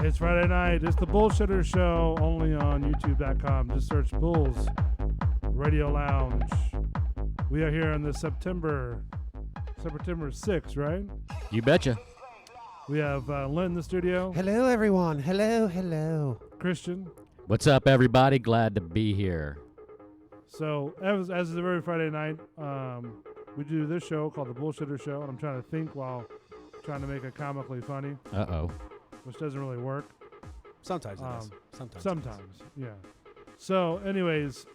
It's Friday night. It's the Bullshitter Show, only on YouTube.com. Just search Bulls Radio Lounge. We are here on the September 6th, right? You betcha. We have Lynn in the studio. Hello, everyone. Hello. Christian. What's up, everybody? Glad to be here. So, as is every Friday night, we do this show called the Bullshitter Show, and I'm trying to think while trying to make it comically funny, Uh-oh. which doesn't really work. Sometimes it does. Sometimes, yeah. So, anyways,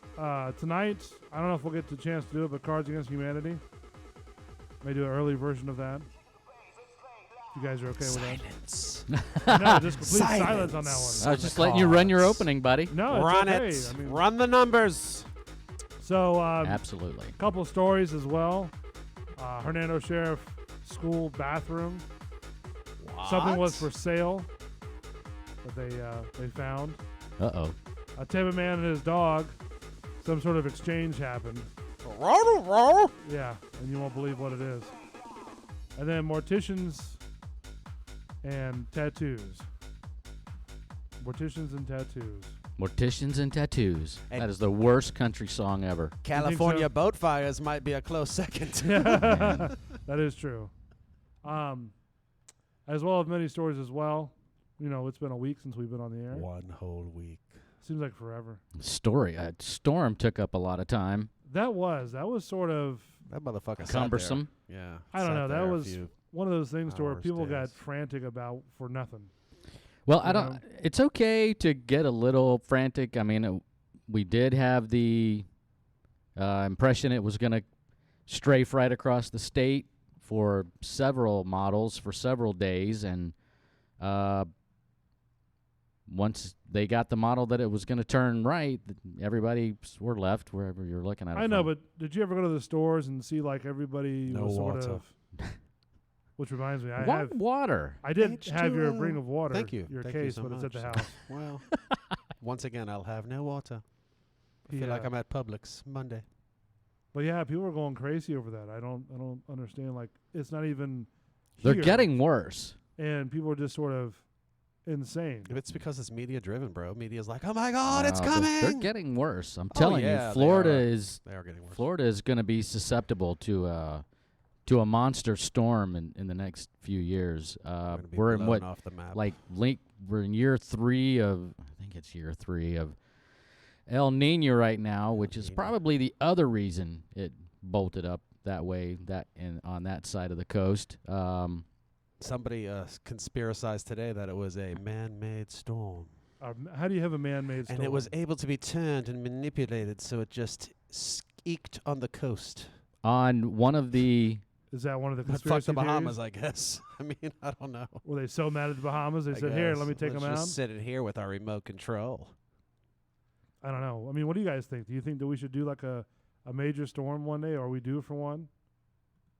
tonight, I don't know if we'll get the chance to do it, but Cards Against Humanity. May do an early version of that. If you guys are okay with Silence. that. No, just complete silence on that one. I was just letting you run your opening, buddy. No, it's Run okay. it. I mean, Run the numbers. so, Absolutely. a couple of stories as well. Hernando Sheriff School bathroom. Something was for sale that they found. Uh-oh. A Tampa man and his dog. Some sort of exchange happened. Yeah, and you won't believe what it is. And then morticians and tattoos. Morticians and tattoos. Morticians and tattoos. And- That is the worst country song ever. California so? boat fires might be a close second. That is true. As well as many stories as well. You know, it's been a week since we've been on the air. One whole week. Seems like forever. Storm took up a lot of time. That was sort of, That motherfucker Cumbersome. sat there. Yeah. I don't sat know, that there a was few- one of those things to where hours, people got days. frantic about for nothing. Well, You I don't. It's okay to get a little frantic. I mean, we did have the impression it was going to strafe right across the state for several models for several days, and once they got the model that it was going to turn right, everybody were left wherever you're looking at it I know, from. but did you ever go to the stores and see like everybody No was sort water. of? Which reminds me, I Water. did have your H2O. bring of water. Thank you. Your Thank you case, so but it's at the much. house. Well, once again, I'll have no water. I feel like I'm at Publix Monday. But yeah, people are going crazy over that. I don't understand. Like, it's not even. They're here, getting worse. and people are just sort of insane. It's because it's media driven, bro. Media's like, oh my God, it's No, coming. They're getting worse. I'm Oh, telling yeah, you, they are. They are getting worse. Florida is going to be susceptible to a monster storm in the next few years. gonna be We're in blown what, off the map. we're in year 3 of, I think it's year 3 of El Nino right now, which is Niño. probably the other reason it bolted up that way, on that side of the coast. Somebody conspiracized today that it was a man-made storm. How do you have a man-made storm? And it was able to be turned and manipulated so it just skeeked on the coast. On one of the Is that one of the But fuck conspiracy the Bahamas, theories? I guess. I mean, I don't know. Were they so mad at the Bahamas they I said, "Here, guess. let me take Let's them out"? just sit in here with our remote control. I don't know. I mean, what do you guys think? Do you think that we should do like a major storm one day, or are we due for one?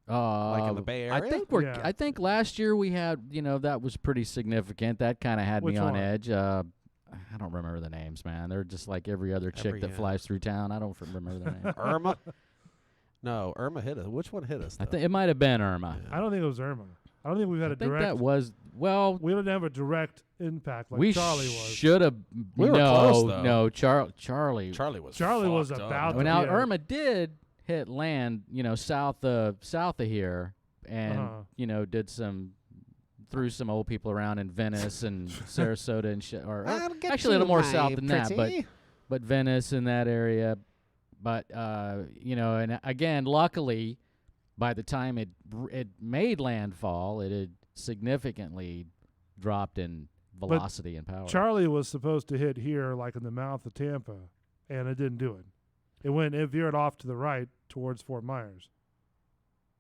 Like in the Bay Area? Yeah. I think last year we had, that was pretty significant. That kind of had Which me on one? edge. I don't remember the names, man. They're just like every other chick that yeah. flies through town. I don't remember their name. Irma? No, Irma hit us. Which one hit us? I though? think it might have been Irma. I don't think it was Irma. I don't think we've had I a think direct. that was We didn't have a direct impact like we Charlie was. should have. We were no, close, though. no, Charlie. Charlie was Charlie was fucked up. about Well, now yeah. Irma did hit land, south of here, and Uh-huh. threw some old people around in Venice and Sarasota and shit, or I'll get actually a little you, more my south than that, pretty. but Venice in that area. But and again, luckily, by the time it made landfall, it had significantly dropped in velocity and power. Charlie was supposed to hit here, like in the mouth of Tampa, and it didn't do it. It veered off to the right towards Fort Myers.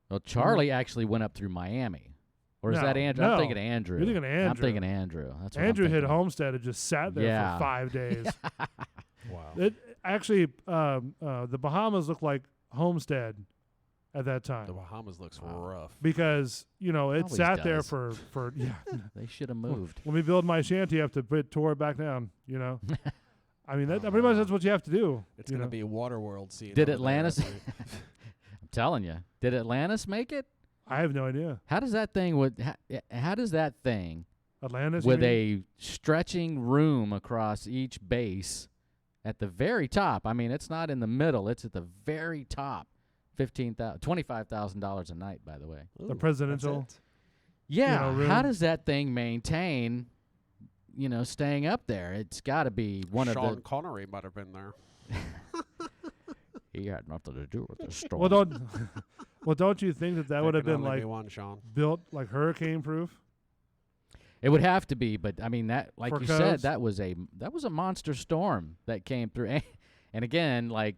Well, Charlie actually went up through Miami, or is No, that Andrew? no. I'm thinking Andrew. You're thinking Andrew. I'm thinking Andrew. That's what Andrew I'm hit thinking. Homestead and just sat there Yeah. for 5 days. Wow. It actually, the Bahamas looked like Homestead at that time. The Bahamas looks rough. Because it Always sat there does. for yeah. They should have moved. When we build my shanty, I have to tore it back down. I mean, pretty much that's what you have to do. It's going to be a Waterworld scene. Did over there, Atlantis- I think. I'm telling you, did Atlantis make it? I have no idea. How does that thing? How does that thing Atlantis? you with mean? a stretching room across each base at the very top. I mean, it's not in the middle; it's at the very top. $25,000 a night, by the way. The Ooh, that's presidential. it. Yeah, room. how does that thing maintain? Staying up there? It's got to be one Sean of the. Connery might have been there. He had nothing to do with the storm. Well, don't you think that There would have can been only like be one, Sean. built like hurricane proof? It would have to be, but I mean that, like For you codes? said, that was a monster storm that came through, and again, like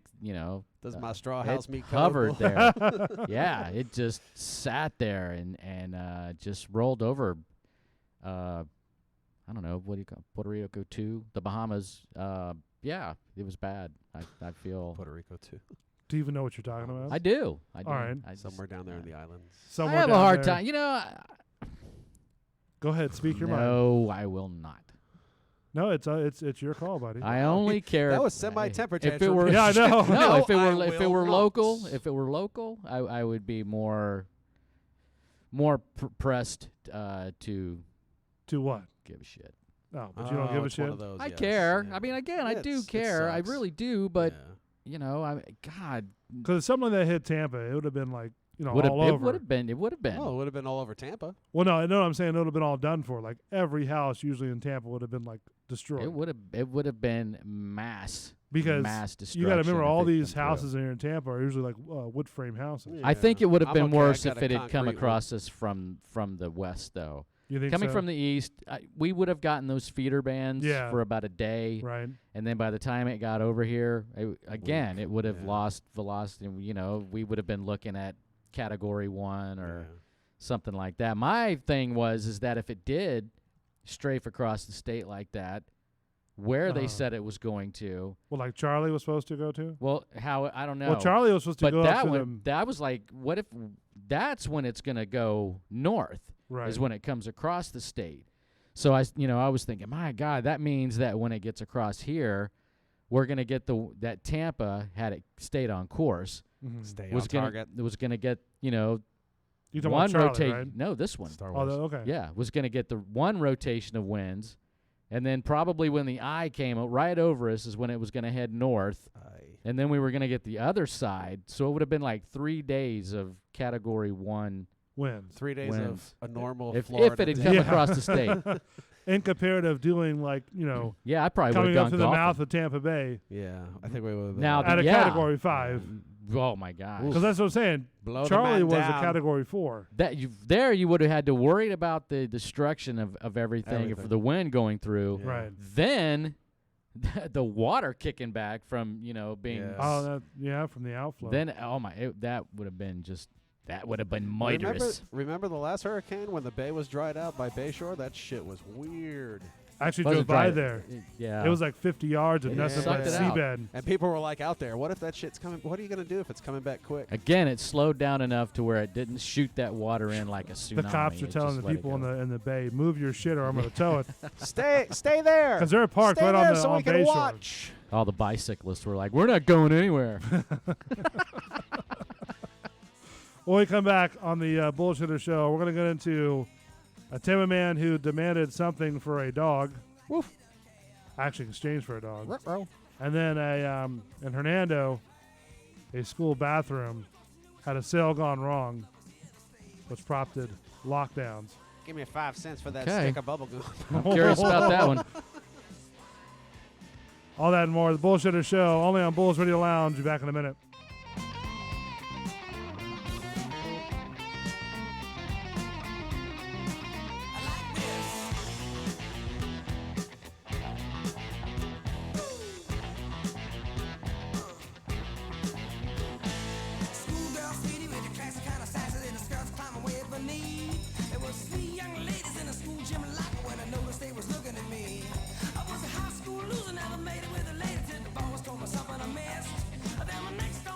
Does my straw it house meet hovered code? there. Yeah, it just sat there and just rolled over. I don't know, what do you call it? Puerto Rico 2, the Bahamas. Yeah, it was bad. I feel. Puerto Rico too. Do you even know what you're talking about? I do. All right. Somewhere down there in the islands. I Somewhere have a down hard there. time. Go ahead, speak your mind. No, I will not. No, it's your call, buddy. I only care. That was semi-temper If it tantrum. were, Yeah, I know. No, if it I were will not. local, I would be more pressed to To what? give a shit. No, but you don't give a it's one shit. of those, I yes, care. yeah. I mean, again, I do It care. I sucks. really do. But Yeah. God, Because if something that hit Tampa, it would have been like would all have over. it would have been. Oh, it would have been all over Tampa. Well, no, I know what I'm saying. It would have been all done for. Like every house usually in Tampa would have been like destroyed. It would have been mass Because destruction. you got to remember if all it these come through. houses here in Tampa are usually like wood frame houses. I think it would have I'm been okay, I worse got if a it had come concrete across us from the west, though. You think Coming so? from the east, we would have gotten those feeder bands Yeah. for about a day, Right. and then by the time it got over here, it would have Yeah. lost velocity. We would have been looking at Category 1 or something like that. My thing is that if it did strafe across the state like that, where they said it was going to, Well, like Charlie was supposed to go to. well, how I don't know. Well, Charlie was supposed to but go that up to one, them. that was like, what if that's when it's going to go north? Right. Is when it comes across the state. So I was thinking, my God, that means that when it gets across here, we're going to get that Tampa, had it stayed on course, Mhm. Stay was on gonna target. was going to get You talking one about Charlie, rotation. right? No, this one. Star Oh, Wars. okay. Yeah, was going to get the one rotation of winds, and then probably when the eye came right over us is when it was going to head north, and then we were going to get the other side. So it would have been like 3 days of Category 1. Wins. 3 days Winds. of a normal If Florida it had day. come Yeah. across the state. In comparative, doing like Yeah, I probably would coming have up gone to the golfing. mouth of Tampa Bay Yeah, I think we would have Now at a yeah. Category 5. Oh my gosh. Because that's what I'm saying. blow the Charlie man was down. a Category 4. That you would have had to worry about the destruction of everything, Everything. for the wind going through. Yeah. Right. Then the water kicking back from being. Yes. Oh, from the outflow. Then that would have been murderous. Remember the last hurricane when the bay was dried out by Bayshore? That shit was weird. I actually Wasn't drove by dry. there. Yeah. It was like 50 yards of It nothing sucked but it out. seabed. And people were like out there, what if that shit's coming? What are you going to do if it's coming back quick? Again, it slowed down enough to where it didn't shoot that water in like a tsunami. The cops are It telling just the let it people in go. the bay, move your shit or I'm going to tow it. Stay there. Because they're parked Stay right there on the so on we can Bayshore. watch. All the bicyclists were like, "We're not going anywhere." When we come back on the Bullshitter Show, we're going to get into a Tampa man who demanded something for a dog. Woof. Actually exchanged for a dog. Ruh-roh. And then in Hernando, a school bathroom had a sale gone wrong, which prompted lockdowns. Give me 5 cents for that Okay. stick of bubble gum. I'm curious about that one. All that and more. The Bullshitter Show, only on Bulls Radio Lounge. Be back in a minute. Schoolgirl city with the classic kind of sassy and the skirts climbing way up her knee. There was 3 young ladies in a school gym locker when I noticed they was looking at me. I was a high school loser, never made it with a lady till the boss told me something I missed. Then my next door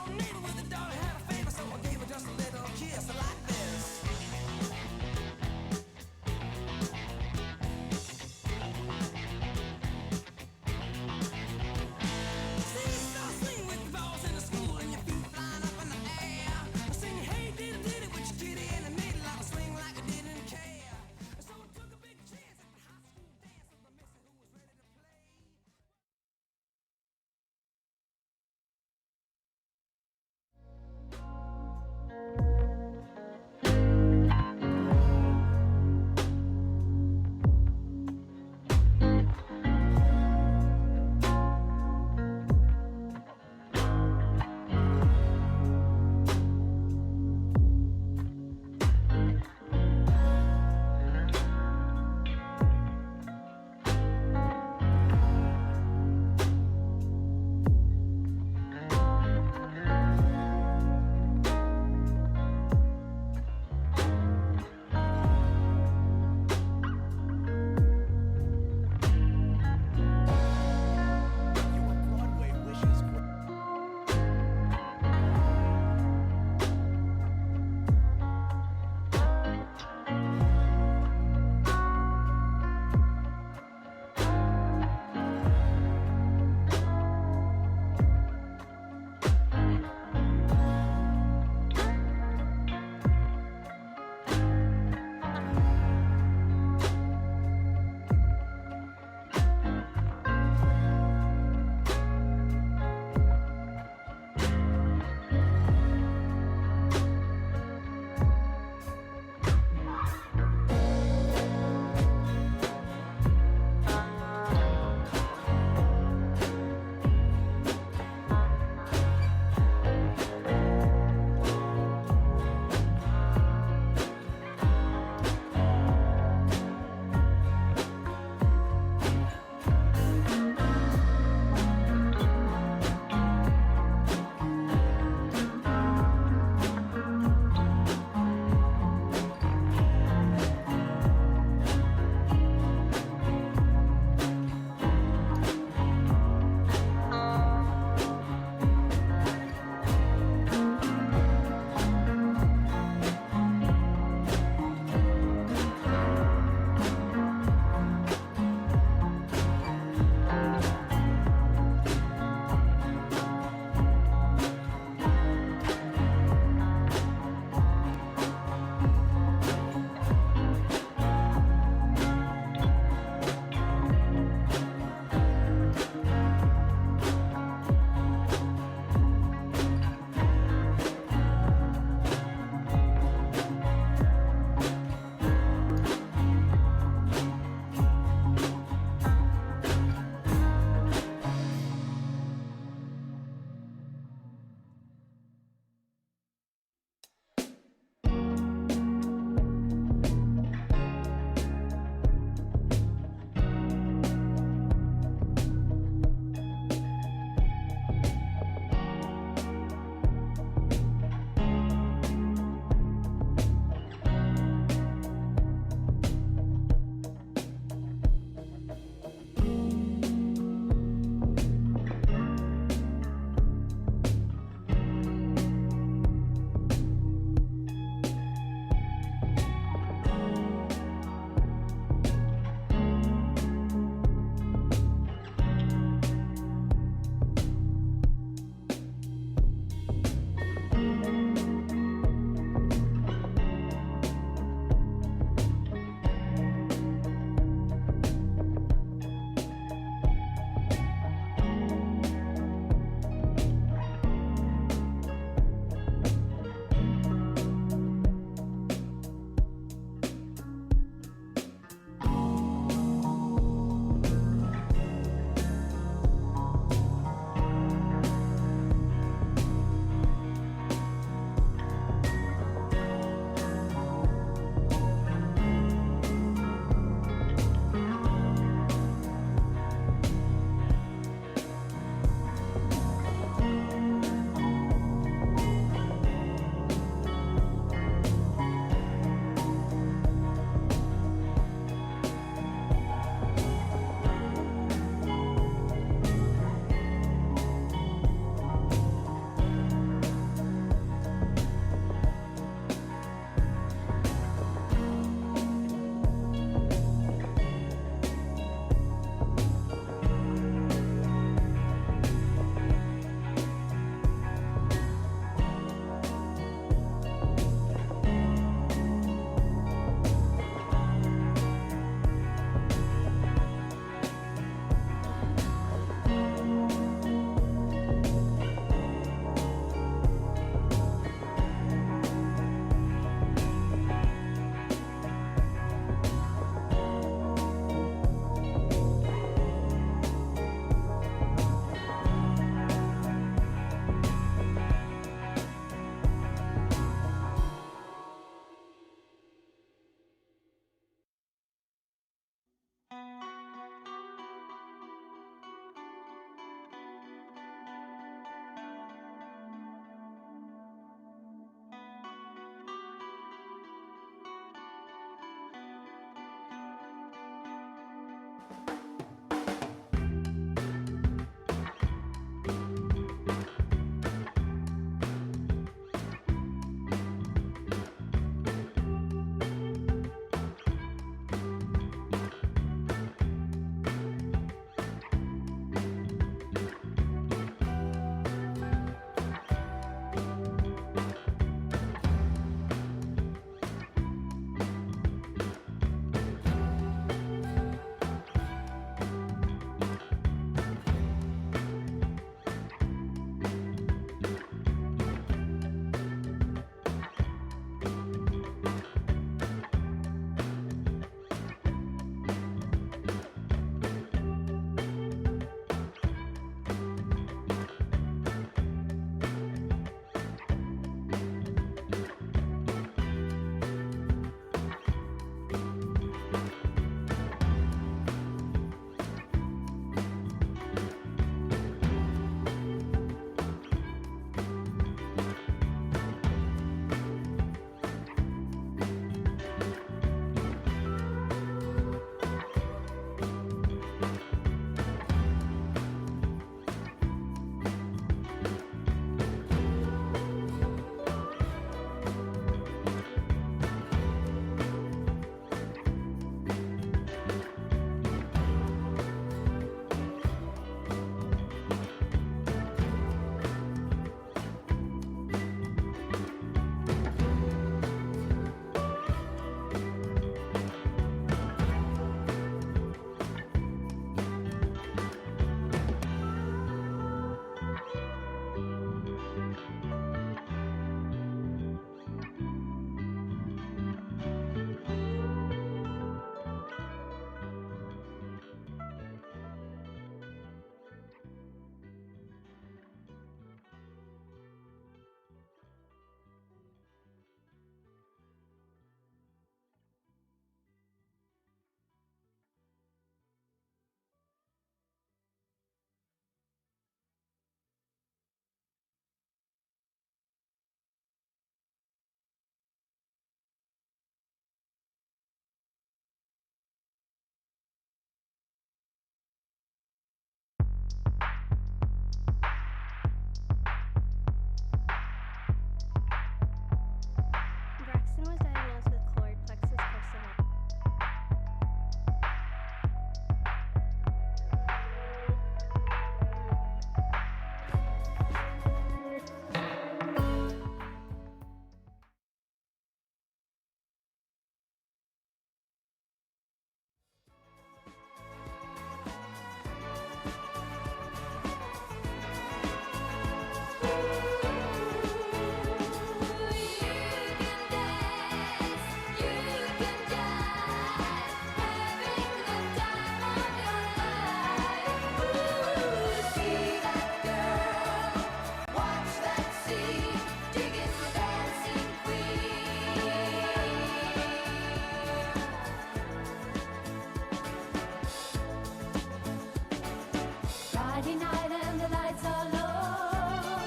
Friday night and the lights are low,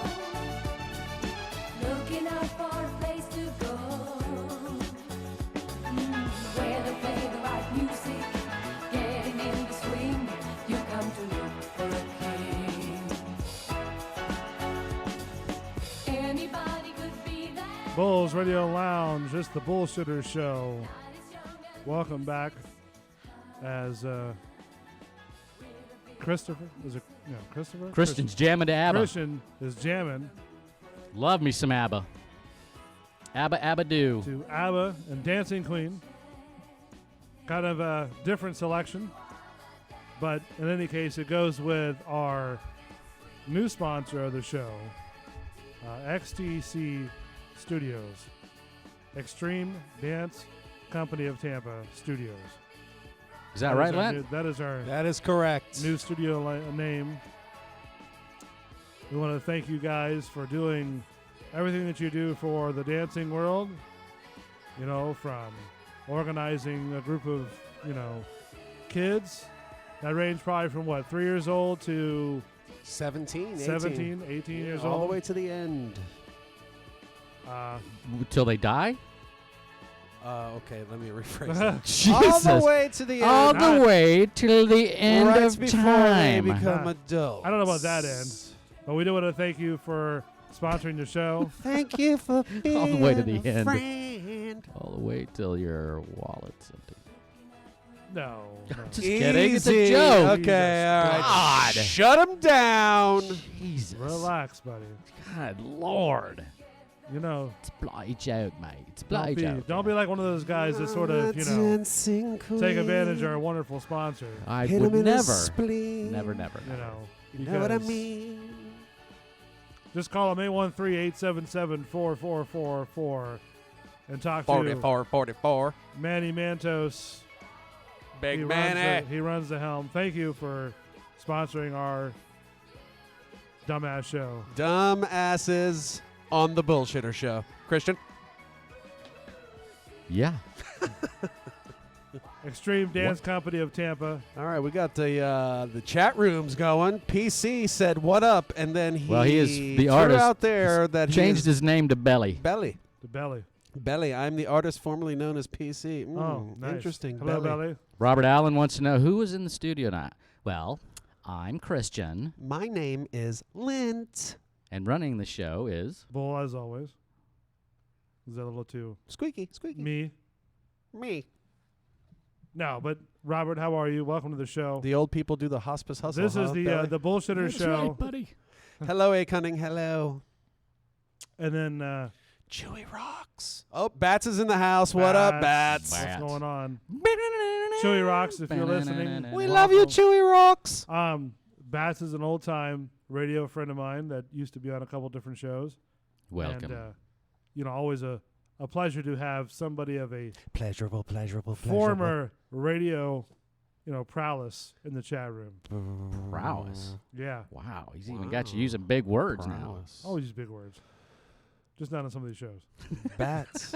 looking out for a place to go, where they play the right music, getting in the swing. You come to look for a king. Anybody could be that. Bulls Radio Lounge, it's the Bullshitter Show. Welcome back as Christopher. Is it Christopher? Christian's jamming to ABBA. Christian is jamming Love me some ABBA. ABBA, ABBA do. to ABBA and Dancing Queen. Kind of a different selection, but in any case, it goes with our new sponsor of the show, XTC Studios, Extreme Dance Company of Tampa Studios. Is that right, is our Len? new- that is our That is correct. new studio name. We want to thank you guys for doing everything that you do for the dancing world. You know, from organizing a group of, kids that range probably from 3 years old to 17, 18. 17, 18 years all old. the way to the end. Till they die? Okay, let me rephrase that. Jesus. All the way to the end. All Not- the way till the end right of before time. they become Ah. adults. I don't know about that end. But we do want to thank you for sponsoring the show. Thank you for being All the way to the a end. friend. All the way till your wallet's empty. No. Just kidding. It's a Easy. joke. Okay, all right. God. Shut him down. Jesus. Relax, buddy. God, Lord. You know, It's a bloody joke, mate. It's a don't bloody be, joke. don't be like one of those guys that sort of, Dancing take advantage of queen. our wonderful sponsor. I Hit would him in the never. spleen. Never. You know, You know what I because mean? just call them 813-877-4444 and talk to 44. Manny Mantos. Big he man. he runs the helm. Thank you for sponsoring our dumbass show. Dumb asses on the Bullshitter Show. Christian? Yeah. Extreme Dance Company of Tampa. All right, we got the chat rooms going. PC said, "What up?" And then he Well, he is the threw artist. out there that he Changed is his name to Belly. Belly. The Belly. Belly. I'm the artist formerly known as PC. Oh, nice. Interesting. Hello, Belly. Robert Allen wants to know who was in the studio tonight. Well, I'm Christian, My name is Lint. and running the show is Bull, as always. Is that a little too Squeaky. me? Me. No, but Robert, how are you? Welcome to the show. The old people do the hospice hustle. This is huh, the Belly? Bullshitter Show. buddy. Hello, A. Cunning. Hello. And then Chewy rocks. Oh, Bats is in the house. What up, Bats? What's Bats. going on? Chewy Rocks, if you're listening. We love you, Chewy rocks. Bats is an old time radio friend of mine that used to be on a couple different shows. Welcome. And always a pleasure to have somebody of a Pleasurable. former radio, prowess in the chat room. Prowess. Yeah. Wow, he's even got you using big words now. Prowess. Always use big words. Just not on some of these shows. Bats.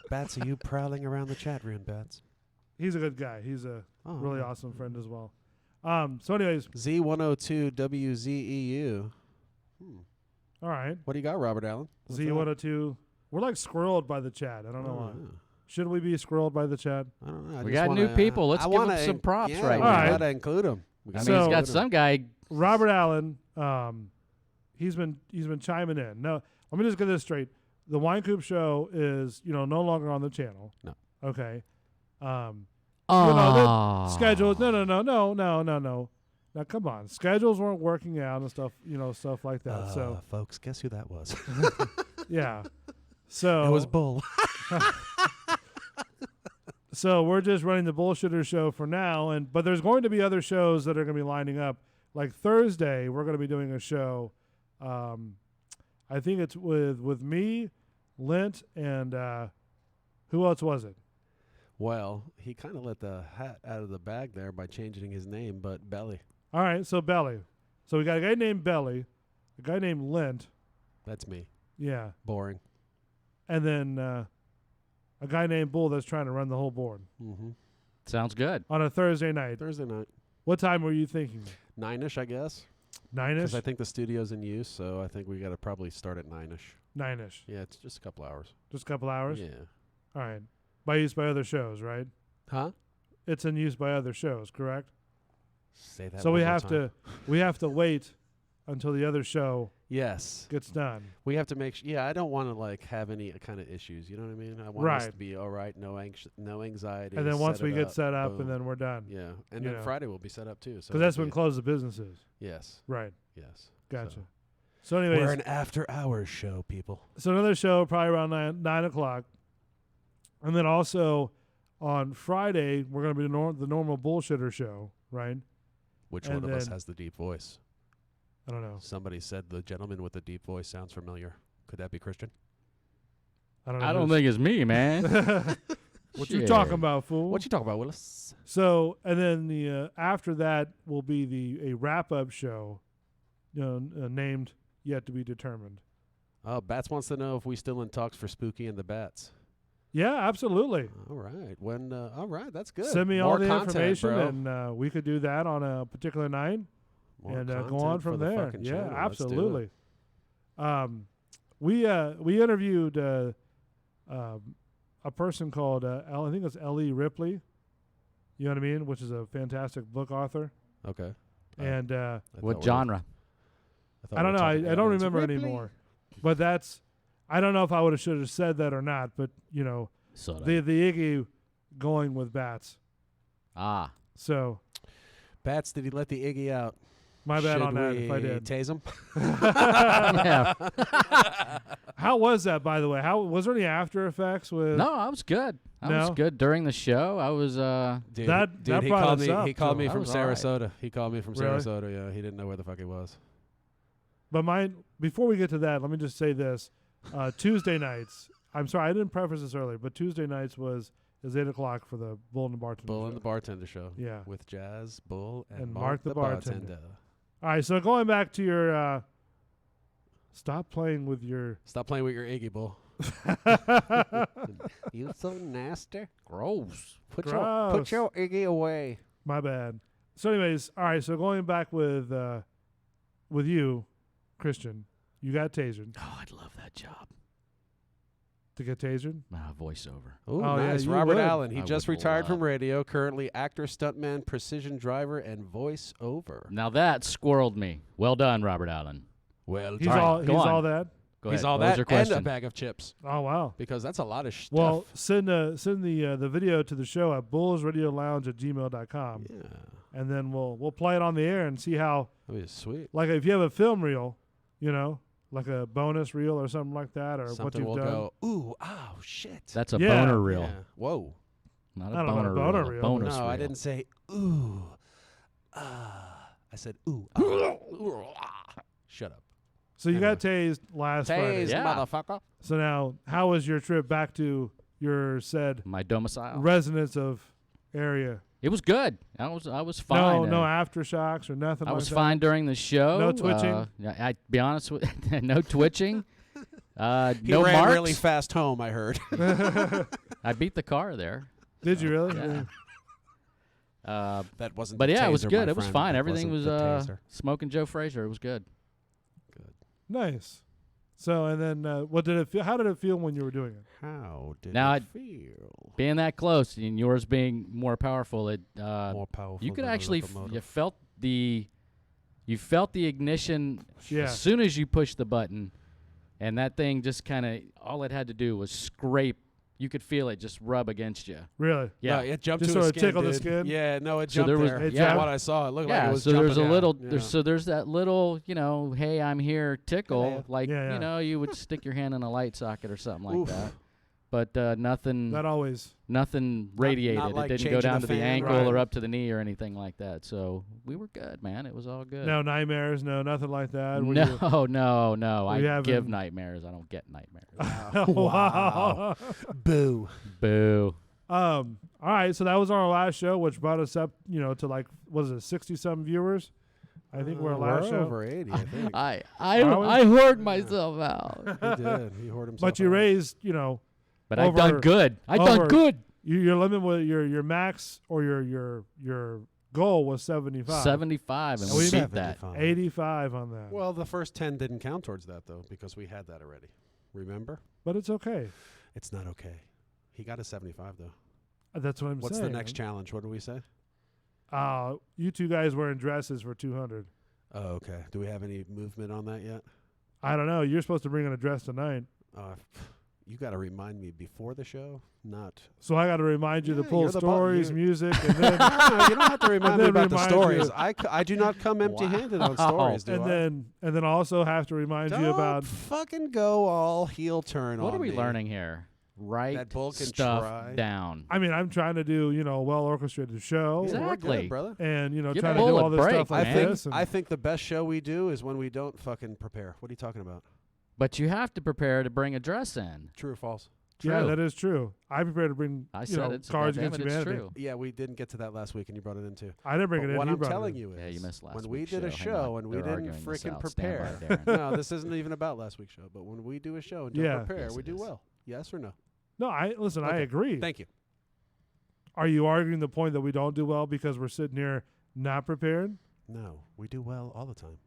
Bats, are you prowling around the chat room, Bats? He's a good guy. He's a Oh, really okay. awesome friend as well. So anyways, Z102 WZEU. all right. What do you got, Robert Allen? What's up? Z102. We're like squirreled by the chat. I don't know why. Should we be squirreled by the chat? I don't know. I We just got new wanna, people. Let's I give 'em wanna some props yeah, right we now. All right. gotta include them. I So- mean, he's got some guy. Robert Allen, he's been chiming in. No, let me just get this straight. The Wine Coop Show is no longer on the channel. No. Okay. Oh, Schedules. No. Now come on. Schedules weren't working out and stuff. Stuff like that. So folks, guess who that was? yeah. So It was Bull. So we're just running the Bullshitter Show for now, but there's going to be other shows that are going to be lining up. Like Thursday, we're going to be doing a show I think it's with me, Lint, and who else was it? Well, he kind of let the hat out of the bag there by changing his name, but Belly. All right, so Belly. So we got a guy named Belly, a guy named Lint. That's me. Yeah. Boring. And then a guy named Bull that's trying to run the whole board Mm-hmm. Sounds good. on a Thursday night. Thursday night. What time were you thinking? 9-ish, I guess. 9-ish? Because I think the studio's in use, so I think we got to probably start at 9-ish. 9-ish. Yeah, it's just a couple hours. Just a couple hours? Yeah. All right. By use by other shows, right? Huh? It's in use by other shows, correct? Say that. So one we more have time. we have to wait until the other show Yes. gets done. We have to make yeah, I don't want to like have any kind of issues. You know what I mean? I want us to Right. be all right, no anxiety. And then once set we it get up, set up, boom. and then we're done. Yeah, and you then know. Friday will be set up too. So Because that's it'll when be- close the business is. Yes, Right. yes. Gotcha. So So anyways, we're an after hours show, people. so another show probably around 9 o'clock. And then also on Friday, we're going to be the normal bullshitter show, right? Which And one of us then- has the deep voice? I don't know. Somebody said the gentleman with the deep voice sounds familiar. Could that be Christian? I don't know. I don't think it's me, man. What you Shit. talking about, fool? What you talking about, Willis? So, and then the after that will be a wrap-up show, named Yet to Be Determined. Oh, Bats wants to know if we still in talks for Spooky and the Bats. Yeah, absolutely. All right. When? All right. That's good. Send me More all the content, information, bro. and we could do that on a particular night. More And go content on for from the there. fucking Yeah, channel. Let's do it. absolutely. We interviewed a person called I think it's L.E. Ripley. You know what I mean? Which is a fantastic book author. Okay. And I What thought genre? I don't know. I don't remember anymore. But that's I don't know if I should have said that or not. But Sort of. the Iggy going with Bats. Ah. So Bats, did he let the Iggy out? my bad Should on that if I we did. tase him? Yeah. How was that, by the way? How was there any after effects with? No, I was good. I No? was good during the show. I was Dude, That he brought called us me. up, He called too. me That from was all right. Sarasota. He called me from Really? Sarasota. Yeah, he didn't know where the fuck he was. But before we get to that, let me just say this: Tuesday nights. I'm sorry, I didn't preface this earlier, but Tuesday nights is 8 o'clock for the Bull and the Bartender. Bull and show. the Bartender Show. Yeah. With Jazz, Bull, and, And Mark the Bartender. All right, so going back to your, stop playing with your. Stop playing with your Iggy, Bull. You so nasty. gross. Put Gross. your Iggy away. My bad. So, anyways, all right. So going back with you, Christian, you got tasered. Oh, I'd love that job. To get tasered. Voiceover. Ooh, Oh, yeah, nice. you Robert would. Allen. He I just would retired from love- radio. Currently actor, stuntman, precision driver, and voiceover. Now that squirreled me. Well done, Robert Allen. Well, He's All right, all. go He's on. all that. Go he's ahead. all What was that your and question? a bag of chips Oh wow. because that's a lot of stuff. Well, send the video to the show at bullsradiolounge@gmail.com, yeah, and then we'll play it on the air and see how. that'd be sweet. Like if you have a film reel, like a bonus reel or something like that, or what Something you've will done. go. Ooh, oh shit. That's a Yeah. boner reel. Yeah. Whoa. Not I a don't know, boner, boner reel. reel, A but- bonus No, reel. I didn't say ooh. I said ooh. Shut up. So you Anyway. got tased last Friday. Tase, Yeah. motherfucker. So now, how was your trip back to your said My domicile. residence of area? It was good. I was fine. No aftershocks or nothing. I like was that? fine during the show. No twitching? I be honest with no twitching. He No ran marks. really fast home, I heard. I beat the car there. Did you really? Yeah. That wasn't But the yeah, it was taser, good. my It was friend. fine. That Everything was wasn't the taser. smoking Joe Frazier. It was good. Nice. So and then, what did it feel? How did it feel when you were doing it? How did Now it feel? Being that close and yours being more powerful, it More powerful. you could than a actually locomotive. you felt the ignition Yeah. as soon as you pushed the button, and that thing just kind of all it had to do was scrape. You could feel it just rub against you. Really? Yeah. No, it jumped Just to sort his of skin, tickled the dude. skin? Yeah, no, it So jumped there was- there. It From jumped? what I saw, it looked like Yeah, it was so there's a jumping little, out. Yeah. so there's that little, hey, I'm here tickle, Hello. like Yeah, yeah. you would stick your hand in a light socket or something like Oof. that. but nothing Not always. nothing radiated. like It didn't go changing down the to the fan, ankle right. or up to the knee or anything like that. So we were good, man. It was all good. No nightmares. No nothing like that. Were No, no. were you I give having- nightmares. I don't get nightmares. you- Wow. Boo. Boo. All right. So that was our last show, which brought us up, to like, was it 60-some viewers? I think we're last we're show. over 80, I think. I Are we? I whored myself out. He did. He hoarded himself But you out. raised, But I've done Over- good. I've over- done good. your limit was your max or your goal was 75. 75, and And we we- beat that. 75. 85 on that. Well, the first 10 didn't count towards that, though, because we had that already. Remember? But it's okay. It's not okay. He got a 75, though. That's what I'm What's saying. the next challenge? What do we say? You two guys wearing dresses for 200. Oh, okay. Do we have any movement on that yet? I don't know. You're supposed to bring in a dress tonight. You got to remind me before the show, not. So I got to remind you to Yeah, pull you're the stories, you- music, and then No, you don't have to remind me then about the remind stories. you- I do not come empty-handed on Wow. stories, do I? and then also have to remind Don't you about fucking go all heel turn What on are we me. learning here? Write That bull can stuff try. down. I mean, I'm trying to do, a well orchestrated show Yeah, we're Exactly. good, brother. and, Give trying a to do bullet all this break, stuff like I think this. And I think the best show we do is when we don't fucking prepare. What are you talking about? But you have to prepare to bring a dress in. True or false? yeah, True. that is true. I prepared to bring, I said it's Cards goddamn Against it, it's Humanity. true. Yeah, we didn't get to that last week, and you brought it in too. I didn't bring But it in. what you I'm brought it telling in. you is, Yeah, you missed last when we week's did a Hang show on. and we They're didn't arguing this freaking out. Stand by, prepare. Darren. No, this isn't even about last week's show. But when we do a show and don't Yeah. prepare, Yes, we it do is. well. Yes or no? No, I Okay. agree. Thank you. Are you arguing the point that we don't do well because we're sitting here not prepared? No, we do well all the time.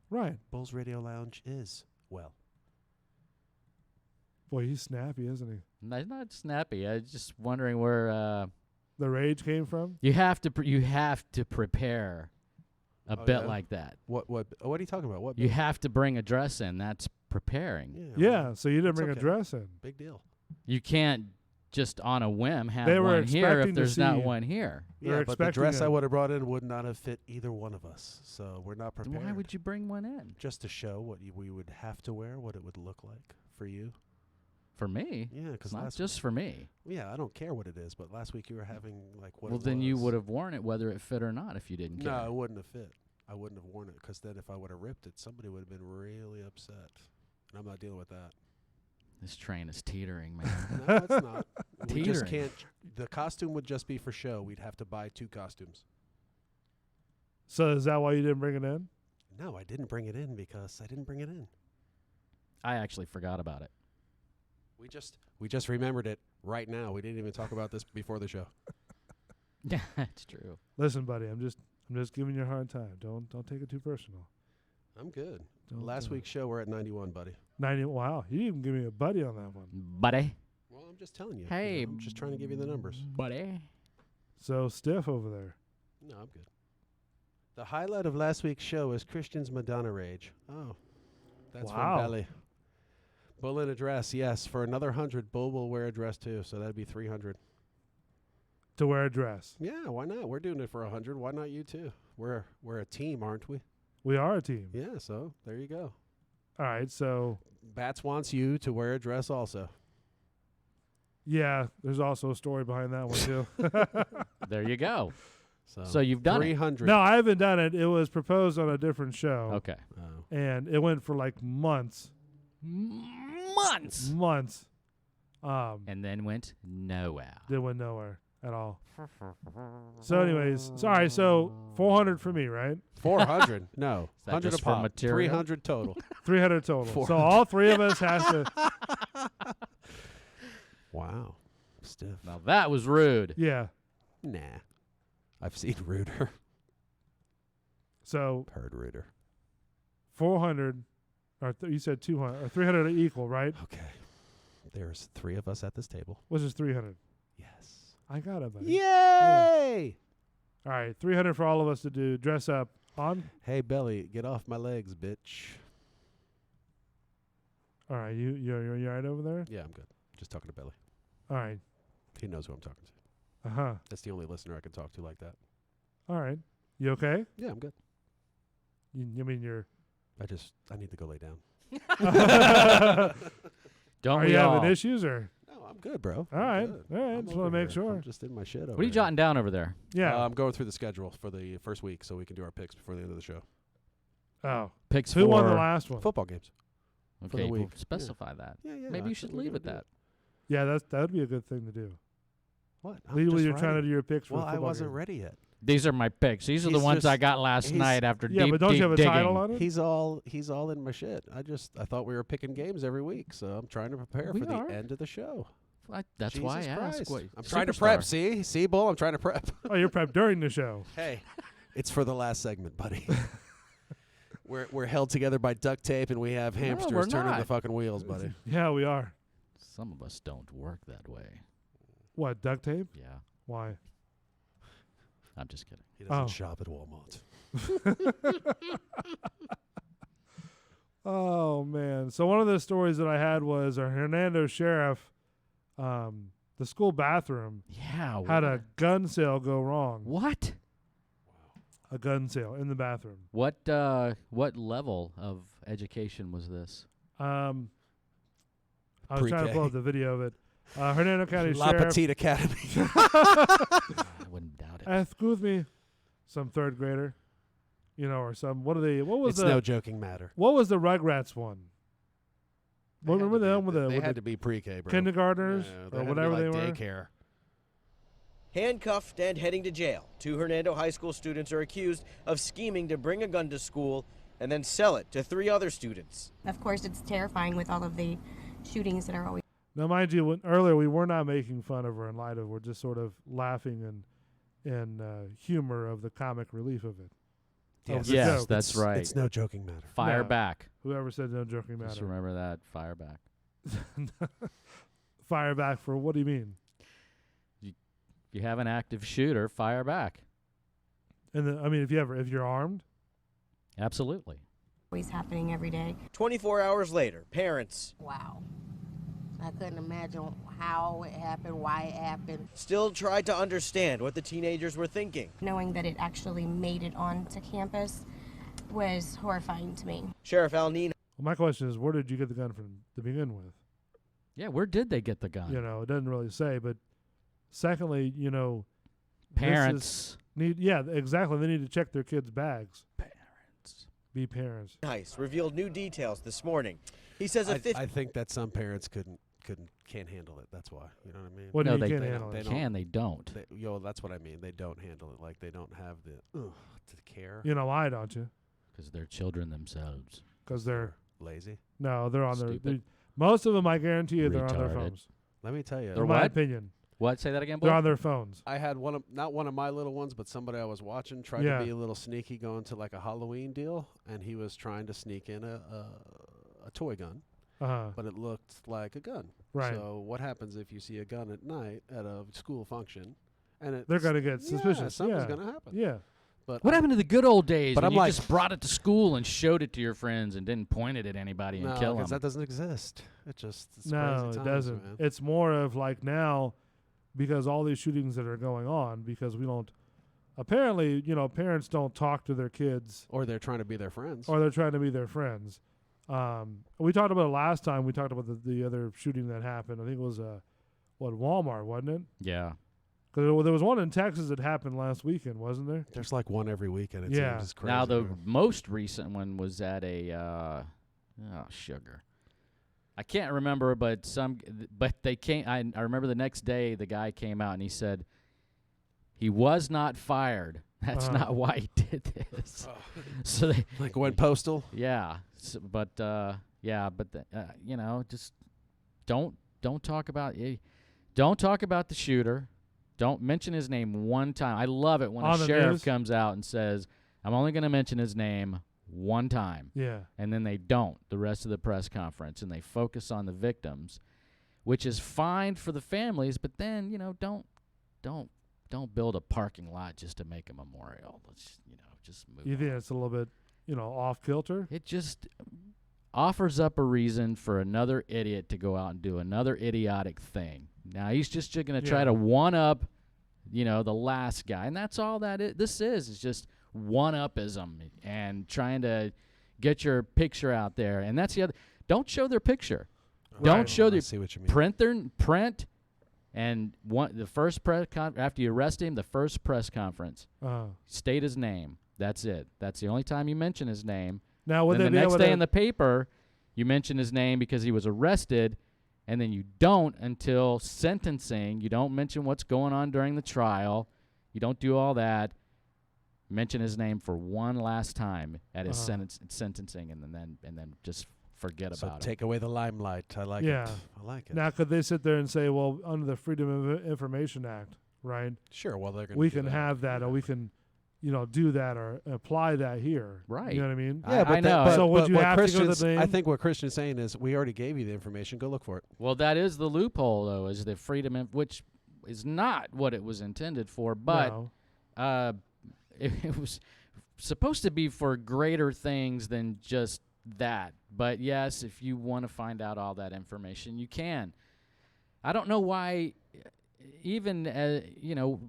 Right. Bulls Radio Lounge is well. Boy, he's snappy, isn't he? No, it's not snappy. I was just wondering where The rage came from? you have to prepare a Oh, bit yeah? like that. What are you talking about? What? You have to bring a dress in. That's preparing. Yeah, so you didn't It's bring a okay. dress in. Big deal. You can't just on a whim have They were one here expecting if to there's not see- one here. They're Yeah, but the expecting dress I a- would have brought in would not have fit either one of us. So we're not Then prepared. why would you bring one in? Just to show what we would have to wear, what it would look like for you. For me? Yeah, because It's not last just for me. yeah, I don't care what it is, but last week you were having like what. Well, it then you was. would have worn it whether it fit or not if you didn't care. No, it wouldn't have fit. I wouldn't have worn it because then if I would have ripped it, somebody would have been really upset, and I'm not dealing with that. This train is teetering, man. No, it's not. We just Teetering. can't. The costume would just be for show. We'd have to buy 2 costumes. So is that why you didn't bring it in? No, I didn't bring it in because I didn't bring it in. I actually forgot about it. We just remembered it right now. We didn't even talk about this before the show. Yeah, it's true. Listen, buddy, I'm just giving you a hard time. Don't take it too personal. I'm good. Don't, Last week's show we're at 91, buddy. 90. Wow, you even give me a buddy on that one. Buddy. Well, I'm just telling you. Hey, I'm just trying to give you the numbers. Buddy. So stiff over there. No, I'm good. The highlight of last week's show is Christian's Madonna rage. Oh, that's Wow. from Belly. Bull in a dress, yes. For another 100, Bull will wear a dress too, so that'd be 300. To wear a dress. Yeah, why not? We're doing it for 100. Why not you too? We're a team, aren't we? We are a team. Yeah, so there you go. All right, so Bats wants you to wear a dress also. yeah, there's also a story behind that one too. There you go. So, So you've done it. 300. No, I haven't done it. It was proposed on a different show. Okay. Oh. And it went for like months. Months. Months. And then went nowhere. It went nowhere at all. So anyways, sorry, so 400 for me, right? 400. No. Is that 100 just a for pop. material? 300 total. 300 total. So 400. all three of us has to Wow. Stiff. Now that was rude. yeah. Nah. I've seen ruder. So Heard ruder. 400 or you said 200 or 300 equal, right? Okay. There's 3 of us at this table. Which is 300. Yes. I got it, buddy. Yay! All right, 300 for all of us to do dress up on. Hey, Belly, get off my legs, bitch. All right, you're all right over there? Yeah, I'm good. Just talking to Belly. All right. He knows who I'm talking to. Uh-huh. That's the only listener I can talk to like that. All right. You okay? Yeah, I'm good. You mean you're I need to go lay down. Don't Are we you all? having issues or No, I'm good, bro. All right. Good. All right. I'm Just want over to make here. sure. I'm just in my shit over What are you here. jotting down over there? Yeah. I'm going through the schedule for the first week so we can do our picks before the end of the show. Oh. Picks Who for won the last one? Football games. for the Okay, well, week. Yeah. specify that. Yeah. Maybe I you said should we're leave gonna it do that. Yeah, that would be a good thing to do. What? Leave when just you're trying to writing. do your picks for Well, the I football wasn't game. ready yet. These are my picks. These are the He's ones I just- got last he's- night after Yeah, deep, but don't deep you have a digging. title on it? He's all in my shit. I thought we were picking games every week, so I'm trying to prepare We for are. the end of the show. That's why I Jesus asked. Christ. What, I'm trying to prep. superstar. See, Bull. I'm trying to prep. Oh, you're prepped during the show. Hey, it's for the last segment, buddy. We're held together by duct tape, and we have hamsters we're turning the not. fucking wheels, buddy. Yeah, we are. Some of us don't work that way. What, duct tape? Yeah, Why? I'm just kidding. He doesn't Oh. shop at Walmart. Oh, man. So one of the stories that I had was a Hernando sheriff, the school bathroom, Yeah. had a gun sale go wrong. What? A gun sale in the bathroom. What level of education was this? I was trying to Pre-K. pull up the video of it. Hernando County La Sheriff. Petite Academy. I wouldn't doubt it. Excuse me, some third grader, or some. What was It's the no joking matter. what was the Rugrats one? Well, remember the one with They the had to be pre-K, bro. kindergartners Yeah, or they had to be whatever like they were? Daycare. Handcuffed and heading to jail, 2 Hernando High School students are accused of scheming to bring a gun to school and then sell it to 3 other students. Of course, it's terrifying with all of the shootings that are always Now, mind you, earlier we were not making fun of her in light of. We're just sort of laughing and humor of the comic relief of it. Of the Yes, joke. that's right. It's no joking matter. Fire No. back. Whoever said no joking Just matter. remember that. Fire back. Fire back for what do you mean? If you have an active shooter, fire back. And if you're armed. Absolutely. happening every day. 24 hours later, parents Wow. I couldn't imagine how it happened, why it happened. still tried to understand what the teenagers were thinking. Knowing that it actually made it onto campus was horrifying to me. Sheriff Al Neen Well, my question is, where did you get the gun from to begin with? Yeah, where did they get the gun? It doesn't really say. But secondly, Parents. exactly. They need to check their kids' bags. Parents. Be parents. Heist revealed new details this morning. He says a I think that some parents can't handle it. That's why. You know what I mean? What do No, you they can't don't. handle They it? don't. They don't. That's what I mean. They don't handle it. Like they don't have the care. You know why, don't you? Because they're children themselves. Because they're Lazy. they're on Stupid. their. Most of them, I guarantee you, they're on their Retarded. phones. Let me tell you. They're In my what? opinion, What? Say that again, they're boy? on their phones. I had not one of my little ones, but somebody I was watching tried Yeah. to be a little sneaky, going to like a Halloween deal, and he was trying to sneak in a toy gun, but it looked like a gun. Right. So what happens if you see a gun at night at a school function, and They're gonna get yeah, suspicious. something's Yeah. gonna happen. Yeah. But What happened to the good old days But when I'm you like- just brought it to school and showed it to your friends and didn't point it at anybody and No, kill because them? that doesn't exist. It's just it's No, crazy it times, doesn't. man. It's more of like now, because all these shootings that are going on, because we don't. Apparently, parents don't talk to their kids, Or they're trying to be their friends. or they're trying to be their friends. We talked about it last time. We talked about the other shooting that happened. I think it was Walmart, wasn't it? Yeah. Because there was one in Texas that happened last weekend, wasn't there? There's like one every weekend. It Yeah. seems. It's crazy. Now the man. most recent one was at a sugar. I can't remember, but they came. I remember the next day the guy came out and he said he was not fired. That's Uh-huh. not why he did this. So they, like went postal. yeah, just don't talk about don't talk about the shooter. Don't mention his name one time. I love it when On a the sheriff news? comes out and says, "I'm only going to mention his name one time," Yeah. and then they don't the rest of the press conference, and they focus on the victims, which is fine for the families. But then don't build a parking lot just to make a memorial. Let's just move. You think on. it's a little bit, off kilter? It just offers up a reason for another idiot to go out and do another idiotic thing. Now he's just going to try Yeah. to one-up, the last guy. And that's all this is just one-upism and trying to get your picture out there. And that's the other. Don't show their picture. Don't show I see what you mean. print, and the first press after you arrest him, the first press conference, state his name. That's it. That's the only time you mention his name. Now, would then they the be next able day to, in the paper, you mention his name because he was arrested, and then you don't until sentencing. You don't mention what's going on during the trial. You don't do all that. Mention his name for one last time at his sentencing, and then just forget about it. So take away the limelight. I like Yeah. it. I like it. now, could they sit there and say, well, under the Freedom of Information Act, right, Sure. Well, they're going to. we can have that, or we can, do that or apply that here. Right. You know what I mean? Yeah, I know. So would but you what have to go to the Christian's- name? I think what Christian's saying is we already gave you the information. Go look for it. Well, that is the loophole, though, is the freedom, which is not what it was intended for, but No. it was supposed to be for greater things than just that. But yes, if you want to find out all that information, you can. I don't know why, even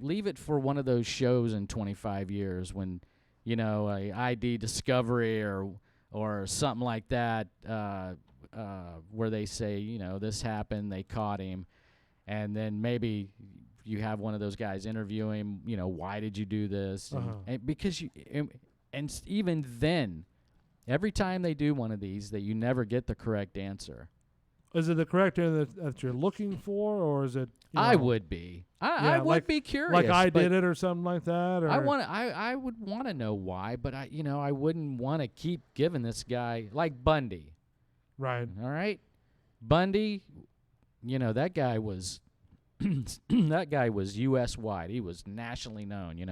leave it for one of those shows in 25 years when, a ID Discovery or something like that, where they say, this happened, they caught him, and then maybe you have one of those guys interview him, why did you do this? And because even then, every time they do one of these, that you never get the correct answer. Is it the correct answer that you're looking for, or is it? I would be. I would be curious. Like I did it, or something like that. Or I would want to know why, but I wouldn't want to keep giving this guy like Bundy. Right. All right, Bundy. That guy was. That guy was U.S. wide. He was nationally known.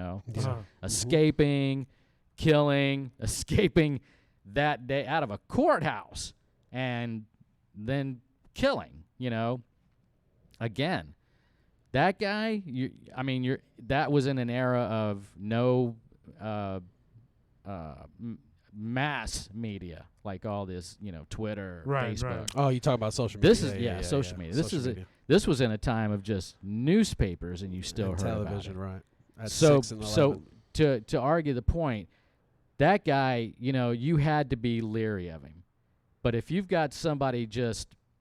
Escaping, killing, escaping that day out of a courthouse, and then killing. Again, that guy. That was in an era of no mass media like all this. Twitter, Right, Facebook. right. Oh, you talk about social media. This is social media. This was in a time of just newspapers, and you still And heard television, about it. right? At So 6 and 11. so to argue the point, that guy, you had to be leery of him. But if you've got somebody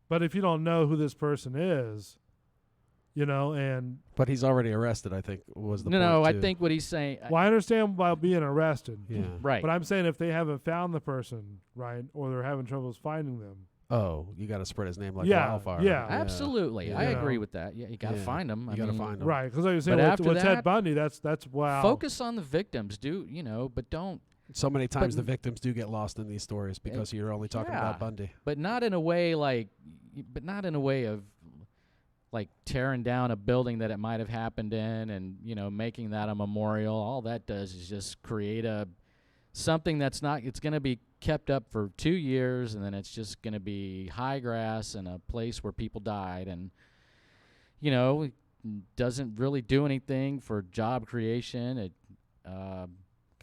But if you don't know who this person is, and But he's already arrested, I think, was the point. no, I too. think what he's saying. well, I understand about being arrested. Yeah. Right. But I'm saying if they haven't found the person, right, or they're having troubles finding them. Oh, you got to spread his name like Yeah, wildfire. yeah. Absolutely, Yeah. I agree with that. Yeah, you got to Yeah. find him. You got to find him. Right, because like you're saying, But after with Ted that, Bundy, that's wow. Focus on the victims, but don't. So many times But- the victims do get lost in these stories because you're only talking yeah. about Bundy. But not in a way of like tearing down a building that it might have happened in and, making that a memorial. All that does is just create something it's going to be kept up for 2 years, and then it's just going to be high grass and a place where people died, and, it doesn't really do anything for job creation. It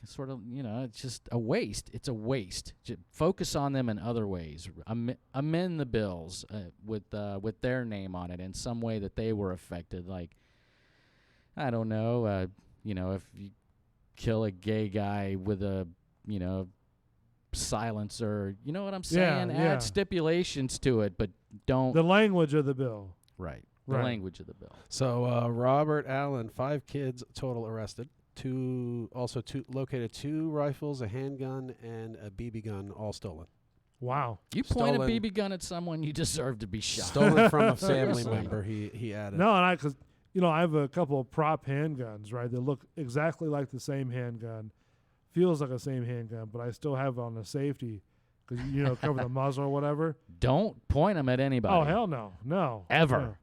sort of, it's just a waste. It's a waste. Focus on them in other ways. Amend the bills with their name on it in some way that they were affected. Like, I don't know, if you kill a gay guy with a, silencer, you know what I'm saying? Yeah. Add stipulations to it, but don't. The language of the bill. Right. The Right. language of the bill. So Robert Allen, 5 kids total arrested. Located 2 rifles, a handgun, and a BB gun, all stolen. Wow. You point a Stolen- BB gun at someone, you deserve to be shot. Stolen from a family Seriously. member. He added. No, and because I have a couple of prop handguns, right? They look exactly like the same handgun, feels like the same handgun, but I still have it on the safety because cover the muzzle or whatever. Don't point them at anybody. Oh hell no, Ever. No.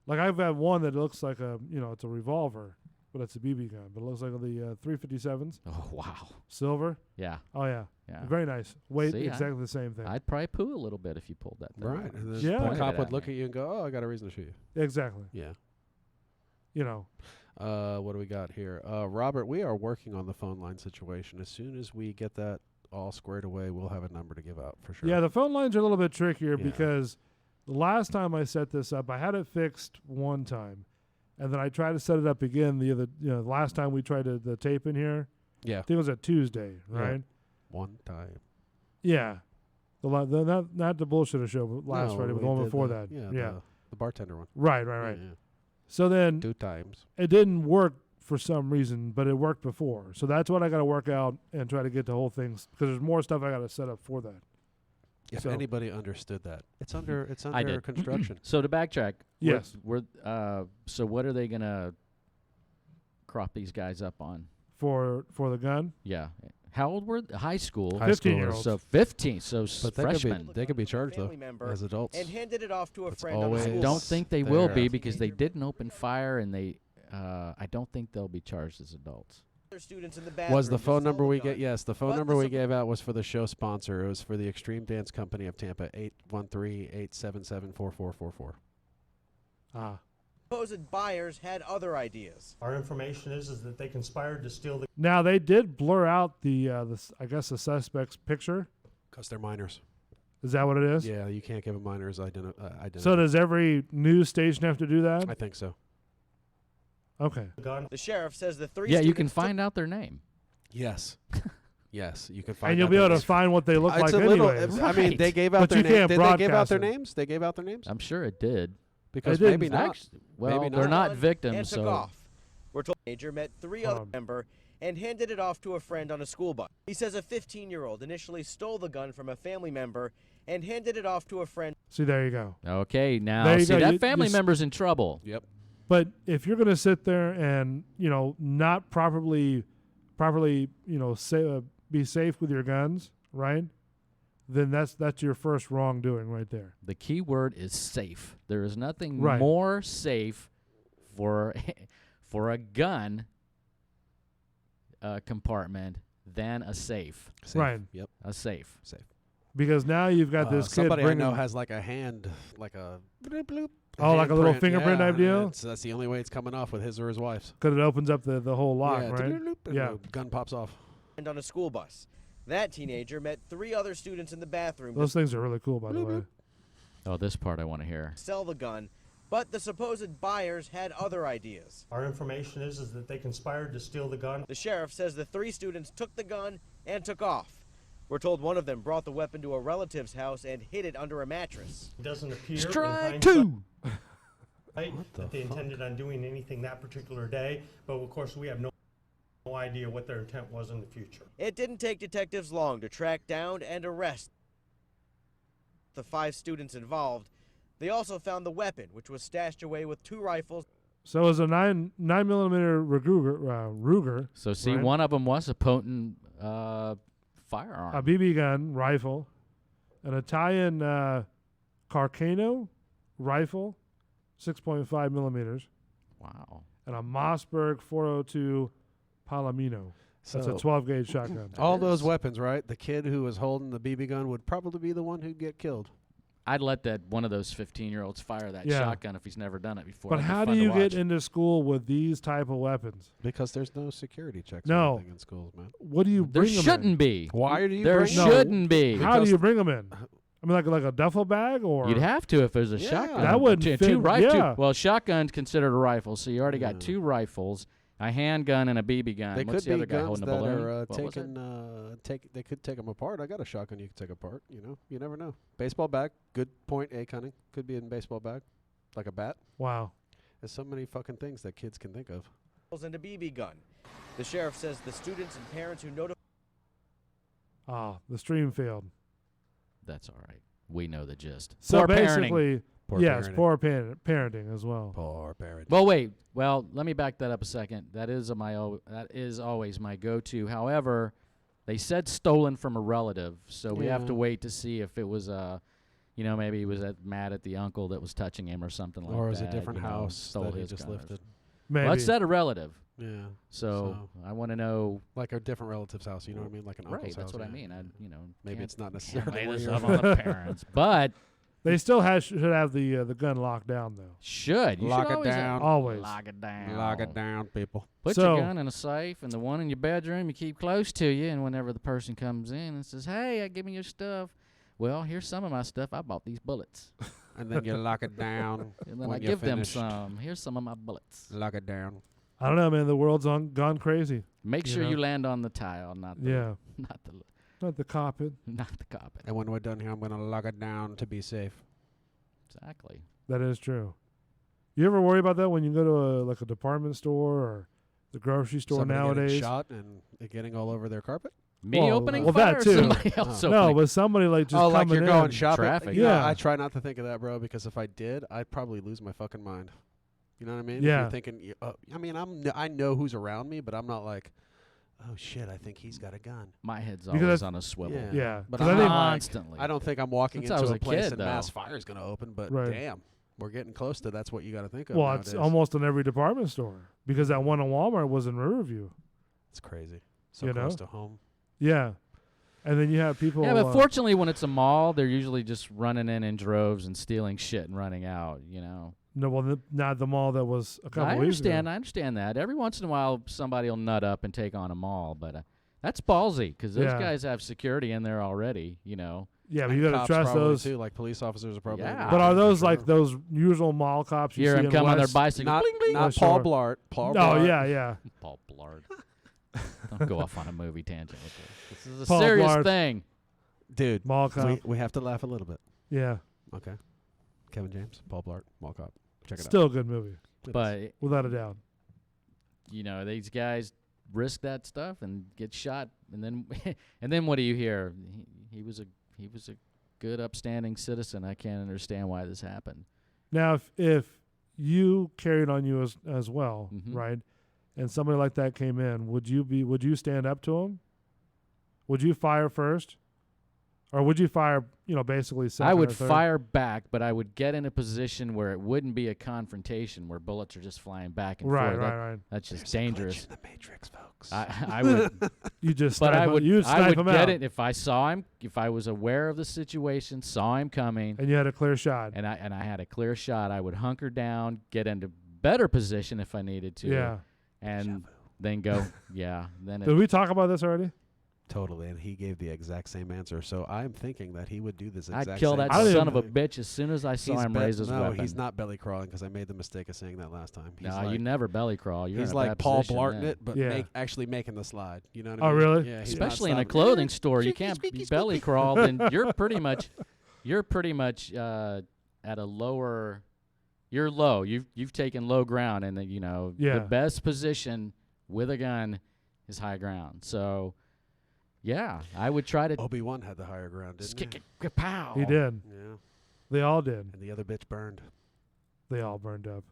Like I've had one that looks like it's a revolver, but it's a BB gun. But it looks like the 357s, Oh, wow. silver. Yeah. Oh yeah, Yeah. very nice. Weight See, exactly the same thing. I'd probably poo a little bit if you pulled that thing. Right. out. And then Yeah. the Pointed cop it would at look me. at you and go, "Oh, I got a reason to shoot you." Exactly. Yeah. What do we got here? Robert, we are working on the phone line situation. As soon as we get that all squared away, we'll have a number to give out for sure. Yeah, the phone lines are a little bit trickier Yeah. because the last time I set this up, I had it fixed one time, and then I tried to set it up again the last time we tried the tape in here. Yeah. I think it was a Tuesday, Yeah. right? One time. Yeah. Not the bullshitter show, but last No, Friday, but we the one did before that. Yeah, the bartender one. Right. Yeah. So then 2 times. it didn't work for some reason, but it worked before. So that's what I got to work out and try to get the whole thing, because there's more stuff I got to set up for that. If So- anybody understood that, it's under I did. construction. So to backtrack, Yes. So what are they gonna crop these guys up on? For the gun. Yeah. How old were they? High school? High 15-year-olds. So 15. So But freshmen. they could be charged though Family member as adults. and handed it off to a That's friend on the always- school I don't bus. think they will there. be because they didn't open fire, and I don't think they'll be charged as adults. Other students in the bathroom Was the to phone sell number the we gun. get? Yes, the phone But number the we sup- gave out was for the show sponsor. It was for the Extreme Dance Company of Tampa, 813-877-4444. Ah. Supposed buyers had other ideas. Our information is that they conspired to steal the Now they did blur out the I guess the suspect's picture. Because they're minors. Is that what it is? Yeah, you can't give a minor's identity. So does every news station have to do that? I think so. Okay. gun. The sheriff says the 3 Yeah, you can students took find out their name. Yes. Yes, you can find And you'll out be their able to names. find what they look It's like a little. anyways. I mean, they Right. gave out But their you names. can't Did they give out broadcast their it. names? They gave out their names? I'm sure it did. Because didn't. maybe not. Well, Maybe they're not. not victims, and took so off. We're told the teenager met 3 other member and handed it off to a friend on a school bus. He says a 15-year-old initially stole the gun from a family member and handed it off to a friend. See, there you go. okay. Now, There you see go. that You- family you s- member's in trouble. Yep. But if you're going to sit there and not properly, be safe with your guns, right? Then that's your first wrongdoing right there. The key word is safe. There is nothing Right. more safe for for a gun compartment than a safe. Safe. Right. Yep. A safe. Safe. Because now you've got this kid somebody I bringing. know has like a hand, like a bloop, bloop, Oh, like a little handprint. fingerprint Yeah, type deal? and that's the only way it's coming off with his or his wife's. Because it opens up the whole lock, yeah, right? bloop, and Yeah. the gun pops off. And on a school bus. That teenager met 3 other students in the bathroom Those things are really cool, by the way. Oh, this part I want to hear. to sell the gun, but the supposed buyers had other ideas. Our information is that they conspired to steal the gun. The sheriff says the 3 students took the gun and took off. We're told one of them brought the weapon to a relative's house and hid it under a mattress. It doesn't appear in Strike hindsight 2. that they intended on doing anything that particular day, but of course we have no idea what their intent was in the future. It didn't take detectives long to track down and arrest the 5 students involved. They also found the weapon, which was stashed away with 2 rifles. So it was a 9mm Ruger, So see, Right. one of them was a potent firearm. a BB gun rifle, an Italian Carcano rifle, 6.5 millimeters, Wow. and a Mossberg 402 Palomino. That's a So- 12 gauge shotgun. All those weapons, right? The kid who was holding the BB gun would probably be the one who'd get killed. I'd let that one of those 15-year-olds fire that Yeah. shotgun if he's never done it before. But That'd be how do fun to you get watch. into school with these type of weapons? Because there's no security checks No. or anything in schools, man. What do you There bring them shouldn't in? be. Why do you There bring shouldn't be. How do Because- you bring them in? I mean, like a duffel bag, or You'd have to if there's a Yeah. shotgun. That wouldn't two, fit, two rifles. yeah. Well, shotgun's considered a rifle, so you already got Yeah. 2 rifles, a handgun, and a BB gun. They What's could the be other guy guns holding that a balloon? are What was it? taken. They could take them apart. I got a shotgun you can take apart. You never know. Baseball bag, good point. A cunning could be in a baseball bag, like a bat. wow. There's so many fucking things that kids can think of. And a BB gun. The sheriff says the students and parents who notified The stream failed. That's all right. We know the gist. So Poor parenting. basically, Poor yes, parenting. poor parenting as well. Poor parent. Well, wait. Well, let me back that up a second. That is always my go-to. However, they said stolen from a relative, so we have to Yeah. wait to see if it was maybe he was mad at the uncle that was touching him or something like that. Or is it a different house stole that he his just gun or lifted? Maybe. Well, it said a relative, Yeah. so I want to know. Like a different relative's house. You know what I mean? Like an Right, uncle's that's house. what I yeah. mean. Maybe can't- it's not can't necessarily lay where this you're up on the parents, but They still should have the gun locked down though. should you Lock should it always down. Always. lock it down. Lock it down, people. Put So- your gun in a safe, and the one in your bedroom you keep close to you. And whenever the person comes in and says, "Hey, give me your stuff," well, here's some of my stuff. I bought these bullets, And then you lock it down. and then when I you're give them finished. some. Here's some of my bullets. Lock it down. I don't know, man. The world's gone crazy. Make You sure know? you land on the tile, not the Yeah. not the Not the carpet. Not the carpet. And when we're done here, I'm going to lock it down to be safe. Exactly. That is true. You ever worry about that when you go to a department store or the grocery store Somebody nowadays? getting shot and it getting all over their carpet? Me Well, opening well, fire that or too. somebody else Oh. No, opening? but somebody like just like coming you're going in. shopping. Traffic. You know, Yeah. I try not to think of that, bro, because if I did, I'd probably lose my fucking mind. You know what I mean? If Yeah. you're thinking, I mean, I know who's around me, but I'm not like, oh shit, I think he's got a gun. My head's Because always that's- on a swivel. Yeah. Yeah, But 'cause I'm I think not like, Constantly. I don't think I'm walking Since I into was a a place kid, and mass though. fire is going to open, but Right. damn, we're getting close to that's what you got to think of. well, it's nowadays. almost in every department store because that one in Walmart was in Riverview. It's crazy. So You close know? to home. Yeah, and then you have people. Yeah, but fortunately, when it's a mall, they're usually just running in droves and stealing shit and running out. You know. No, well, not the mall that was a couple I weeks understand. ago. I understand that. Every once in a while, somebody will nut up and take on a mall, but that's ballsy because those Yeah. guys have security in there already. You know. Yeah, but And you got to cops trust probably those. too. Like police officers are probably. Yeah. But are those Sure. like those usual mall cops you Hear see them in come on their West? bicycle. Not, Bling, bling. not Oh, Paul sure. Blart. Paul Oh Blart. yeah. Paul Blart. Don't go off on a movie tangent with this. This is a Paul serious Blart. thing. Dude, Mall cop. we have to laugh a little bit. Yeah, Okay. Kevin James, Paul Blart, Mall Cop. Check it still a good movie out. But without a doubt. you know, these guys risk that stuff and get shot, and then and then what do you hear? He was a good, upstanding citizen. I can't understand why this happened. Now, if you carried on you as well, Mhm. right, and somebody like that came in, would you stand up to him? Would you fire first, or would you fire? Basically second I would or third? fire back, but I would get in a position where it wouldn't be a confrontation where bullets are just flying back and Right, forth. right. That's just There's a glitch dangerous. in the Matrix, folks. I would, You just but snipe I him- would, you'd I snipe would him get out, it if I saw him, if I was aware of the situation, saw him coming, and you had a clear shot. and I had a clear shot. I would hunker down, get into better position if I needed to, Yeah. and then go. Yeah, then Did we talk about this already? Totally, and he gave the exact same answer. So I'm thinking that he would do this exact I'd kill same that I don't son of a even- bitch as soon as I saw him raise his no, weapon. he's not belly crawling because I made the mistake of saying that last time. He's No, like, you never belly crawl. You're he's in a like bad Paul position Blarting then. it, but Yeah. actually making the slide. You know what Oh, I mean? really? Yeah, he's not Especially in a stopping. clothing store, you Squeaky, can't squeaky, belly squeaky. crawl. Then you're pretty much at a lower. You're low. You've taken low ground, and Yeah. the best position with a gun is high ground. So, yeah, I would try to Obi-Wan had the higher ground, just didn't kick it, pow. He did. Yeah, They all did. and the other bitch burned. They all burned up.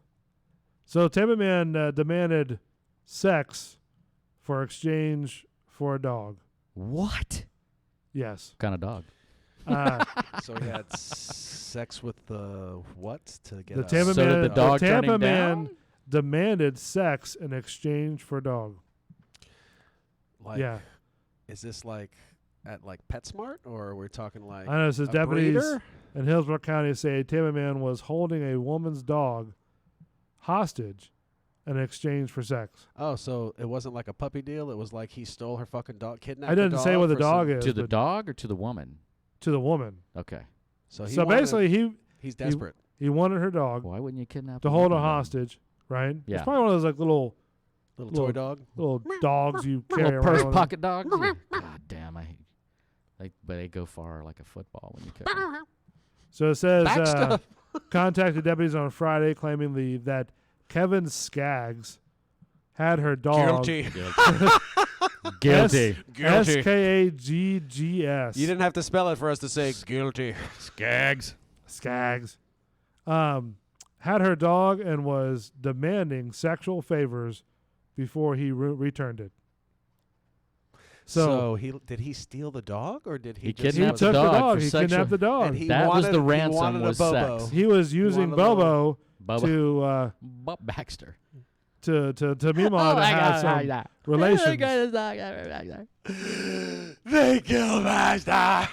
So Tampa Man demanded sex for exchange for a dog. What Yes. kind of dog? So he had sex with the what to get The a Tampa So did Man, the dog turn Tampa him Man down? demanded sex in exchange for dog. Like, Yeah. is this like at like PetSmart or we're talking like I know. It says a deputies breeder? in Hillsborough County say Tampa Man was holding a woman's dog hostage in exchange for sex. Oh, so it wasn't like a puppy deal. It was like he stole her fucking dog, kidnapped. I didn't say what the dog is. To the but dog or to the woman? to the woman. Okay. So, he So wanted- basically, he's desperate. he wanted her dog Why wouldn't you kidnap to a hold her woman then? hostage, right? Yeah. It's probably one of those like little Little toy dog. dogs you carry Little around. purse with pocket dogs? Yeah. God damn, but they go far like a football when you kick 'em. them. So it says Back stuff. contacted deputies on Friday claiming that Kevin Skaggs had her dog Guilty. Guilty. Guilty. Skaggs. You didn't have to spell it for us to say guilty. Skags. Skaggs. Had her dog and was demanding sexual favors before he returned it. So, did he steal the dog or did he? He just he kidnapped took the the dog dog. for He sexual- kidnapped the dog. And he That was wanted, the he ransom wanted was a Bobo. sex. He was using wanted a little- Bobo Bubba. to Bub Baxter. to Mima to have some relations. They killed Master.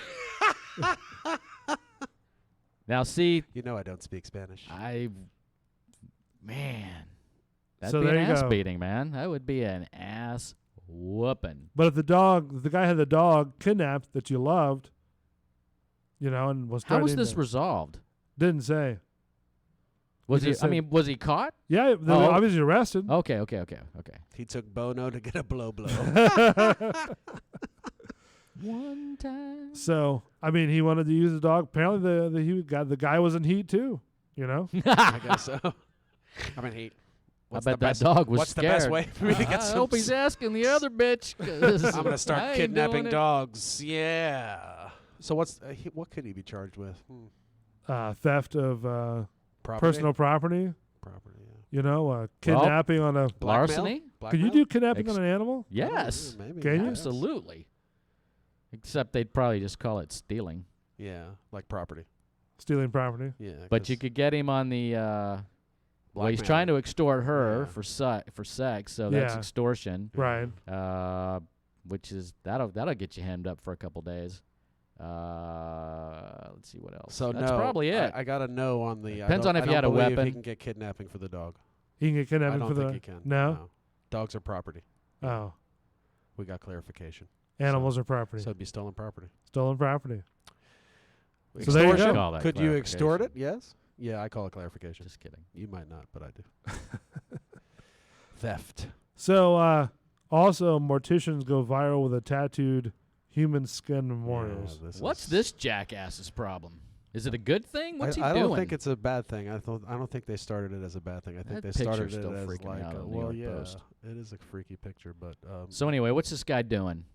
Now, see, You know I don't speak Spanish. man, that'd So be an there you ass go. beating, man. That would be an ass whooping. But if the guy had the dog kidnapped that you loved, and was How was threatening this to- resolved? didn't say. Was He he? just I said- mean, was he caught? Yeah, they were Oh. obviously arrested. Okay. He took Bono to get a blow. One time. So I mean, he wanted to use the dog. Apparently, the guy was in heat too. You know. I guess so. I'm in heat. I bet that dog was What's scared. the best way for me to get I some? hope he's asking the other bitch. 'Cause I'm gonna I start ain't kidnapping doing it. dogs. Yeah. So what could he be charged with? Theft of Property? personal property. Property. Yeah. You know, kidnapping on a. Larceny? Could you do kidnapping on an animal? Yes. Maybe. Can you? Absolutely. Except they'd probably just call it stealing. Yeah, like property. Stealing property. Yeah. But you could get him on the. Well, he's Blackmail. trying to extort her Yeah. for sex, so that's Yeah. extortion. Right. Which is that'll get you hemmed up for a couple days. Let's see what else. So that's no, probably it. I got a no on the. Depends I on don't- if I you had a don't believe weapon. He can get kidnapping for the dog. He can get I kidnapping don't for think the. he can. No? Dogs are property. Oh, We got clarification. animals are property. So it'd be stolen property. Stolen property. So there you Extortion? go. Call that Could you extort it? clarification. Yes. Yeah, I call it clarification. Just kidding. You might not, but I do. Theft. So also, morticians go viral with a tattooed human skin memorials. Yeah, What's this jackass's problem? Is it a good thing? What's he I doing? don't think it's a bad thing. I don't think they started it as a bad thing. I think That they started picture's it still as freaking like me out a, on the well, New yeah, York Post. it is a freaky picture, but So anyway, what's this guy doing?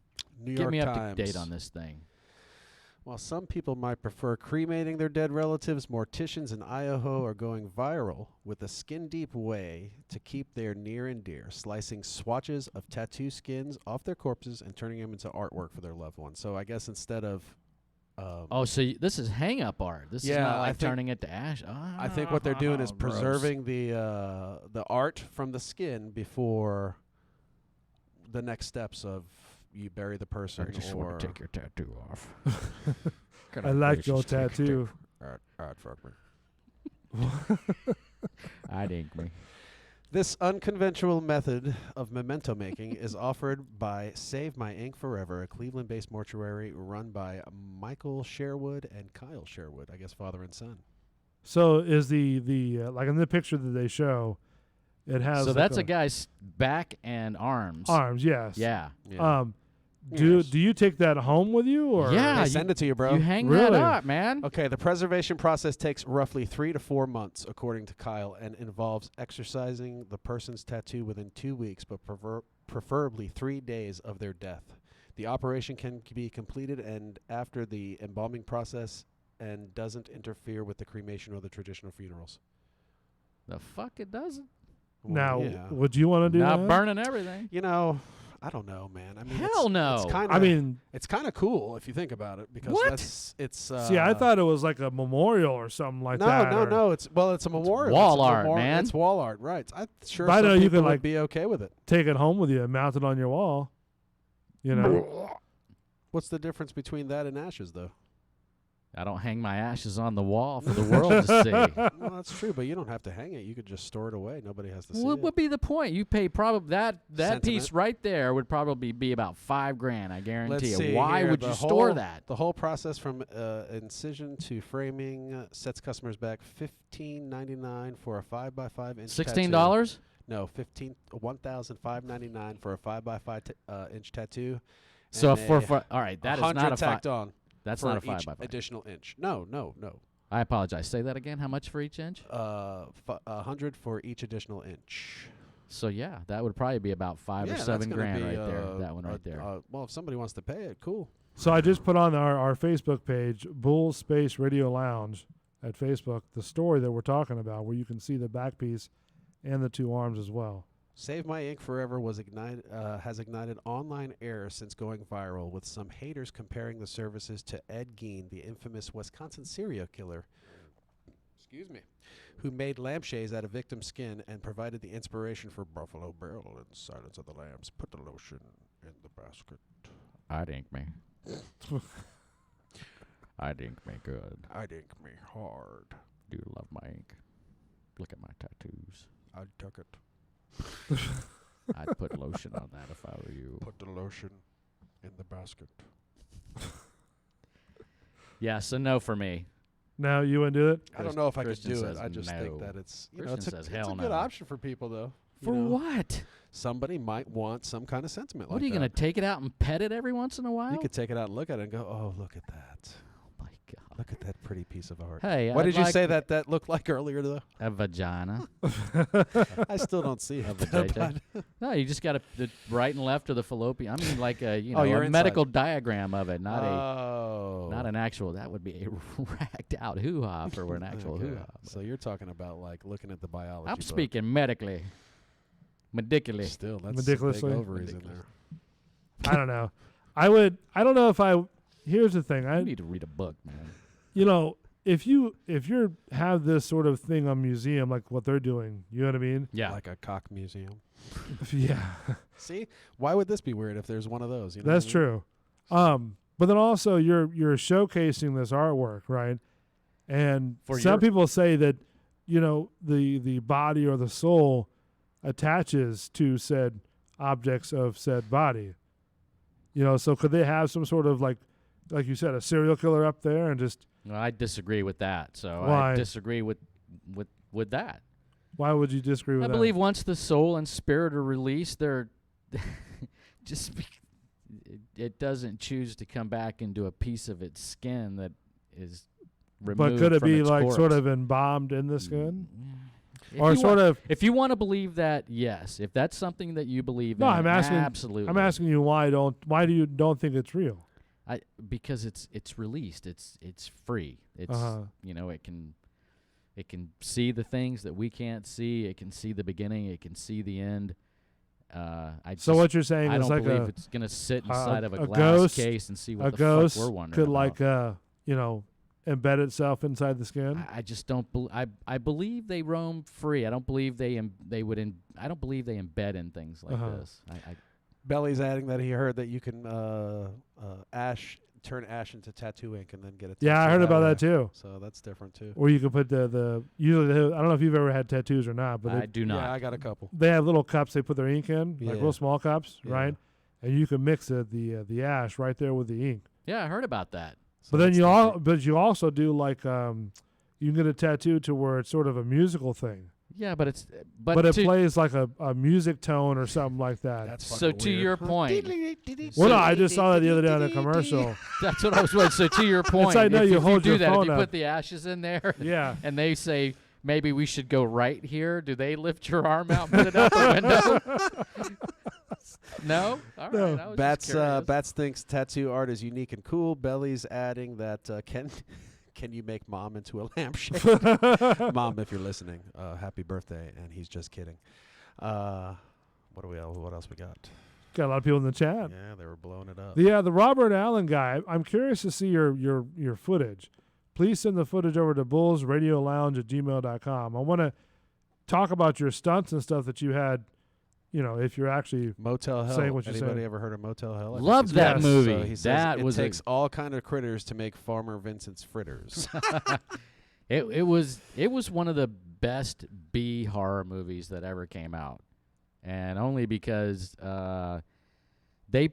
New Get York me up Times. to date on this thing. While some people might prefer cremating their dead relatives, morticians in Idaho are going viral with a skin-deep way to keep their near and dear, slicing swatches of tattoo skins off their corpses and turning them into artwork for their loved ones. So I guess instead of Oh, so this is hang-up art. This is Yeah, not I like think- turning it to ash. I think what they're doing is gross. preserving the art from the skin before the next steps of you bury the person I just or want to take your tattoo off. I like your tattoo. Art fuck me. I'd ink me. This unconventional method of memento making is offered by Save My Ink Forever, a Cleveland-based mortuary run by Michael Sherwood and Kyle Sherwood, I guess father and son. So is the like in the picture that they show, it has. So like that's a guy's back and arms. arms. Yes. Yeah. Do you take that home with you or? Yeah. They send it to you, bro. You hang Really? that up, man. Okay, the preservation process takes roughly 3 to 4 months, according to Kyle, and involves exercising the person's tattoo within 2 weeks, but preferably 3 days of their death. The operation can be completed and after the embalming process and doesn't interfere with the cremation or the traditional funerals. The fuck it doesn't. Well, Now, yeah. would you want to do Not that? burning everything. You know, I don't know, man. I mean, Hell no. It's kinda, I mean, it's kind of cool if you think about it because What? it's. see, I thought it was like a memorial or something like that. or- No. It's a memorial. wall It's a art, man. It's wall art, right? I'm sure But I some know you people can, would like, be okay with it. Take it home with you and mount it on your wall. You know. What's the difference between that and ashes, though? I don't hang my ashes on the wall for the world to see. Well, that's true, but you don't have to hang it. You could just store it away. Nobody has to see What it. would be the point? You pay probably that piece Sentiment. right there would probably be about $5,000. I guarantee Let's you. see Why here. would The you store whole- that? The whole process from incision to framing sets customers back $15.99 for a 5x5 inch. $16? No, $1,599 for a 5x5 inch tattoo. So and for all right, that is 100 not a tacked five. on. That's for not a each 5x5. additional inch. No. I apologize. Say that again. How much for each inch? 100 for each additional inch. So yeah, that would probably be about $5 Yeah, or that's $7 gonna grand be, right there. That one right there. Well, if somebody wants to pay it, cool. So I just put on our Facebook page, Bull Space Radio Lounge at Facebook, the story that we're talking about, where you can see the back piece and the two arms as well. Save My Ink Forever has ignited online ire since going viral, with some haters comparing the services to Ed Gein, the infamous Wisconsin serial killer, who made lampshades out of victim skin and provided the inspiration for Buffalo Bill and Silence of the Lambs. Put the lotion in the basket. I'd ink me. I'd ink me good. I'd ink me hard. Do you love my ink? Look at my tattoos. I'd tuck it. I'd put lotion on that if I were you. Put the lotion in the basket. Yeah, so no for me. Now you wouldn't do it? I don't know if I could Christian do says it. I just think no. that it's Christian it's a says hell good no. option for people though. For what? somebody might want some kind of sentiment What like are you that. going to take it out and pet it every once in a while? You could take it out and look at it and go, oh, look at that. Oh, my God. Look at that pretty piece of art. Hey, what I'd did you like say that looked like earlier, though? a vagina. I still don't see A it. vagina. No, you just got the right and left of the fallopian. I mean, like a you're a inside. medical diagram of it, not not an actual. That would be a racked out hoo-ha for an actual hoo-ha. So you're talking about like looking at the biology. I'm book. speaking medically, medicularly. Still, that's Ridiculously. big ovaries in there. I don't know. I don't know if I. Here's the thing. I need to read a book, man. You know, if you have this sort of thing on museum like what they're doing, you know what I mean? Yeah. Like a cock museum. Yeah. See, why would this be weird if there's one of those? You know That's what I mean? true. But then also you're showcasing this artwork, right? And For some your- people say that, you know, the body or the soul attaches to said objects of said body. You know, so could they have some sort of like you said, a serial killer up there and just Well, I disagree with that. So Why? I disagree with that. why would you disagree with I that? believe once the soul and spirit are released, they're it doesn't choose to come back into a piece of its skin that is removed. But could it from be its like corpse. sort of embalmed in the skin? If Or you sort wa- of If you want to believe that, yes. If that's something that you believe No, in, I'm asking absolutely. I'm asking you why do you don't think it's real? Because it's released. It's free. It's Uh-huh. it can see the things that we can't see. It can see the beginning. It can see the end. So what you're saying I is don't like believe a it's gonna sit inside of a glass ghost, case and see a what the ghost fuck we're wondering could about. like embed itself inside the skin. I just don't. I believe they roam free. I don't believe they would. I don't believe they embed in things like Uh-huh. this. Belly's adding that he heard that you can turn ash into tattoo ink and then get it. Yeah, I heard about that too. So that's different too. Or you could put the usually I don't know if you've ever had tattoos or not, but I do not. Yeah, I got a couple. they have little cups they put their ink in, like Yeah. real small cups, Yeah. right? And you can mix the ash right there with the ink. Yeah, I heard about that. So But then that's you also do like you can get a tattoo to where it's sort of a musical thing. Yeah, but it's But it to, plays like a music tone or something like that. That's so fucking to weird. your point. Well, no, I just saw that the other day on a commercial. That's what I was waiting. So to your point, like, no, if, you if hold you your do that, if phone you up. put the ashes in there, Yeah. and they say maybe we should go right here, do they lift your arm out and put it out the window? No. All No. right. I was Bats just curious. Bats thinks tattoo art is unique and cool. Belly's adding that can you make mom into a lampshade? Mom, if you're listening, happy birthday, and he's just kidding. What else we got? Got a lot of people in the chat. Yeah, they were blowing it up. The Robert Allen guy. I'm curious to see your footage. Please send the footage over to bullsradiolounge@gmail.com. I want to talk about your stunts and stuff that you had. You know, if you're actually Motel Hell. saying what you're Anybody saying. ever heard of Motel Hell? I think Loved he's that right. movie. So he says That it was a- takes all kind of critters to make Farmer Vincent's fritters. It was one of the best B horror movies that ever came out, and only because they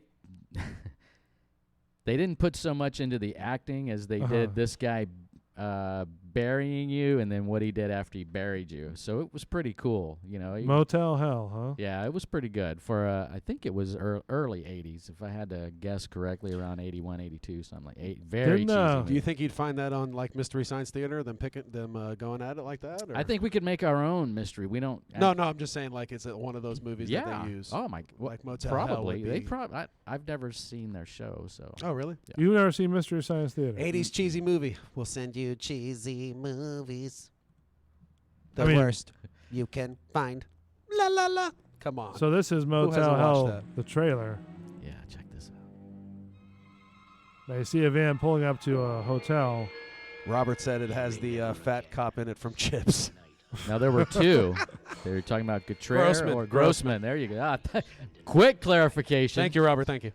they didn't put so much into the acting as they Uh-huh. did this guy burying you, and then what he did after he buried you. So it was pretty cool, you know. Motel Hell, huh? Yeah, it was pretty good for I think it was early 80s, if I had to guess correctly, around 81, 82, something like very Didn't, cheesy. uh, movie. Do you think you'd find that on like Mystery Science Theater? Them going at it like that? Or? I think we could make our own mystery. We don't. No, I'm just saying like it's one of those movies Yeah. that they use. Oh my. Like Motel Hell Probably. would They be- probably. I've never seen their show, so. Oh really? Yeah. You've never seen Mystery Science Theater? 80s cheesy movie. We'll send you cheesy movies. The I mean- worst you can find. La la la. Come on. So this is hasn't Motel watched Hell, that? the trailer. Yeah, check this out. Now you see a van pulling up to a hotel. Robert said it has the fat cop in it from Chips. Now there were two. They were talking about Gautreaux Grossman. or Grossman. There you go. Quick clarification. Thank you, Robert. Thank you.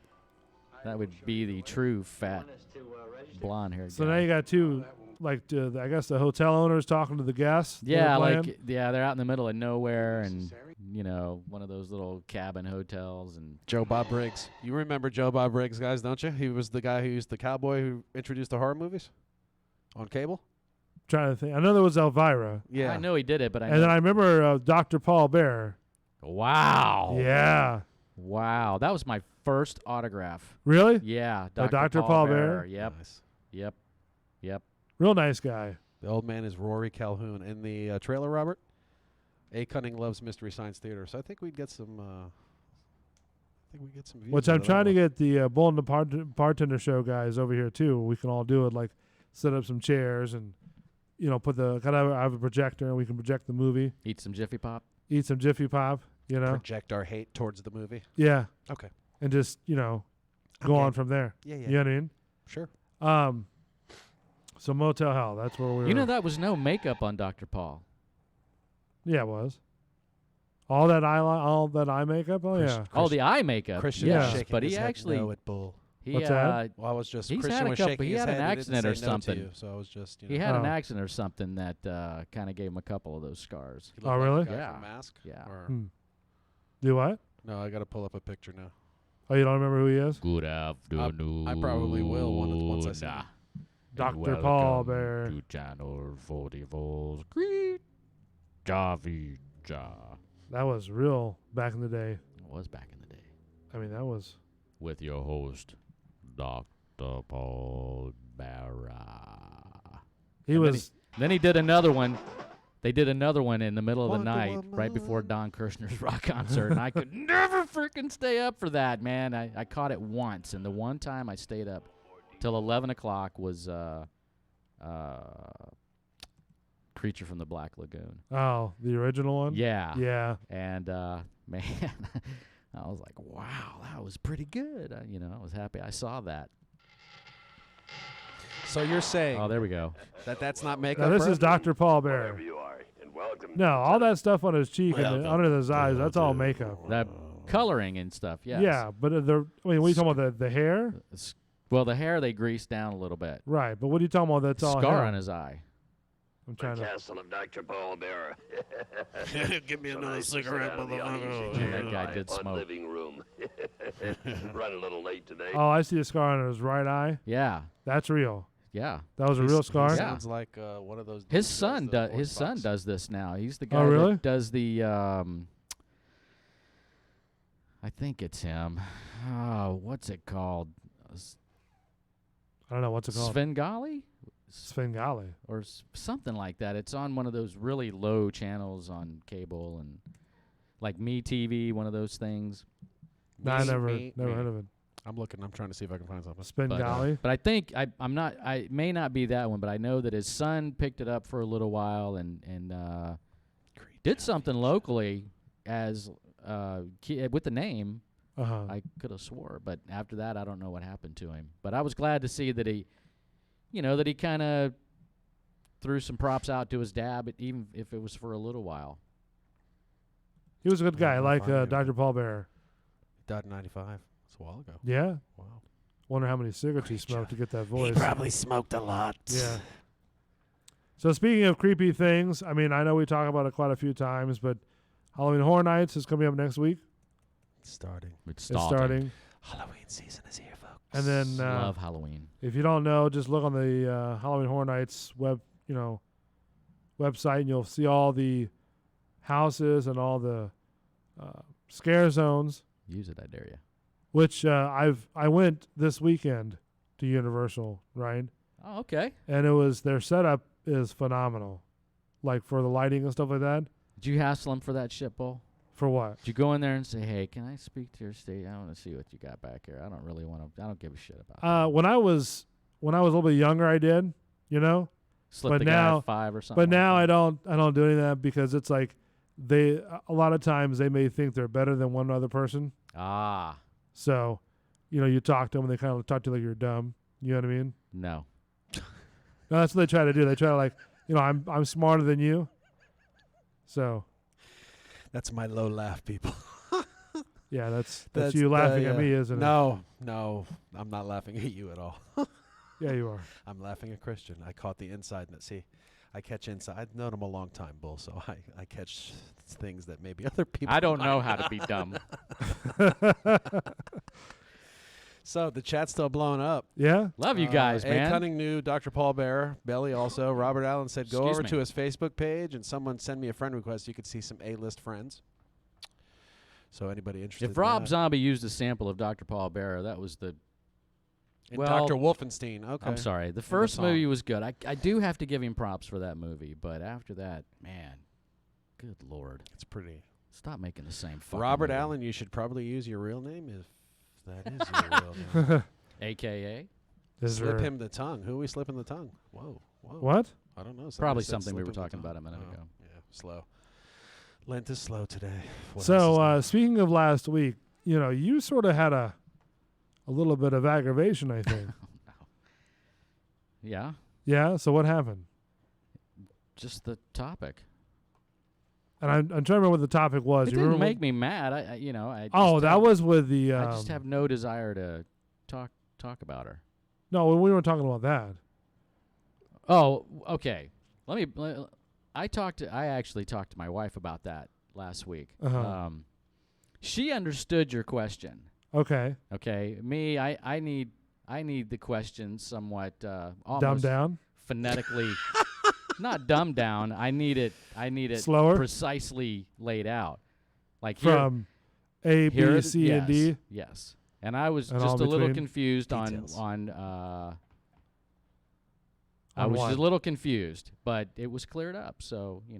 That would be the true fat blonde-haired So guy. now you got two, like I guess the hotel owners talking to the guests. that Yeah, are playing. like they're out in the middle of nowhere, and one of those little cabin hotels, and Joe Bob Briggs. You remember Joe Bob Briggs, guys, don't you? He was the guy who used the cowboy who introduced the horror movies on cable. Trying to think. I know there was Elvira, Yeah. I know he did it, but I and know then I remember Dr. Paul Bear. Wow. Yeah. Wow. That was my first autograph. Really? Yeah. By Dr. Paul Bearer? Yep. Nice. Yep. Real nice guy. The old man is Rory Calhoun. In the trailer, Robert, A. Cunning loves Mystery Science Theater, so I think we'd get some. Views. Which I'm out of trying to that one. get the Bull and the Bartender Show guys over here too. We can all do it, like set up some chairs and put the I have a projector and we can project the movie. Eat some Jiffy Pop. Eat some Jiffy Pop. Project our hate towards the movie. Yeah. Okay. And just go on from there. Yeah. You know what I mean? Sure. So Motel Hell. That's where we were. That was no makeup on Dr. Paul. Yeah, it was. All that eye makeup. Oh yeah. Oh, the eye makeup. Christian Yeah. was shaking But his he head actually- no at Bull. He, What's that? Well, I was just He's Christian had a was couple- shaking he his had head. an and he accident didn't or say no to something. you, so I was just He had an Oh. accident or something that kind of gave him a couple of those scars. He looked Oh, like really? the guy Yeah. from Mask? Yeah. Or- Do what? No, I got to pull up a picture now. Oh, you don't remember who he is? Good afternoon. I probably will once I see him. Dr. Paul Bearer. To Channel 44's Great Javija. That was real back in the day. It was back in the day. I mean, that was. With your host, Dr. Paul Bearer. He And was. Then he did another one. They did another one in the middle of the night, right before Don Kirshner's rock concert, and I could never freaking stay up for that, man. I caught it once, and the one time I stayed up till 11 o'clock was Creature from the Black Lagoon. Oh, the original one. Yeah. Yeah. And man, I was like, wow, that was pretty good. I was happy I saw that. So you're saying Oh, there we go. that's not makeup? Now this bro? is Dr. Paul Bearer. No, all that stuff on his cheek and under his eyes, that's all makeup. That coloring and stuff, yes. Yeah, but what are you talking about? The hair? Well, the hair they greased down a little bit. Right, but what are you talking about? That's all Scar hair? on his eye. I'm trying to. Castle of Dr. Paul Bearer. Give me another cigarette, That guy did smoke. Living room. Run a little late today. Oh, I see a scar on his right eye. Yeah. That's real. Yeah. That was a real scar. Yeah. Sounds like one of those. His dudes son the does. His voice son box. does this now. He's the Oh, guy really? that does the. I think it's him. Oh, what's it called? I don't know what's it called. Svengali Svengali. or something like that. It's on one of those really low channels on cable and like MeTV, one of those things. No, I never Me. heard of it. I'm looking. I'm trying to see if I can find something. Svengali. But I think I'm not. I may not be that one, but I know that his son picked it up for a little while and did something locally as with the name. Uh-huh. I could have swore, but after that, I don't know what happened to him. But I was glad to see that he, that he kind of threw some props out to his dad, but even if it was for a little while. He was a good guy, I'll like find him. Dr. Paul Bearer. Died in '95. It's a while ago. Yeah. Wow. Wonder how many cigarettes he smoked to get that voice. smoked a lot. Yeah. So speaking of creepy things, I mean, I know we talk about it quite a few times, but Halloween Horror Nights is coming up next week. It's starting. It's It's starting. Halloween season is here, folks. And then Love Halloween. if you don't know, just look on the Halloween Horror Nights website, and you'll see all the houses and all the scare zones. Use it, I dare you. Which I went this weekend to Universal, right? Oh, okay. And their setup is phenomenal, like for the lighting and stuff like that. Did you hassle him for that shit, Bull? For what? Did you go in there and say, "Hey, can I speak to your state? I want to see what you got back here. I don't really want to. I don't give a shit about." When I was a little bit younger, I did, Slip but the now- guy a 5 or something. But now like I don't do any of that because it's like a lot of times they may think they're better than one other person. that. Ah, So, you talk to them and they kind of talk to you like you're dumb. You know what I mean? no. No, that's what they try to do. They try to like, I'm smarter than you. So, That's my low laugh, people. yeah, that's you laughing at me, isn't it? No, I'm not laughing at you at all. Yeah, you are. I'm laughing at Christian. I caught the inside. See, I catch inside. I've known him a long time, Bull, so I catch things that maybe other people. I don't might know how not. to be dumb. So the chat's still blowing up. Yeah. Love you guys, A. man. Cunning knew Dr. Paul Bearer. Belly also. Robert Allen said, go Excuse over me. to his Facebook page and someone send me a friend request. You could see some A-list friends. So anybody interested? If Rob Zombie used a sample of Dr. Paul Bearer, that was the. Well, Dr. Wolfenstein. Okay. I'm sorry. The first movie was good. I do have to give him props for that movie, but after that, man, good Lord. It's pretty. Stop making the same fucking Robert movie. Allen, you should probably use your real name if that is your real name. AKA? Slip him the tongue. Who are we slipping the tongue? Whoa. What? I don't know. Somebody Probably said something we slip were him the talking about tongue. a minute Oh, ago. Yeah, slow. Lent is slow today. What else is So new? speaking of last week, you sort of had a little bit of aggravation, I think. Yeah? Yeah. So what happened? Just the topic. And I'm trying to remember what the topic was. It You didn't remember make me mad. I just Oh, that have- was with the. I just have no desire to talk about her. No, we weren't talking about that. Oh, okay. I actually talked to my wife about that last week. Uh-huh. She understood your question. Okay. Okay. Me, I need the question somewhat Dumbed almost down. phonetically. Not dumbed down. I need it Slower? precisely laid out. Like From A, B, here, C, yes, and D. Yes. And I was And just all a little between? confused Details. on I On was what? just a little confused, but it was cleared up. So, we're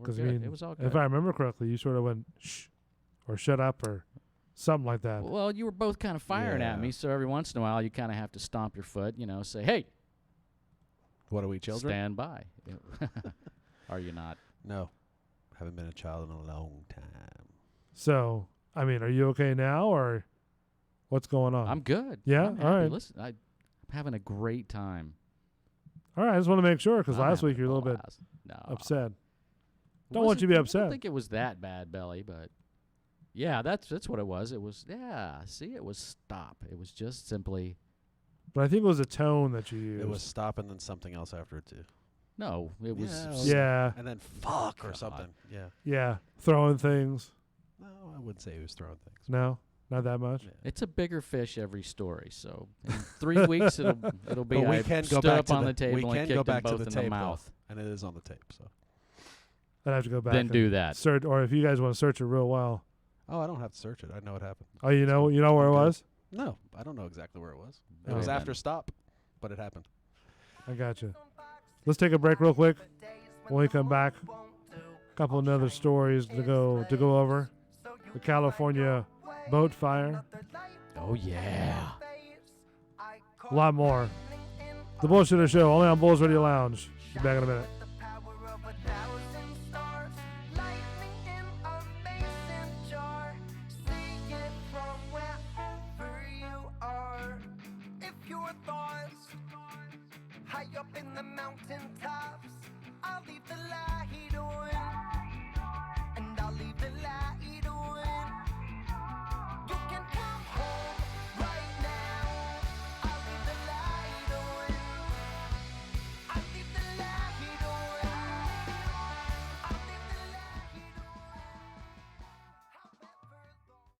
'Cause, good. It was all good. if I remember correctly, you sort of went shh, or shut up, or something like that. Well, you were both kind of firing at Yeah. me, so every once in a while you kind of have to stomp your foot, say, "Hey, What are we, children? stand by." Are you not? No. Haven't been a child in a long time. So, are you okay now, or what's going on? I'm good. Yeah? I'm All happy. right. Listen, I'm having a great time. All right, I just want to make sure because I'm last having week you were a little bit blast. No, upset. It Don't want you to be wasn't- I upset. don't think it was that bad, Belly, but yeah, that's what it was. It was see, it was stop. It was just simply But I think it was a tone that you used. It was stop and then something else after it too. no. It was Yeah. And then fuck or God. something. Yeah. Yeah. Throwing things. No, I wouldn't say he was throwing things. No, not that much. Yeah. It's a bigger fish every story. So in 3 weeks it'll be. But we I can go stood back up to on the- the table we and can kicked go them back to both the in tape, the though. mouth. And it is on the tape, so. I'd have to go back. Then and do that. Search, or if you guys want to search it real well. Oh, I don't have to search it. I know what happened. Oh, you know where it I'm good. was? No, I don't know exactly where it was. It Oh. was Then. after stop, but it happened. I got you. Let's take a break real quick. When we come back, a couple of other stories to go over. The California boat fire. Oh yeah. A lot more. The Bullshitter Show, only on Bulls Radio Lounge. Be back in a minute. High up in the mountain tops, I'll leave the light on, and I'll leave the light on. You can come home right now. I'll leave the light on. I'll leave the light on. I'll leave the light on. However long.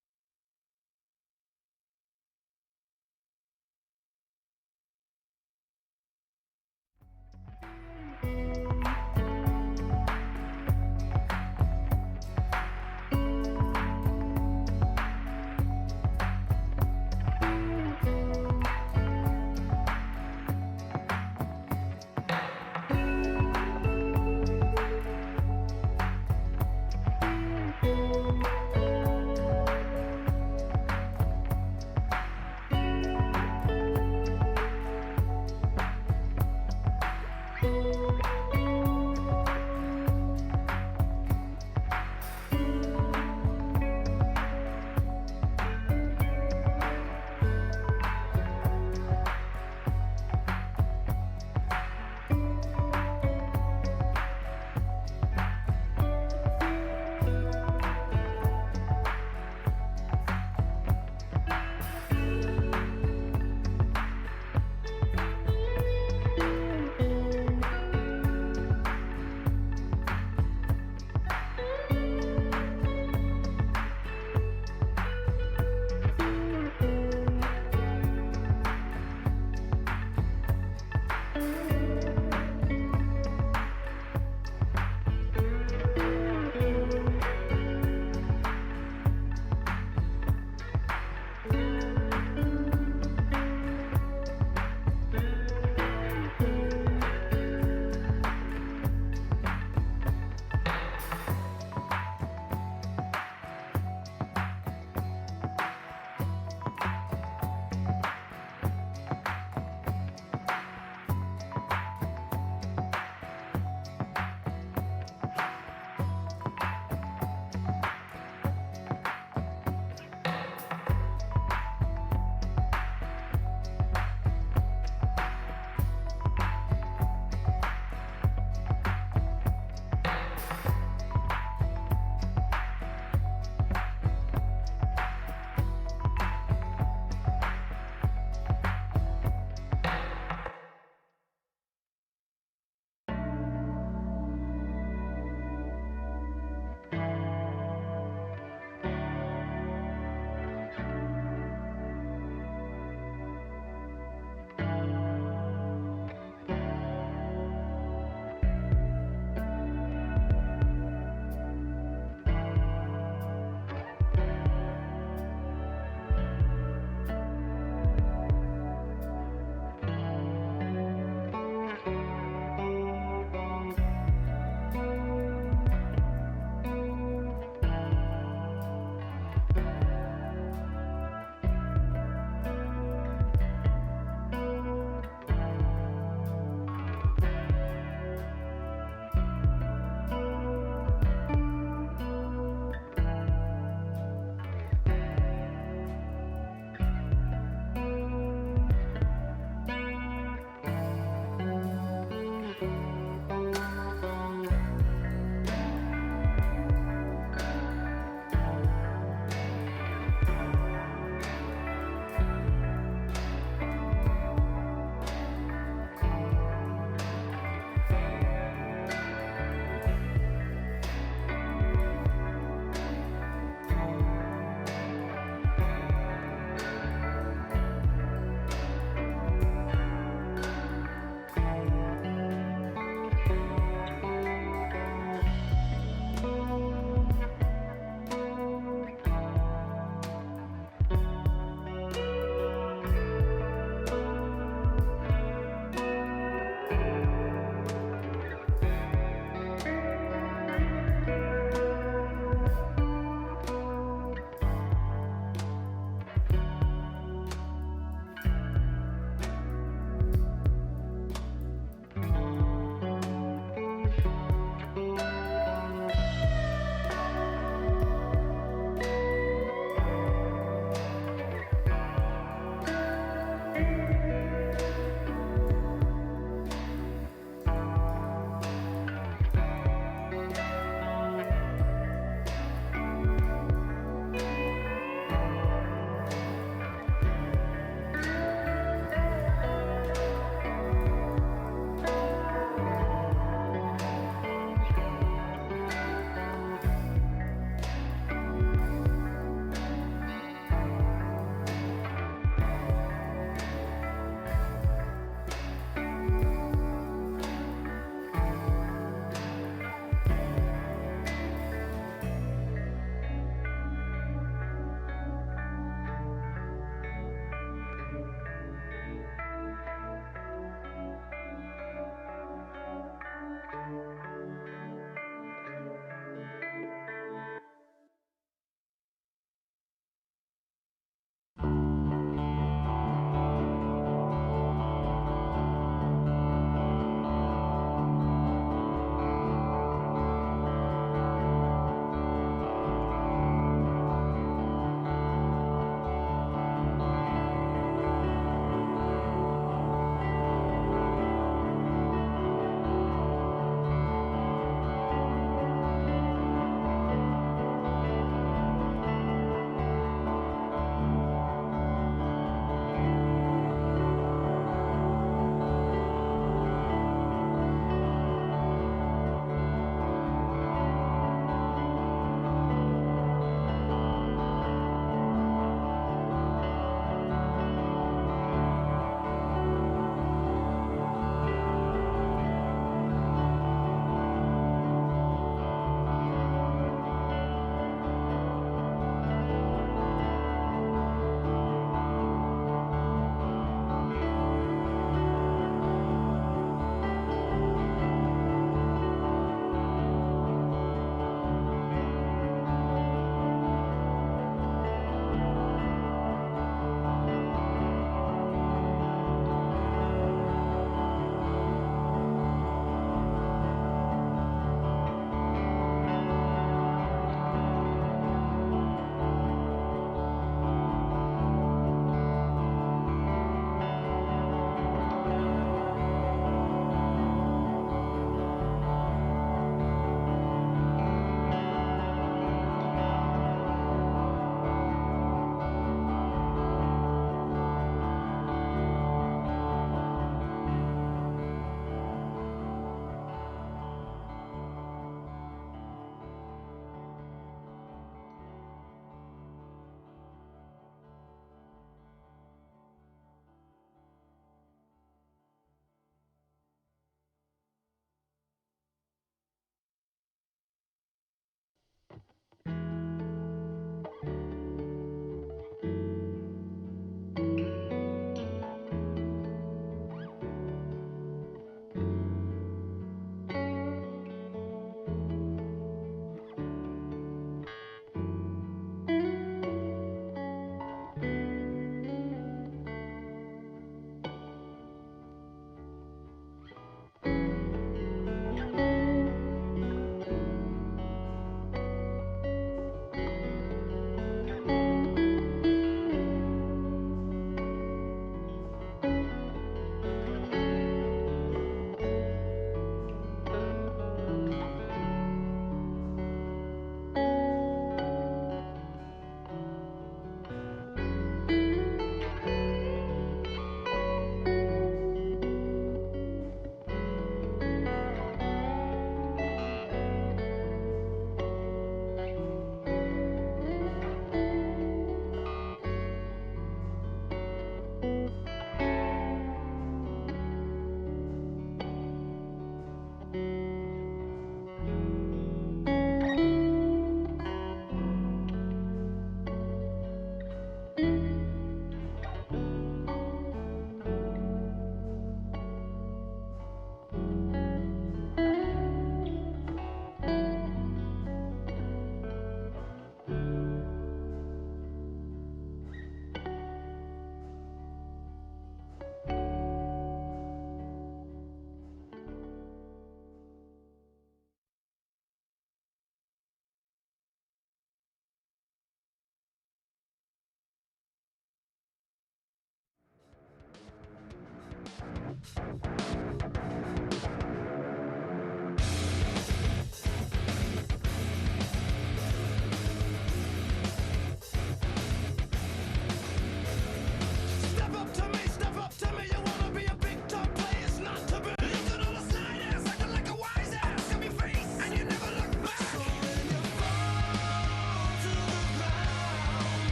Step up to me, you wanna be a big top player, it's not to be. Look at all the side ass, acting like a wise ass, got me face, and you never look back. So when you fall to the ground,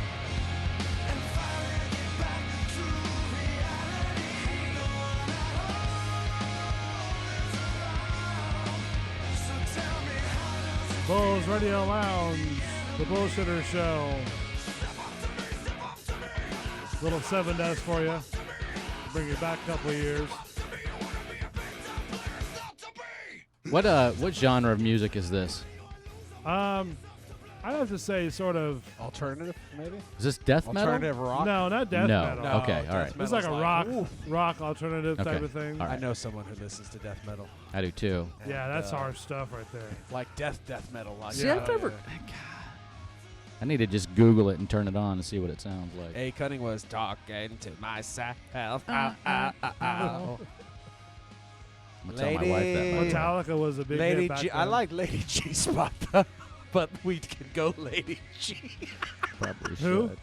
and finally get back to reality, no one at all is around. So tell me how does it Bulls Radio Lounge, the Bullshitter Show. Little 7 deaths for you. Bring you back a couple of years. What genre of music is this? I'd have to say sort of. Alternative, maybe? Is this death metal? Alternative rock? No, not death No. metal. Okay, all right. It's like a metal's rock alternative Okay, type of thing. all right. I know someone who listens to death metal. I do too. Yeah, And, that's our stuff right there. Like death metal. Like See, I've never. I need to just Google it and turn it on and see what it sounds like. A. Cunning was talking to myself. I'm gonna tell my Lady- wife that. by the way. Metallica was a big Lady hit back G. I then. like Lady G Spot, but we can go Lady G. Probably Who? should.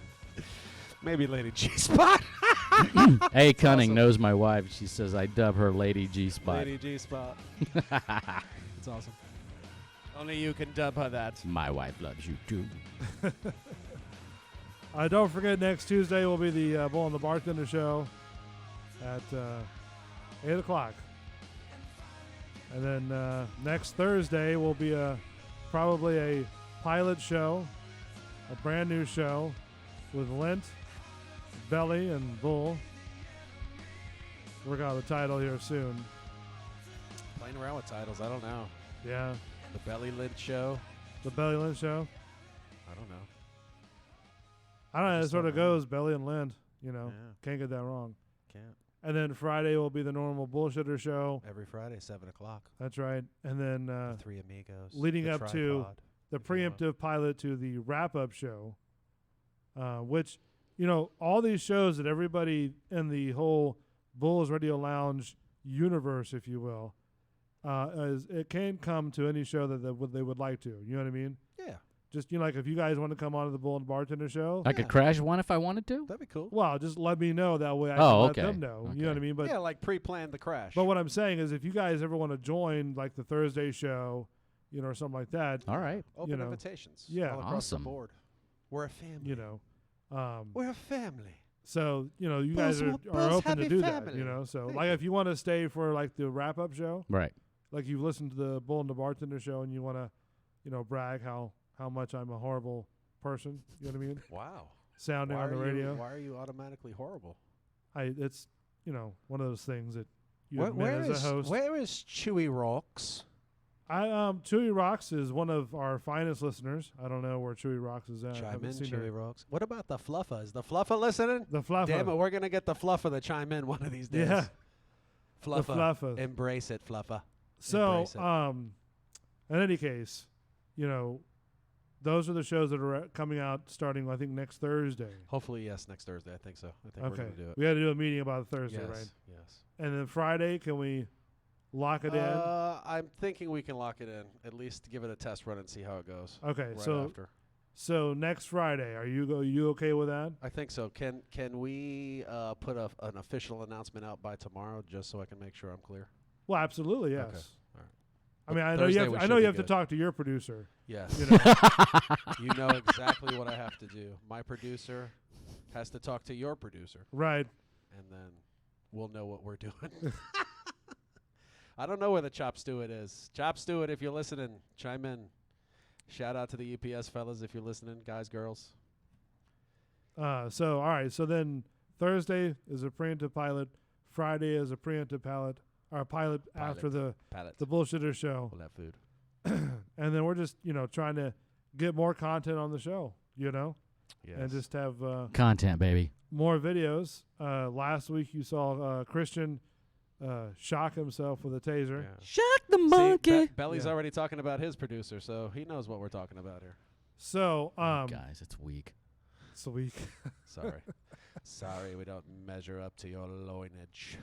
Maybe Lady G Spot. A. Cunning awesome. knows my wife. She says I dub her Lady G Spot. Lady G Spot. It's awesome. Only you can dub her that. My wife loves you too. Don't forget, next Tuesday will be the Bull and the Bartender Show at 8 o'clock. And then next Thursday will be probably a pilot show, a brand new show with Lint, Belly, and Bull. Work out the title here soon. Playing around with titles. I don't know. Yeah, The Belly Lint Show. the Belly Lint Show. I don't know. I don't know. It Just sort of don't know. goes Belly and Lint. You know, Yeah. can't get that wrong. Can't. And then Friday will be the normal Bullshitter Show. Every Friday, 7 o'clock. That's right. And then The Three Amigos. leading the up to Tripod, the if you want. preemptive pilot to the wrap-up show, which, you know, all these shows that everybody in the whole Bulls Radio Lounge universe, if you will, it can come to any show that they would like to. You know what I mean? Yeah. Just, you know, like if you guys want to come on to the Bull and Bartender Show, I could crash one if I wanted to. That'd be cool. well, just let me know. That way I Oh, can let okay. them know. You know what I mean? But yeah, like pre-plan the crash. but what I'm saying is if you guys ever want to join, like the Thursday show, you know, or something like that, All right. Open you know, invitations. yeah. All across Awesome. the board. We're a family. you know. We're a family. So, you know, you Bulls guys are will- Bulls open to happy do that, family. you know. So, Thank like, you. if you want to stay for, like, the wrap-up show, Right. like you've listened to the Bull and the Bartender Show and you want to, you know, brag how much I'm a horrible person, you know what I mean? Wow. Sounding Why on the are radio. You, why are you automatically horrible? It's, you know, one of those things that you Where- admit where as is- a host. Where is Chewy Rocks? Chewy Rocks is one of our finest listeners. I don't know where Chewy Rocks is at. I Chime haven't in, seen Chewy her. Rocks. What about the Fluffer? Is the Fluffer listening? The Fluffer. Damn it, we're going to get the Fluffer to chime in one of these days. Yeah. Fluffer. The Fluffer. Embrace it, Fluffer. So, Embrace it. in any case, you know, those are the shows that are coming out starting, I think, next Thursday. Hopefully, yes, next Thursday. I think so. I think we're Okay. going to do it. We got to do a meeting about Thursday, yes, right? yes. And then Friday, can we lock it in? I'm thinking we can lock it in. At least give it a test run and see how it goes. Okay, right so after. so next Friday, are you okay with that? I think so. Can we put an official announcement out by tomorrow, just so I can make sure I'm clear? Well, absolutely, yes. Okay. All right. I mean, I know Thursday you have. we I should know be you have to good. talk to your producer. Yes. You know. You know exactly what I have to do. My producer has to talk to your producer, Right. and then we'll know what we're doing. I don't know where the Chop Stewart is. Chop Stewart, if you're listening, chime in. Shout out to the EPS fellas if you're listening, guys, girls. So all right. So then Thursday is a preemptive pilot. Friday is a preemptive pilot. Or pilot after the Palette. Bullshitter Show. We'll have food. And then we're just, you know, trying to get more content on the show, you know, Yes. and just have Content, baby. more videos. Last week you saw Christian shock himself with a taser. Yeah. Shock the See, monkey. Belly's Yeah. already talking about his producer, so he knows what we're talking about here. So, Guys, it's weak. it's a week. Sorry. Sorry, we don't measure up to your loinage.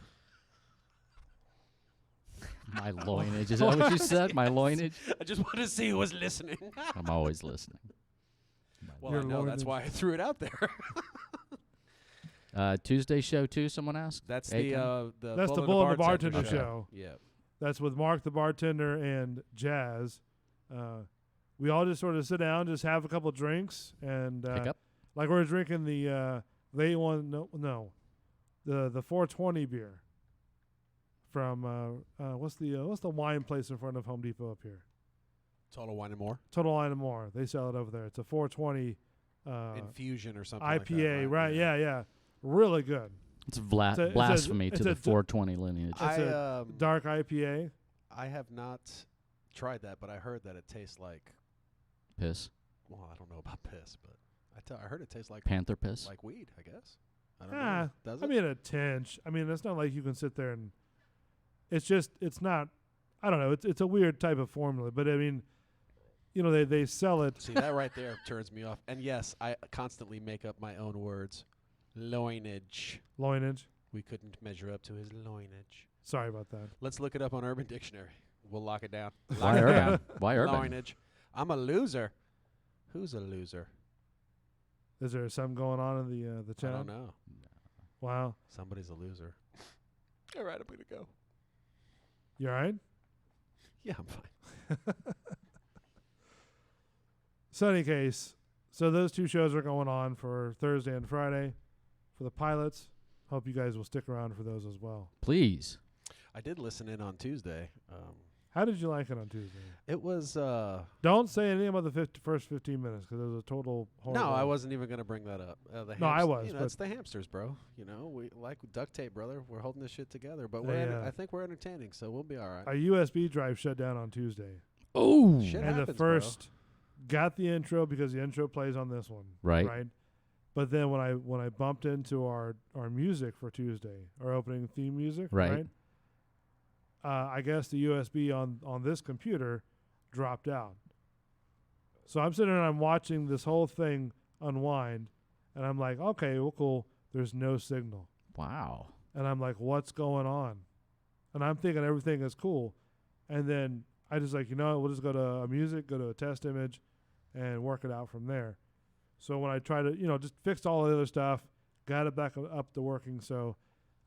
My loinage. Is that what you said? My loinage? I just want to see who was listening. I'm always listening. Well, Your I know. That's loinage. why I threw it out there. Tuesday show too, someone asked? That's Akon? That's the Bull and the Bartender show. Yeah. That's with Mark the bartender and Jazz. We all just sort of sit down, just have a couple drinks, and Pick up? like we're drinking the 420 beer from what's the wine place in front of Home Depot up here? Total Wine and More. Total Wine and More. They sell it over there. It's a 420 Infusion or something IPA, like that, right? Yeah. Really good. It's It's a- blasphemy it's to a the 420 lineage. It's a dark IPA. I have not tried that, but I heard that it tastes like, Piss. well, I don't know about piss, but I heard it tastes like Panther piss. like weed, I guess. I don't know. Does it? I mean, a tinge. I mean, it's not like you can sit there and. It's not. I don't know. It's a weird type of formula, but I mean, they sell it. See, that right there turns me off. And yes, I constantly make up my own words. Loinage. Loinage. We couldn't measure up to his loinage. Sorry about that. Let's look it up on Urban Dictionary. We'll lock it down. Why urban? Why urban? Loinage. I'm a loser. Who's a loser? Is there something going on in the I channel? don't know. Wow. Somebody's a loser. All right, I'm going to go. You all right? Yeah, I'm fine. So, in any case, those two shows are going on for Thursday and Friday for the pilots. Hope you guys will stick around for those as well. Please. I did listen in on Tuesday. How did you like it on Tuesday? It was... Don't say anything about the first 15 minutes because it was a total horrible. No, I wasn't even going to bring that up. No, I was, but- it's the hamsters, bro. We like duct tape, brother. We're holding this shit together. But Yeah. I think we're entertaining, so we'll be all right. A USB drive shut down on Tuesday. Oh. Shit And happens, the first got the intro because the intro plays on this one. Right. Right. But then when I bumped into our music for Tuesday, our opening theme music, Right. I guess the USB on this computer dropped out. So I'm sitting there and I'm watching this whole thing unwind, and I'm like, okay, well, cool. There's no signal. Wow. And I'm like, what's going on? And I'm thinking everything is cool. And then I just like, we'll just go to a music, go to a test image, and work it out from there. So when I try to, just fixed all the other stuff, got it back up to working. So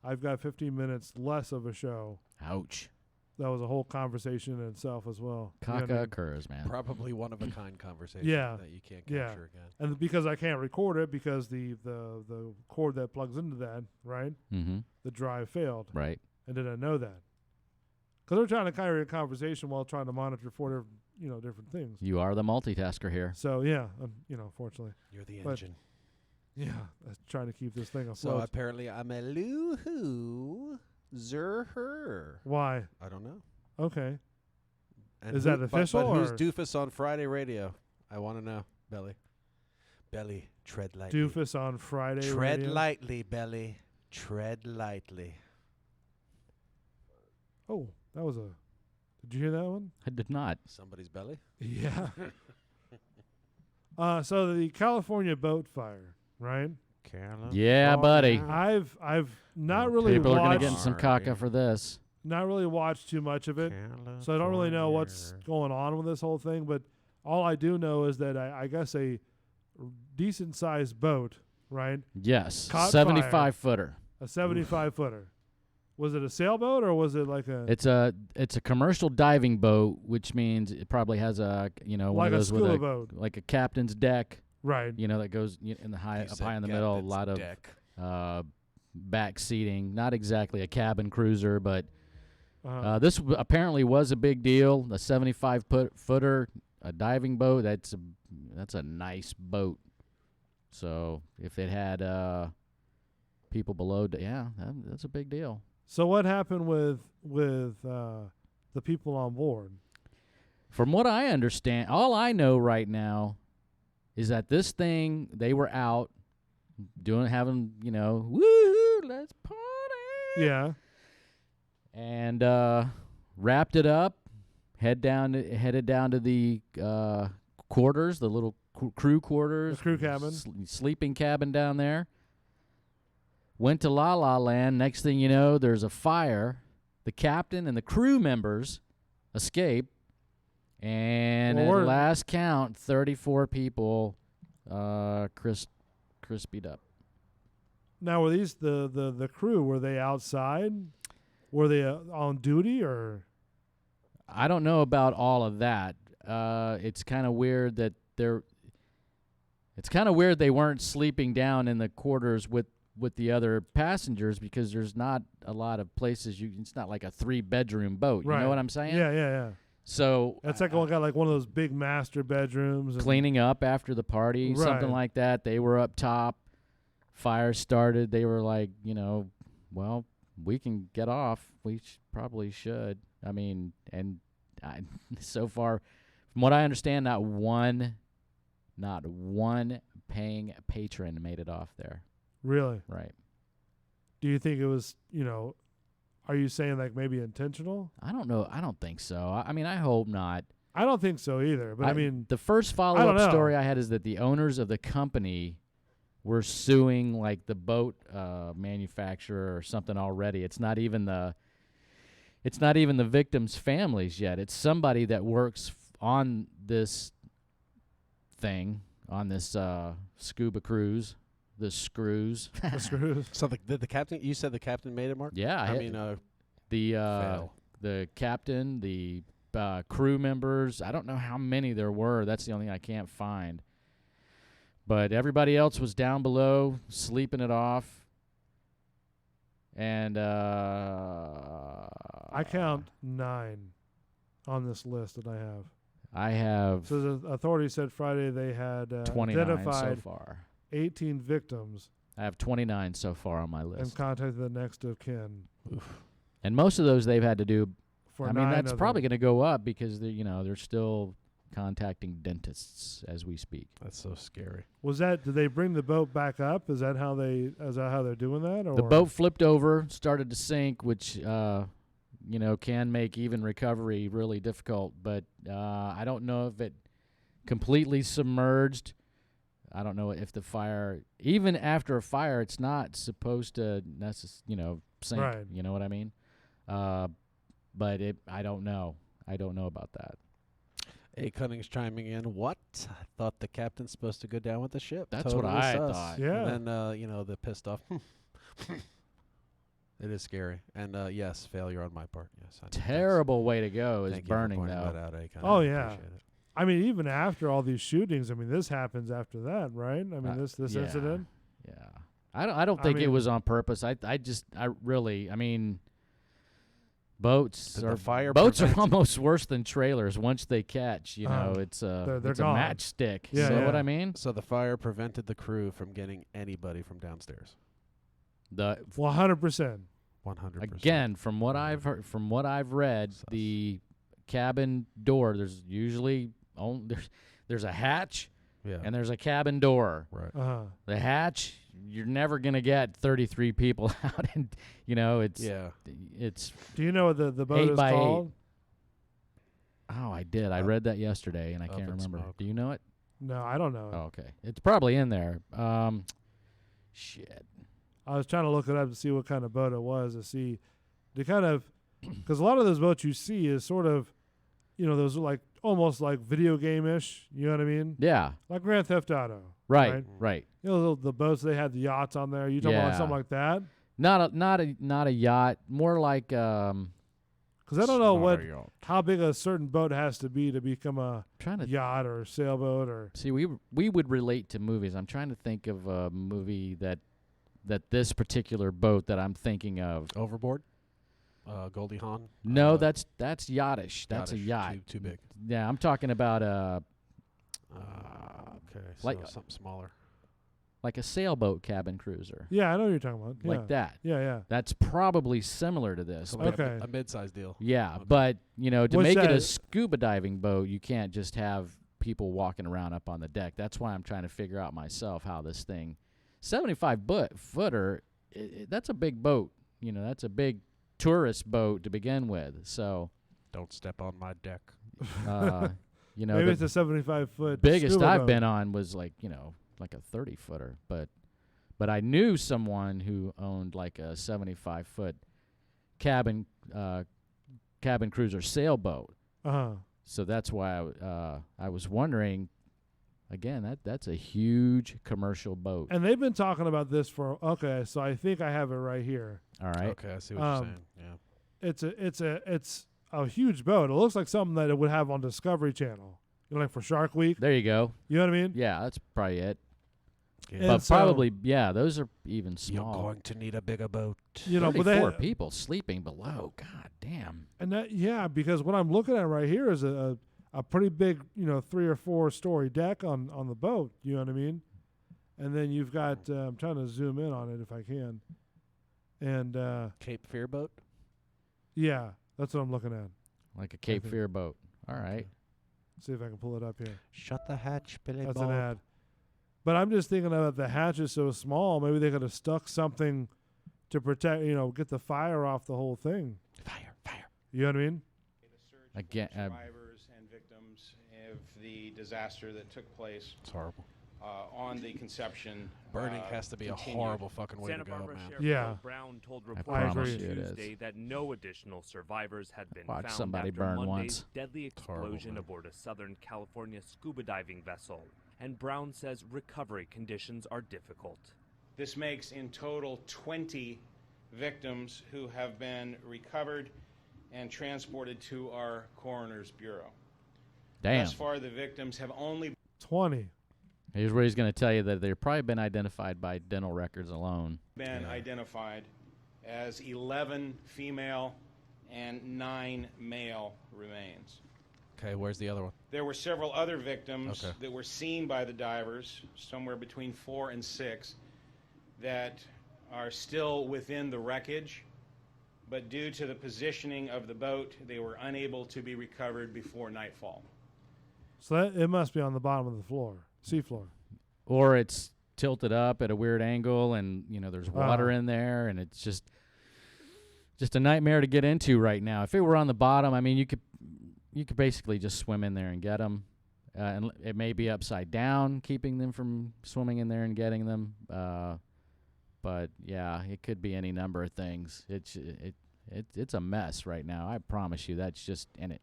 I've got 15 minutes less of a show. Ouch. That was a whole conversation in itself as well. You know what I Caca mean? occurs, man. Probably one of a kind conversation Yeah. that you can't Yeah. capture again. And because I can't record it because the cord that plugs into that, right? Mm-hmm. The drive failed. Right. And didn't know that. Because they're trying to carry a conversation while trying to monitor four different things. You are the multitasker here. So yeah, fortunately. You're the But, engine. Yeah, that's trying to keep this thing afloat. So apparently I'm a loser. Why? I don't know. Okay. And Is that official, But who's or- doofus on Friday radio? I want to know, Belly. Belly, tread lightly. Doofus on Friday. Tread radio? lightly, Belly. Tread lightly. Oh, that was a. Did you hear that one? I did not. Somebody's belly? Yeah. So the California boat fire, right? Yeah, buddy. I've not really People are going to watched get in some caca for this. not really watched too much of it, so I don't really know what's going on with this whole thing. But all I do know is that I guess a decent sized boat, right? Yes. Caught 75 footer. A 75 footer. Was it a sailboat or was it like a It's a commercial diving boat, which means it probably has a one Like of a those with scuba a boat. like a captain's deck, right? that goes in the high He up said high in the middle. A captain's lot of deck. back seating. Not exactly a cabin cruiser, but Uh-huh. apparently was a big deal. A 75 footer, a diving boat. That's a nice boat. So if it had people below, that's a big deal. So what happened with the people on board? From what I understand, all I know right now is that this thing, they were out having, woohoo, let's party. Yeah. And wrapped it up, headed down to the quarters, the little crew quarters, The crew cabin. sleeping cabin down there. Went to La La Land. Next thing you know, there's a fire. the captain and the crew members escape. And Well, at last count, 34 people crispied up. Now, were these the crew? Were they outside? Were they on duty or? I don't know about all of that. It's kind of weird that It's kind of weird they weren't sleeping down in the quarters with the other passengers, because there's not a lot of places it's not like a 3-bedroom boat. Right. You know what I'm saying? Yeah. So it's like got like one of those big master bedrooms. And cleaning up after the party, something like that. They were up top. Fire started. They were like, well, we can get off. We probably should. I mean, so far, from what I understand, not one paying patron made it off there. Really? Right. Do you think it was, are you saying like maybe intentional? I don't know. I don't think so. I mean, I hope not. I don't think so either. But I mean, the first follow-up story I had is that the owners of the company were suing like the boat manufacturer or something already. It's not even the victims' families yet. It's somebody that works on this thing, on this scuba cruise, the screws. The screws. So did the captain? You said the captain made it, Mark? Yeah, the captain, the crew members. I don't know how many there were. That's the only thing I can't find. But everybody else was down below, sleeping it off. And I count 9 on this list that I have. I have. So the authorities said Friday they had 29 identified so far. 18 victims. I have 29 so far on my list. And contacted the next of kin. Oof. And most of those they've had to do. For I mean, that's probably going to go up because they're still contacting dentists as we speak. That's so scary. Did they bring the boat back up? Is that how they're doing that? Or? The boat flipped over, started to sink, which can make even recovery really difficult. But I don't know if it completely submerged. I don't know if the fire, even after a fire, it's not supposed to sink. Right. You know what I mean? But I don't know. I don't know about that. A. Cunning's chiming in. What? I thought the captain's supposed to go down with the ship. That's Totally what I sus. thought. Yeah. And then, the pissed off. It is scary. And, yes, failure on my part. Yes. Terrible way to go is Thank burning, you for though. pointing that out, A. Cunning. Oh, I yeah. appreciate it. I mean, even after all these shootings, I mean, this happens after that, right? I mean, this yeah. incident. Yeah. I don't think it mean- was on purpose. I mean, boats Did are the fire boats are prevent- almost worse than trailers. Once they catch, it's they're it's a gone. matchstick. Yeah, you know yeah. what I mean? So the fire prevented the crew from getting anybody from downstairs. The 100%. 100%. Again, from what I've heard, from what I've read, Sus. the cabin door, there's usually there's a hatch Yeah. and there's a cabin door. Right. The hatch, you're never gonna get 33 people out, and it's Yeah. it's. Do you know what the boat 8 is by 8. called? Oh, I did. I read that yesterday, and I Up can't in remember. Smoke. Do you know it? No, I don't know. Oh, okay. It's probably in there. Shit. I was trying to look it up to see what kind of boat it was, because a lot of those boats you see is sort of, those are like almost like video game-ish. You know what I mean? Yeah. Like Grand Theft Auto. Right. The boats, they had the yachts on there. You talking about Yeah. something like that? Not a yacht. More like Because I don't know how big a certain boat has to become a trying to yacht or a sailboat or. see. We would relate to movies. I'm trying to think of a movie that this particular boat that I'm thinking of. Overboard? Goldie Hawn? No, that's yachtish. That's a Yachtish, yacht. Too big. Yeah, I'm talking about Okay. like- So something smaller. like a sailboat cabin cruiser. Yeah, I know what you're talking about. Yeah. Like that. Yeah. That's probably similar to this. So but- like Okay. a mid-sized deal. Yeah, Okay. but to What's make it a that? scuba diving boat, you can't just have people walking around up on the deck. That's why I'm trying to figure out myself how this thing, 75-footer, that's a big boat. That's a big tourist boat to begin with. So, Don't step on my deck. Maybe it's a 75-foot. biggest scuba I've boat. been on was like a 30-footer, but I knew someone who owned like a 75-foot cabin cabin cruiser sailboat. Uh-huh. So that's why I was wondering. Again, that's a huge commercial boat. And they've been talking about this for so I think I have it right here. All right. Okay, I see what you're saying. Yeah. It's a huge boat. It looks like something that it would have on Discovery Channel. Like for Shark Week. There you go. You know what I mean? Yeah, that's probably it. Yeah. But probably, those are even small. You're going to need a bigger boat. You know, but 34 people sleeping below. God damn. And that, because what I'm looking at right here is a pretty big, 3 or 4 story deck on the boat. You know what I mean? And then you've got, I'm trying to zoom in on it if I can. And Cape Fear boat? Yeah, that's what I'm looking at. Like a Cape Fear boat. All right. See if I can pull it up here. Shut the hatch, Billy That's Bob. an ad. But I'm just thinking about the hatch is so small. Maybe they could have stuck something to protect, get the fire off the whole thing. Fire. You know what I mean? Again, survivors and victims of the disaster that took place. It's horrible. On the Conception. Burning has to be continued. a horrible fucking way Santa to go, Barbara man. Sheriff Yeah. Bill Brown told I reporters promise on you it is. Tuesday that no additional survivors had been Watched found somebody after burn Monday's once. deadly horrible, explosion man. aboard a Southern California scuba diving vessel. And Brown says recovery conditions are difficult. This makes in total 20 victims who have been recovered and transported to our coroner's bureau. Damn. Thus far, the victims have only 20. Here's where he's going to tell you that they've probably been identified by dental records alone. been identified as 11 female and 9 male remains. Okay, where's the other one? There were several other victims Okay. that were seen by the divers, somewhere between 4 and 6, that are still within the wreckage, but due to the positioning of the boat, they were unable to be recovered before nightfall. So it must be on the bottom of the floor, seafloor. Or it's tilted up at a weird angle and, there's water in there and it's just a nightmare to get into right now. If it were on the bottom, I mean, you could basically just swim in there and get them. And it may be upside down, keeping them from swimming in there and getting them. But yeah, it could be any number of things. It's a mess right now. I promise you. That's just it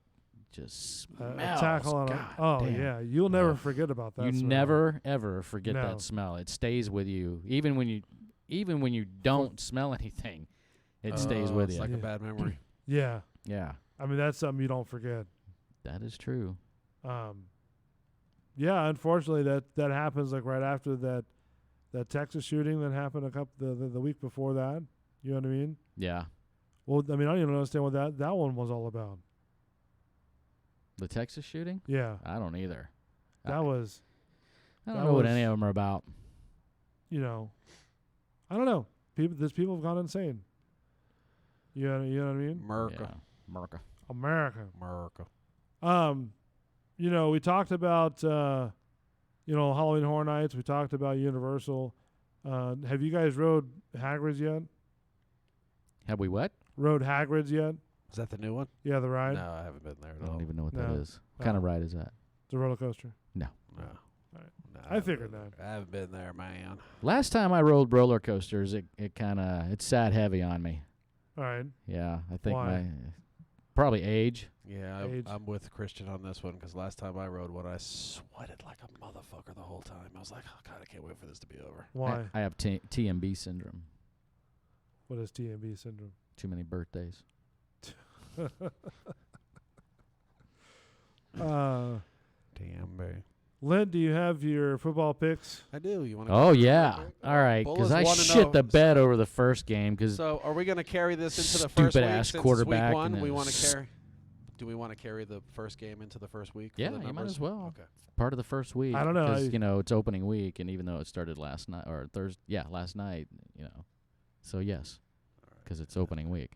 just smells. Tackle on God damn. yeah, you'll never forget about that. You smell. never ever forget No. that smell. It stays with you, even when you don't smell anything. It stays with It's you. like a bad memory. Yeah, Yeah, I mean that's something you don't forget. that is true. Yeah, unfortunately that happens like right after that Texas shooting that happened the week before that. You know what I mean? Yeah, Well, I mean I don't even understand what that one was all about. the Texas shooting. Yeah, I don't either. that was. I that don't know what was- any of them are about. I don't know. People have gone insane. You know what I mean? America. America. America. We talked about Halloween Horror Nights. We talked about Universal. Have you guys rode Hagrid's yet? Have we what? Rode Hagrid's yet? Is that the new one? Yeah, the ride. No, I haven't been there I at all. don't even know what No. that is. What kind of ride is that? It's a roller coaster. No. No. Alright. No, I figured that. I haven't been there, man. Last time I rode roller coasters, it sat heavy on me. All right. Yeah, I think Why? probably age. Yeah, Age. I'm with Christian on this one because last time I rode one, I sweated like a motherfucker the whole time. I was like, oh, God, I can't wait for this to be over. Why? I have TMB syndrome. What is TMB syndrome? Too many birthdays. Damn, baby. Lynn, do you have your football picks? I do. You want? Oh yeah. All right, because I shit the bed over the first game because So, are we going to carry this into the first week? stupid-ass Since it's quarterback week one, and we then want to carry. Do we want to carry the first game into the first week? for yeah, the you might numbers? as well. Okay. Part of the first week. I don't know. 'cause, it's opening week, and even though it started last night or Thursday, last night, So yes, because it's opening week.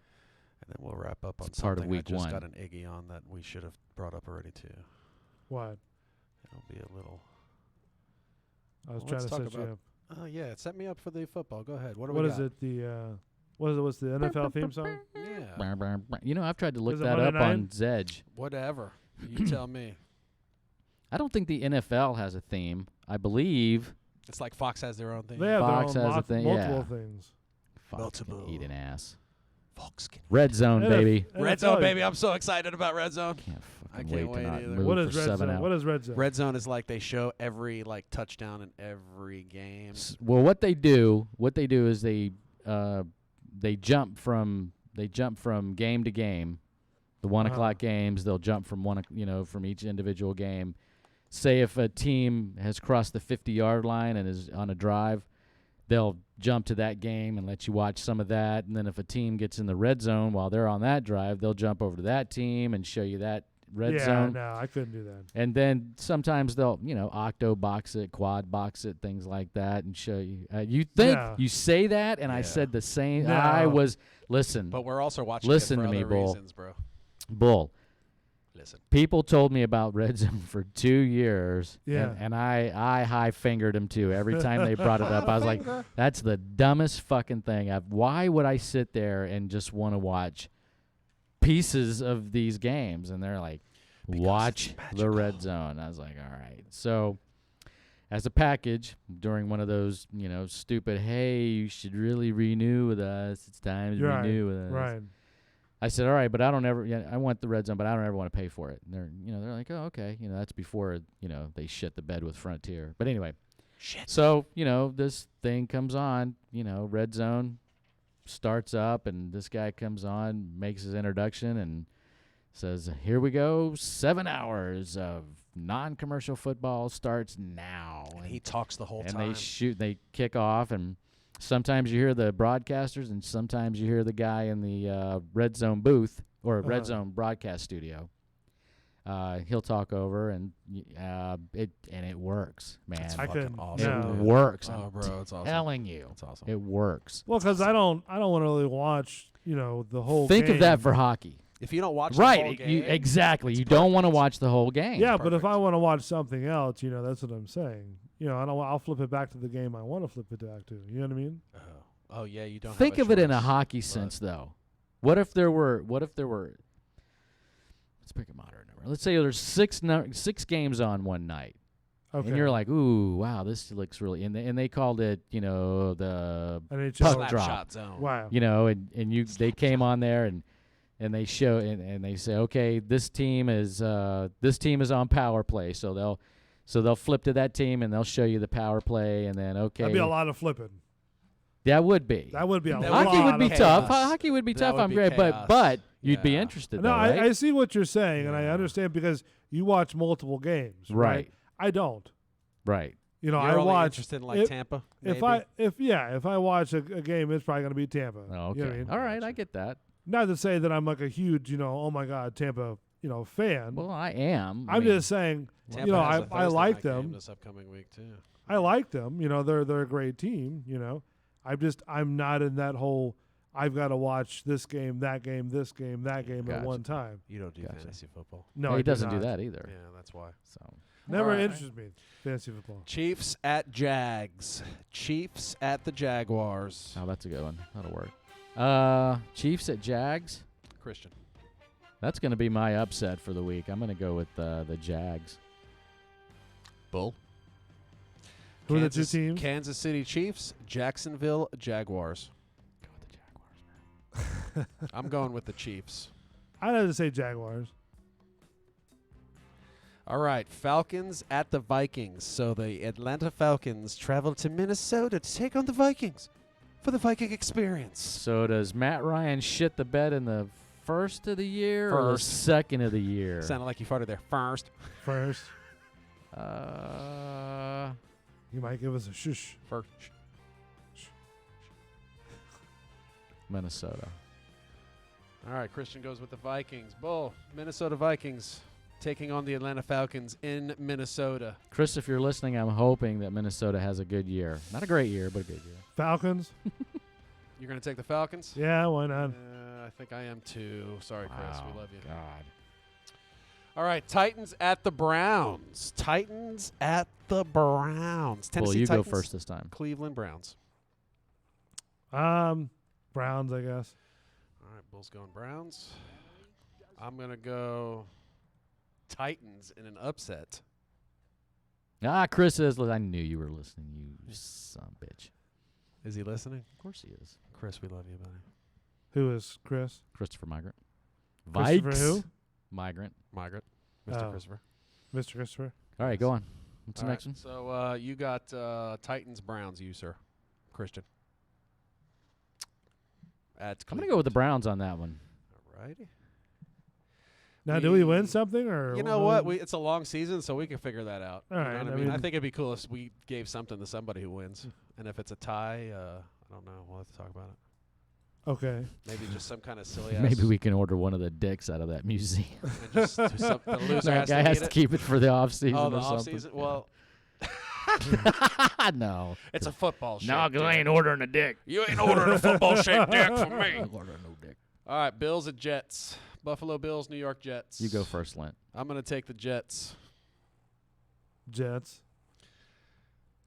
And then we'll wrap up on It's part of something week I just one. got an Iggy on that we should have brought up already too. What? It'll be a little. I was Well, trying let's to talk set you about- up. Oh yeah, set me up for the football. Go ahead. What do What we is got? it? What's the NFL theme song? Yeah. I've tried to look Is it that Monday up on night? Zedge. Whatever. You tell me. I don't think the NFL has a theme. I believe It's like Fox has their own thing. They have Fox their own has a thing, multiple yeah. things. Fox can eat an ass. Red Zone, baby. Red Zone, baby. I'm so excited about Red Zone. I can't wait either. to not move What is for Red 7 Zone? hours. What is Red Zone? Red Zone is like they show every touchdown in every game. Well, what they do is they jump from game to game. The 1 o'clock games, they'll jump from from each individual game. Say if a team has crossed the 50-yard line and is on a drive, they'll jump to that game and let you watch some of that. And then if a team gets in the red zone while they're on that drive, they'll jump over to that team and show you that red zone. Yeah, no, I couldn't do that. And then sometimes they'll, octo box it, quad box it, things like that, and show you. You think you say that, and I said the same. No. I was listen. But we're also watching listen it for to me, other Bull. reasons, bro. Bull. Listen. People told me about Red Zone for 2 years, Yeah. and I high-fingered them too. Every time they brought it up, I was like, that's the dumbest fucking thing. Why would I sit there and just want to watch pieces of these games? And they're like, watch the Red Zone. I was like, all right. So as a package, during one of those, stupid, hey, you should really renew with us. It's time to renew with us. Right. I said, all right, but I don't ever. I want the Red Zone, but I don't ever want to pay for it. And they're like, oh, okay. That's before they shit the bed with Frontier. But anyway, so this thing comes on. Red Zone starts up, and this guy comes on, makes his introduction, and says, here we go. 7 hours of non-commercial football starts now. And he talks the whole time. And they kick off, and sometimes you hear the broadcasters, and sometimes you hear the guy in the Red Zone booth or Red Zone broadcast studio. He'll talk over, and it works, man. It's fucking awesome. It works. Oh, bro, it's awesome. Telling you, it's awesome. It works. Well, because I don't want to really watch the whole. Think game. of that for hockey. If you don't watch right, the whole game, exactly. You don't want to watch the whole game. Yeah, but if I want to watch something else, that's what I'm saying. I'll flip it back to the game I want to flip it back to. You know what I mean? Oh yeah, you don't. Think have of it in a choice, hockey sense, though. What if there were? Let's pick a moderate number. Let's say there's six games on one night. Okay. And you're like, ooh, wow, this looks really. And they called it, the NHL puck slap drop shot zone. Wow. And they came on there and they show and they say, okay, this team is on power play, so they'll flip to that team and they'll show you the power play, and then That'd be a lot of flipping. That would be. That would be a lot. Hockey would be of tough. chaos. Hockey would be That tough. would I'm be great, chaos. but you'd be Yeah. interested. No, though, right? I see what you're saying, and I understand because you watch multiple games. Right. I don't. Right. You're I only watch. interested in Tampa. If maybe? if I watch a game, it's probably going to be Tampa. Oh, okay. You know what I mean? All right, I get that. Not to say that I'm like a huge, oh my God, Tampa, fan. Well, I am. I'm just saying, Tampa has a I Thursday like night game them. this upcoming week too. I like them. They're a great team. I'm not in that whole. I've got to watch this game, that game, this game, that game at Gotcha. one time. You don't do Gotcha. fantasy football. No, he I doesn't do not. that either. Yeah, that's why. So Never Alright. interests me. Fantasy football. Chiefs at Jags. Chiefs at the Jaguars. Oh, that's a good one. That'll work. Chiefs at Jags. Christian. That's going to be my upset for the week. I'm going to go with the Jags. Bull. Who are the two teams? Kansas City Chiefs, Jacksonville Jaguars. Go with the Jaguars, man. I'm going with the Chiefs. I'd have to say Jaguars. All right, Falcons at the Vikings. So the Atlanta Falcons travel to Minnesota to take on the Vikings for the Viking experience. So does Matt Ryan shit the bed in the first of the year or the First. second of the year? Sounded like you farted there. First. First. You might give us a shush. First. Minnesota. All right, Christian goes with the Vikings. Bull, Minnesota Vikings taking on the Atlanta Falcons in Minnesota. Chris, if you're listening, I'm hoping that Minnesota has a good year. Not a great year, but a good year. Falcons? You're going to take the Falcons? Yeah, why not? I think I am too. Sorry, Chris. Wow, We love you. God. All right, Titans at the Browns. Titans at the Browns. Tennessee Well, you Titans, go first this time. Cleveland Browns. Browns, I guess. All right, Bull's going Browns. I'm going to go Titans in an upset. Chris is. I knew you were listening, you son of a bitch. Is he listening? Of course he is. Chris, we love you, buddy. Who is Chris? Christopher Migrant. Christopher Vikes. who? Migrant. Migrant. Mr. Oh. Christopher. Mr. Christopher. All right, go on. What's All the right, next one? So you got Titans Browns, you sir, Christian. At I'm going to go with the Browns on that one. All righty. Now, do we win something or? You know what? It's a long season, so we can figure that out. All You know right, what I I mean, I mean- think it'd be cool if we gave something to somebody who wins, and if it's a tie, I don't know. We'll have to talk about it. Okay. Maybe just some kind of silly ass. Maybe we can order one of the dicks out of that museum. And just do some, the loser That has guy to has eat to it. keep it for the off season. Oh, the or off something. season. Well, no. it's a football shaped No, 'cause I dick. ain't ordering a dick. You ain't ordering a football shaped dick from me. I'm ordering no dick. All right, Bills at Jets. Buffalo Bills, New York Jets. You go first, Lent. I'm going to take the Jets. Jets.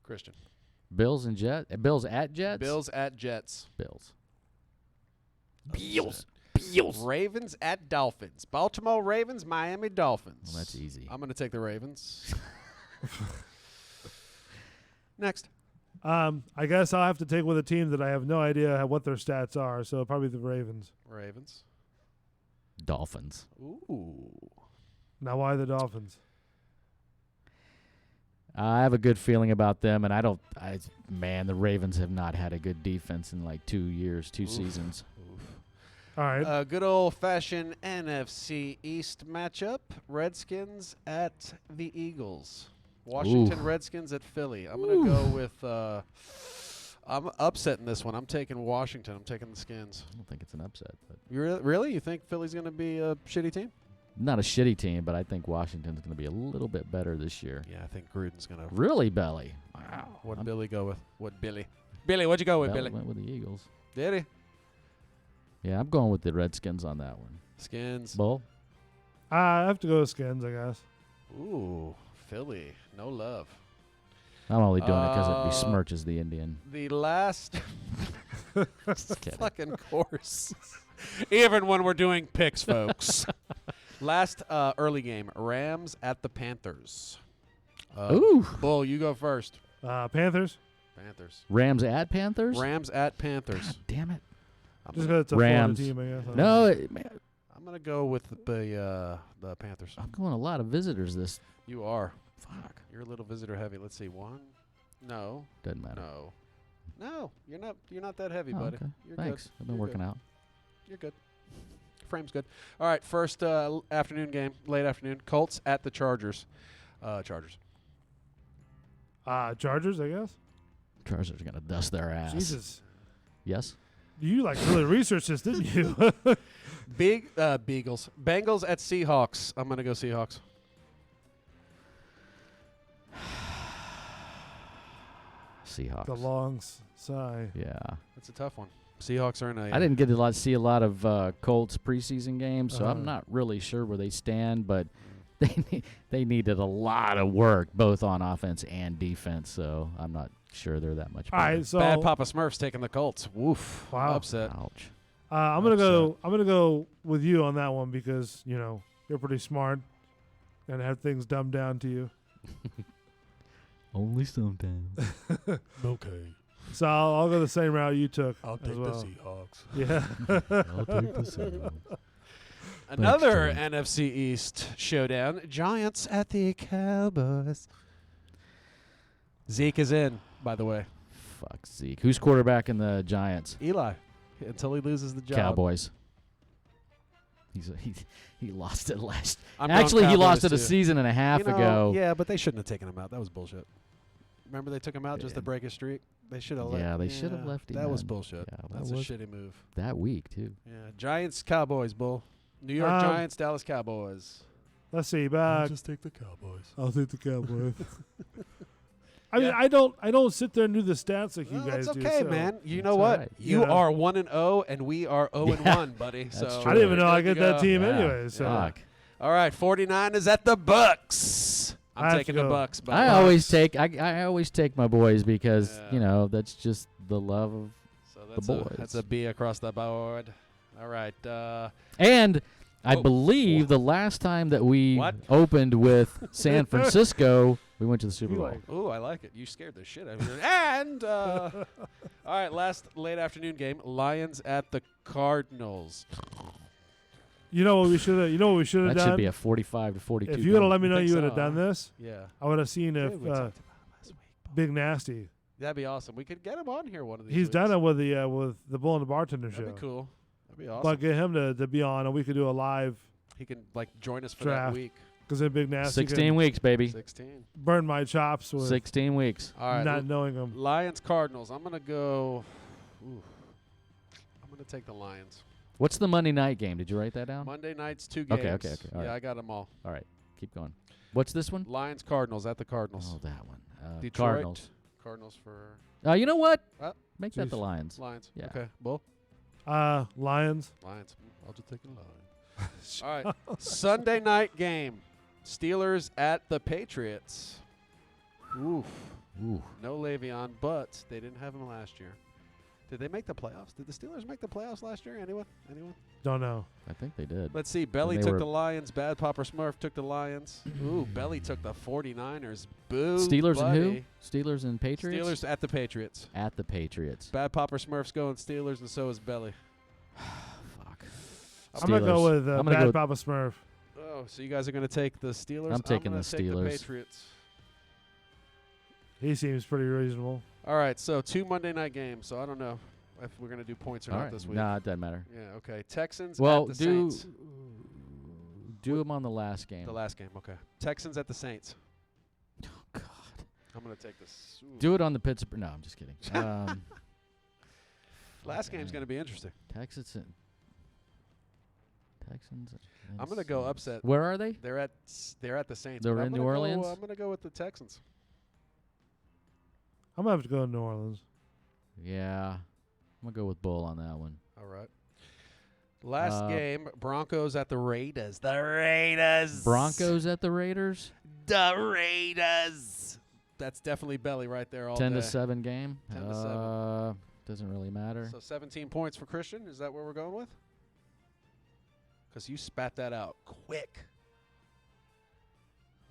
Christian. Bills and Jets. Bills at Jets. Bills at Jets. Bills. Bills. Ravens at Dolphins. Baltimore Ravens, Miami Dolphins. Well, that's easy. I'm going to take the Ravens. Next. I guess I'll have to take with a team that I have no idea what their stats are, so probably the Ravens. Ravens. Dolphins. Ooh. Now, why the Dolphins? I have a good feeling about them, and man, the Ravens have not had a good defense in like 2 years, two seasons. All right. Good old-fashioned NFC East matchup. Redskins at the Eagles. Washington Redskins at Philly. I'm going to go with I'm upsetting this one. I'm taking Washington. I'm taking the Skins. I don't think it's an upset, but You really? You think Philly's going to be a shitty team? not a shitty team, but I think Washington's going to be a little bit better this year. Yeah, I think Gruden's going to. Really, Belly? Wow. What'd Billy go with? Billy, what'd you go with, Belly Billy? went with the Eagles. Did he? Yeah, I'm going with the Redskins on that one. Skins. Bull? I have to go with Skins, I guess. Ooh, Philly. No love. I'm only doing it because it besmirches the Indian. The last kidding. fucking course. Even when we're doing picks, folks. Last early game, Rams at the Panthers. Ooh. Bull, you go first. Panthers. Panthers. Rams at Panthers? Rams at Panthers. God damn it. Just because it's a Rams. Florida team, I guess. No, I'm going to go with the Panthers. I'm going a lot of visitors this. You are. Fuck. You're a little visitor heavy. Let's see. One. No. Doesn't matter. No. You're not that heavy, Oh, buddy. okay. You're Thanks. good. I've been You're working good. out. You're good. Frame's good. All right, first afternoon game, late afternoon. Colts at the Chargers. Chargers. Chargers, I guess. Chargers are going to dust their ass. Jesus. Yes? You really researched this, didn't you? Beagles. Bengals at Seahawks. I'm going to go Seahawks. Seahawks. The long sigh. Yeah. That's a tough one. Seahawks are in a. I didn't get to see a lot of Colts preseason games, so I'm Uh-huh. not really sure where they stand, but they needed a lot of work, both on offense and defense, so I'm not sure they're that much better. All right, so Bad Papa Smurf's taking the Colts. Woof. Wow. Upset. Ouch. I'm gonna go with you on that one because you're pretty smart and have things dumbed down to you. Only sometimes. Okay. So I'll go the same route you took. I'll as take well. the Seahawks. Yeah. I'll take the Seahawks. Another Thanks, NFC East showdown. Giants at the Cowboys. Zeke is in, by the way. Fuck Zeke. Who's quarterback in the Giants? Eli, until he loses the job. Cowboys. He lost it last. I'm going Actually, he lost Cowboys, it a too. season and a half ago. Yeah, but they shouldn't have taken him out. That was bullshit. Remember they took him out just to break his streak? They should have Yeah, they should have left him That was in. bullshit. Yeah, that That's a was shitty move. That week, too. Yeah, Giants, Cowboys, Bull. New York Giants, Dallas Cowboys. Let's see. Just take the Cowboys. I'll take the Cowboys. I mean, I don't sit there and do the stats like you Well, guys that's do. okay, so. man. You know That's what? all right. You Yeah. are 1-0, and we are 0-1, buddy. That's So true. I didn't even know I good get to that go. team Yeah. anyway. So Fuck. All right, 49 is at the Bucks. I I'm have to taking the go. Bucks. But I always take my boys because that's just the love of So the that's boys. That's a B across the board. All right. And I Oh. believe the last time that we What? opened with San Francisco We went to the Super You Bowl. like- Ooh, I like it. You scared the shit out of me. And all right, last late afternoon game: Lions at the Cardinals. You know what we should have. You know what we should have That done. should be a 45 to 42. If you would have let me know Think you would so, have done huh? this, Yeah, I would have seen Dude, if we talked about it last week. Big Nasty. That'd be awesome. We could get him on here one of these. He's weeks. done it with the Bull and the Bartender That'd show. be cool. That'd be awesome. But get him to be on, and we could do a live He can like join us for draft. that week. Because then Big Nasty 16 can weeks, baby. 16. burn my chops with 16 weeks. All right, not knowing him. Lions Cardinals. I'm gonna go. Ooh, I'm gonna take the Lions. What's the Monday night game? Did you write that down? Monday nights, 2 games. Okay. All yeah, right. I got them all. All right. Keep going. What's this one? Lions Cardinals at the Cardinals. Oh, that one. Detroit Cardinals. Cardinals for You know what? Make that Jeez. the Lions. Lions. Yeah. Okay. Bull. Lions. Lions. I'll just take the Lions. All right. Sunday night game. Steelers at the Patriots. Oof. Ooh. No Le'Veon, but they didn't have him last year. Did they make the playoffs? Did the Steelers make the playoffs last year? Anyone? Don't know. I think they did. Let's see. Belly they took were- the Lions. Bad Popper Smurf took the Lions. Ooh, Belly took the 49ers. Boo. Steelers buddy. and who? Steelers and Patriots? Steelers at the Patriots. At the Patriots. Bad Popper Smurf's going Steelers, and so is Belly. Fuck. I'm going to go Steelers. with I'm gonna Bad go- Papa Smurf. Oh, so you guys are going to take the Steelers? I'm taking gonna the take Steelers. the Patriots. He seems pretty reasonable. All right, so 2 Monday night games. So I don't know if we're going to do points or All not right. this week. Nah, it doesn't matter. Yeah, okay. Texans Well, at the do Saints. them on the last game. The last game, okay. Texans at the Saints. Oh, God. I'm going to take this. Ooh. Do it on the Pittsburgh. No, I'm just kidding. Last game's going to be interesting. Texans. I'm going to go upset. Where are they? They're at the Saints. They're but I'm in gonna New go- Orleans? I'm going to go with the Texans. I'm going to have to go to New Orleans. Yeah. I'm going to go with Bull on that one. All right. Last game, Broncos at the Raiders. The Raiders. Broncos at the Raiders? The Raiders. That's definitely Belly right there all 10 day. to 7 game. 10 to 7. Doesn't really matter. So 17 points for Christian. Is that where we're going with? Because you spat that out quick.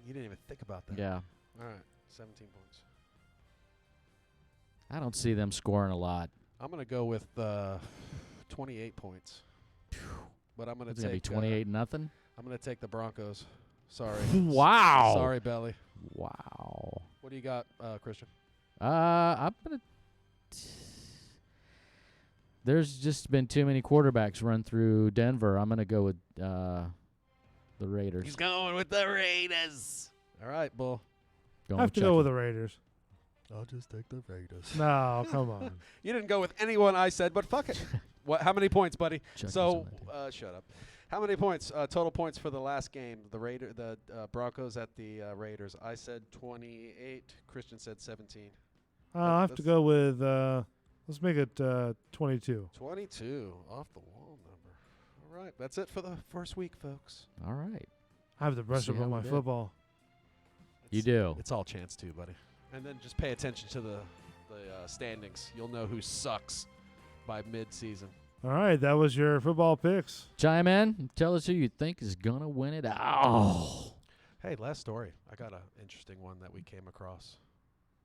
You didn't even think about that. Yeah. All right. 17 points. I don't see them scoring a lot. I'm going to go with 28 points. But I'm going to It's going take to be 28 nothing. I'm going to take the Broncos. Sorry. Wow. Sorry, Belly. Wow. What do you got, Christian? I'm going to There's just been too many quarterbacks run through Denver. I'm going to go with the Raiders. He's going with the Raiders. All right, Bull. I have to go with the Raiders. I'll just take the Raiders. No, come on. You didn't go with anyone I said, but fuck it. What? How many points, buddy? Chucky's So, shut up. How many points? Total points for the last game. The Broncos at the Raiders. I said 28. Christian said 17. I have to go with. Let's make it 22. 22 off the wall number. All right, that's it for the first week, folks. All right. I have to brush See up how on we my did. football. You do. It's all chance too, buddy. And then just pay attention to the standings. You'll know who sucks by mid-season. All right, that was your football picks. Chime in. Tell us who you think is going to win it. Oh. Hey, last story. I got an interesting one that we came across.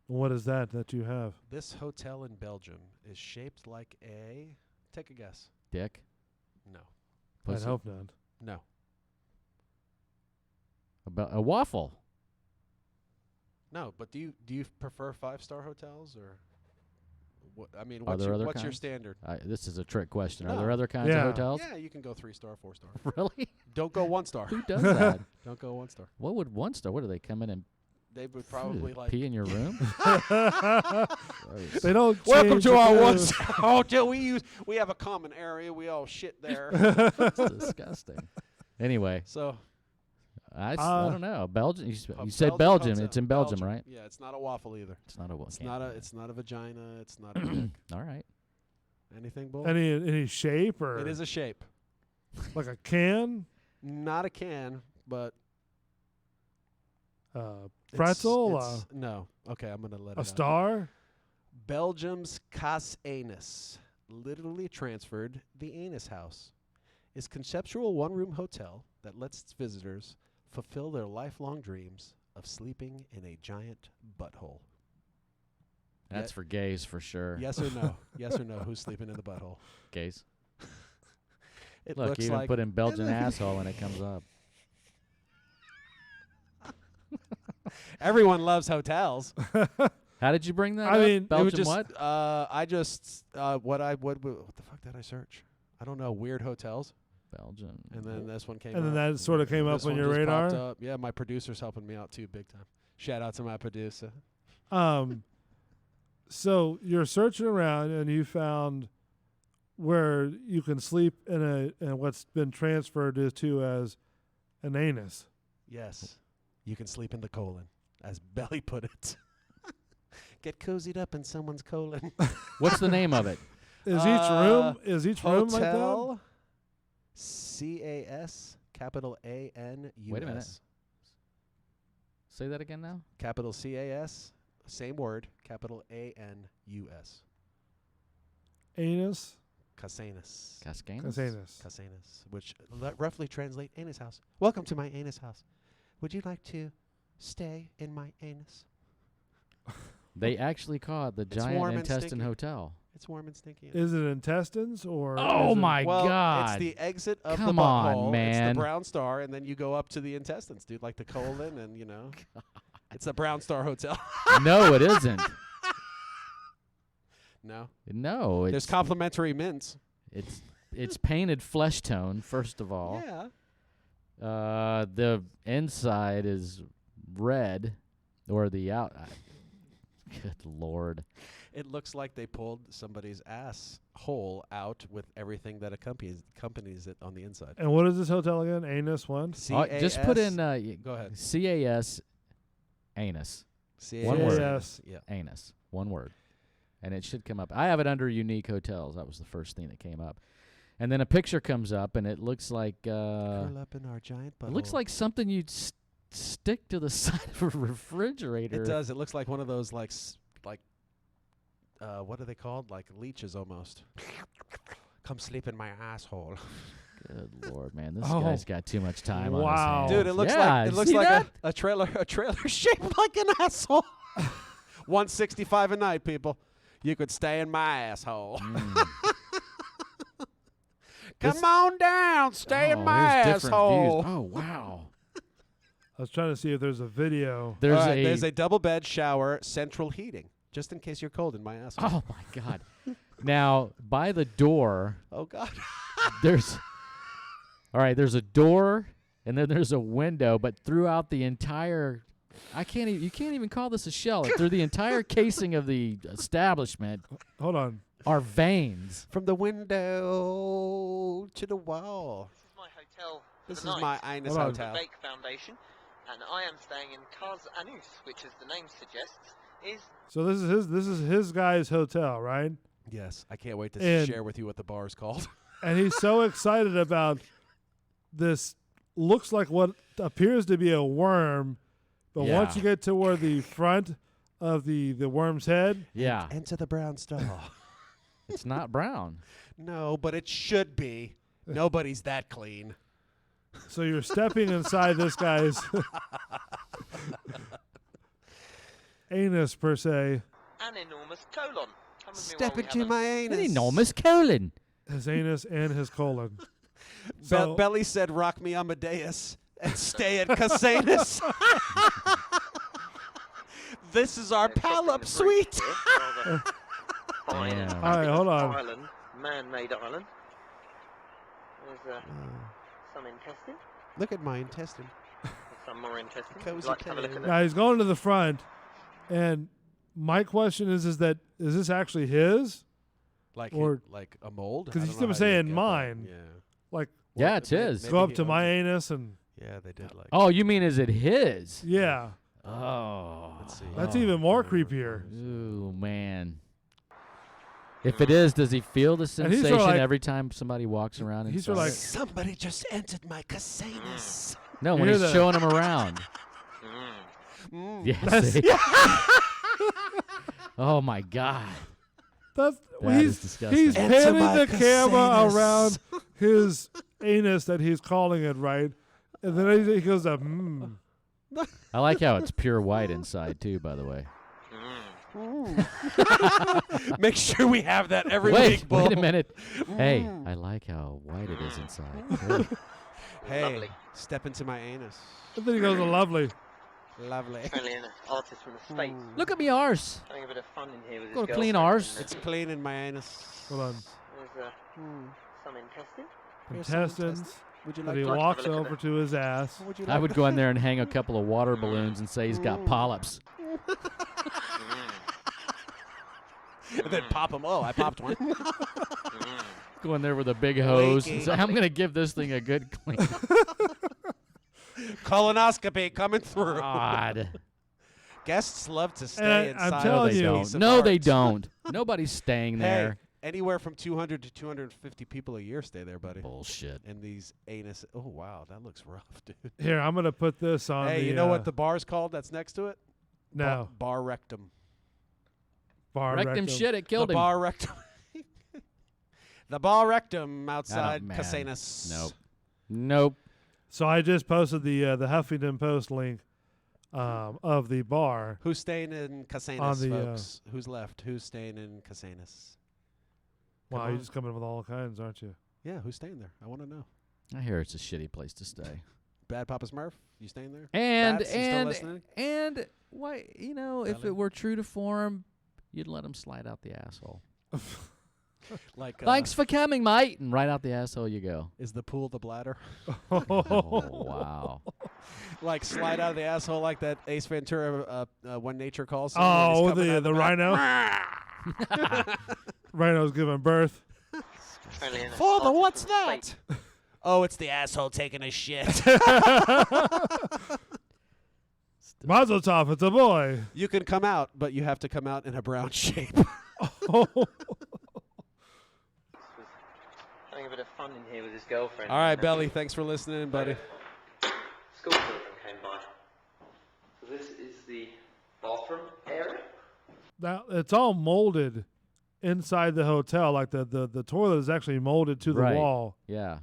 What is that you have? This hotel in Belgium is shaped like a... Take a guess. Dick. No. I'd Pussy. hope not. No. About a waffle. No, but do you prefer 5-star hotels or... What, I mean, Are there other what's your kinds? standard? This is a trick question. Are No. there other kinds Yeah. of hotels? Yeah, you can go 3-star, 4-star. Really? Don't go 1-star. Who does that? Don't go 1-star. What would 1-star? What do they come in and They would probably like... pee in your room? They don't. Welcome change to the our food. 1-star hotel. We have a common area. We all shit there. That's disgusting. Anyway, So I don't know. Belgium. You a said Belgian Belgium. hotel. It's in Belgium, right? Yeah, it's not a waffle either. It's not a It's not a vagina. It's not a dick. All right. Anything, Bull? Any shape or It is a shape. like a can, Not a can, but pretzel, no. Okay, I'm gonna let it a out. star. Belgium's Cas Anus, literally transferred the Anus House, is conceptual one-room hotel that lets its visitors fulfill their lifelong dreams of sleeping in a giant butthole? That's for gays for sure. Yes or no? Yes or no? Who's sleeping in the butthole? Gays. It Look, looks you even like put in Belgian asshole and it comes up. everyone loves hotels. How did you bring that I up? mean, it Belgian It was just, what? I just what the fuck did I search? I don't know. Weird hotels. Belgian. And then this one came And up. then that sort of came up This on one your just popped radar? up. Yeah, my producer's helping me out too, big time. Shout out to my producer. So you're searching around and you found where you can sleep in what's been transferred to as an anus. Yes, you can sleep in the colon, as Belly put it. Get cozied up in someone's colon. What's the name of it? Is each room like that? Hotel CAS, capital ANUS. Wait a minute. Say that again now. Capital CAS, same word, capital ANUS. Anus? Casanus. Casanus. Which roughly translate anus house. Welcome to my anus house. Would you like to stay in my anus? They actually call it the It's Giant warm and Intestine stinky. Hotel. It's warm and stinky. Is it intestines or? Oh is it- my Well, God! it's the exit of Come the on, butthole. man. It's the brown star, and then you go up to the intestines, dude, like the colon, and it's the Brown Star Hotel. No, it isn't. No, No, there's it's complimentary mints. it's painted flesh tone. First of all, Yeah. The inside is red, or the out. Good Lord. It looks like they pulled somebody's ass hole out with everything that accompanies it on the inside. And what is this hotel again? Anus one? Just put in Go ahead. CAS anus. CAS. One word. CAS. Yeah. Anus. One word. And it should come up. I have it under unique hotels. That was the first thing that came up. And then a picture comes up, and it looks like Curl up in our giant it looks butthole. like something you'd stick to the side of a refrigerator. It does. It looks like one of those what are they called? Like leeches almost. Come sleep in my asshole. Good Lord, man, this Oh. guy's got too much time on Wow. his hands. Dude, it looks Yeah, like see that? a trailer shaped like an asshole. $165 a night, people. You could stay in my asshole. Come on down, stay in my here's different asshole. views. Oh wow. I was trying to see if there's a video. There's a double bed, shower, central heating, just in case you're cold in my asshole. Oh my God. Now by the door, Oh God. there's there's a door and then there's a window, but throughout the entire you can't even call this a shell. Through the entire casing of the establishment Hold on. are veins. From the window to the wall. My hotel. for This the is night. my Inus Hold on. hotel. The Bake Foundation, and I am staying in Kaz Anus, which, as the name suggests, is So this is his guy's hotel, right? Yes, I can't wait to And- share with you what the bar is called. And he's so excited about this. Looks like what appears to be a worm, but once Yeah. you get to where the front of the worm's head, Yeah. Enter the brown star. It's not brown. No, but it should be. Nobody's that clean. so you're stepping inside this guy's anus per se. an enormous colon. Come with me while Step we have into a- my anus. An enormous colon. His anus and his colon. So Belly said, "Rock me Amadeus and stay at Casanus." This is our They're crossing pal-up the suite. bridge here, rather fine and Damn. All right, hold on. Island, man-made island. There's some intestine, Look at my intestine. some more intestine. Would Cozy you like to have a look at now he's going to the front, and my question is this actually his? Like Or- like a mold? Because I he's don't know kept how you saying get that. mine. Yeah. Like Yeah, Well, it's may- his. maybe go up he to owns my it. anus and Yeah, they did like. Oh, you mean is it his? yeah. Oh. Let's see. That's Oh. even more creepier. Ooh, man. If it is, does he feel the And he's sorta sensation like- every time somebody walks around he's inside? sorta like- Somebody just entered my Casanus. No, You when hear he's the- showing him around. Yeah, see? Oh my God. That's That is disgusting. he's Enter panning my the camera Casanus. around his anus that he's calling it, right? And then he goes up, I like how it's pure white inside too, by the way. Make sure we have that every Wait, week, Bull. wait a minute. Hey, I like how white it is inside. Hey, Lovely. step into my anus. I think he goes to lovely. Lovely. Apparently an artist from the States. Look at me arse. Having a bit of fun in here with his Got a girlfriend. clean arse. It's clean in my anus. Hold on. There's some intestine. Intestines. Would you But like he to walks have a look at over it? to his ass. Would you I like would go in there and hang a couple of water balloons and say he's got polyps. and then pop them. Oh, I popped one. Go in there with a big hose and Leaky. say, I'm going to give this thing a good clean. Colonoscopy coming through. God. Guests love to stay And inside. I'm of telling this you- piece of No, they art. don't. Nobody's staying Hey, there. anywhere from 200 to 250 people a year stay there, buddy. Bullshit. And these anus. Oh wow, that looks rough, dude. Here, I'm gonna put this on. Hey, the, you know what the bar's called? That's next to it. No. Bar rectum. bar Wrecked him shit, it killed the him. bar rectum. The bar rectum I outside don't- man. Casenas. Nope. Nope. So I just posted the Huffington Post link of the bar. Who's staying in Casenas, On the, folks? Who's left? Who's staying in Casenas? Wow, Come you're on. just coming with all kinds, aren't you? Yeah, who's staying there? I want to know. I hear it's a shitty place to stay. Bad Papa Smurf, you staying there? And Bats, you still listening? and why, you know, if Belly? it were true to form, you'd let him slide out the asshole. Like, Thanks for coming, mate. And right out the asshole you go. Is the pool the bladder? Oh, wow. Like slide out of the asshole like that Ace Ventura When Nature Calls. scene when he's Oh, coming out the back. rhino. Rhino's giving birth. Apparently an Father, artist what's from the that? States. Oh, it's the asshole taking a shit. Mazel tov, it's a boy. You can come out, but you have to come out in a brown shape. Having a bit of fun in here with his girlfriend. All right, Belly, thanks for listening, buddy. School children came by. So this is the bathroom area. Now it's all molded inside the hotel. Like the toilet is actually molded to the Right. wall, Yeah.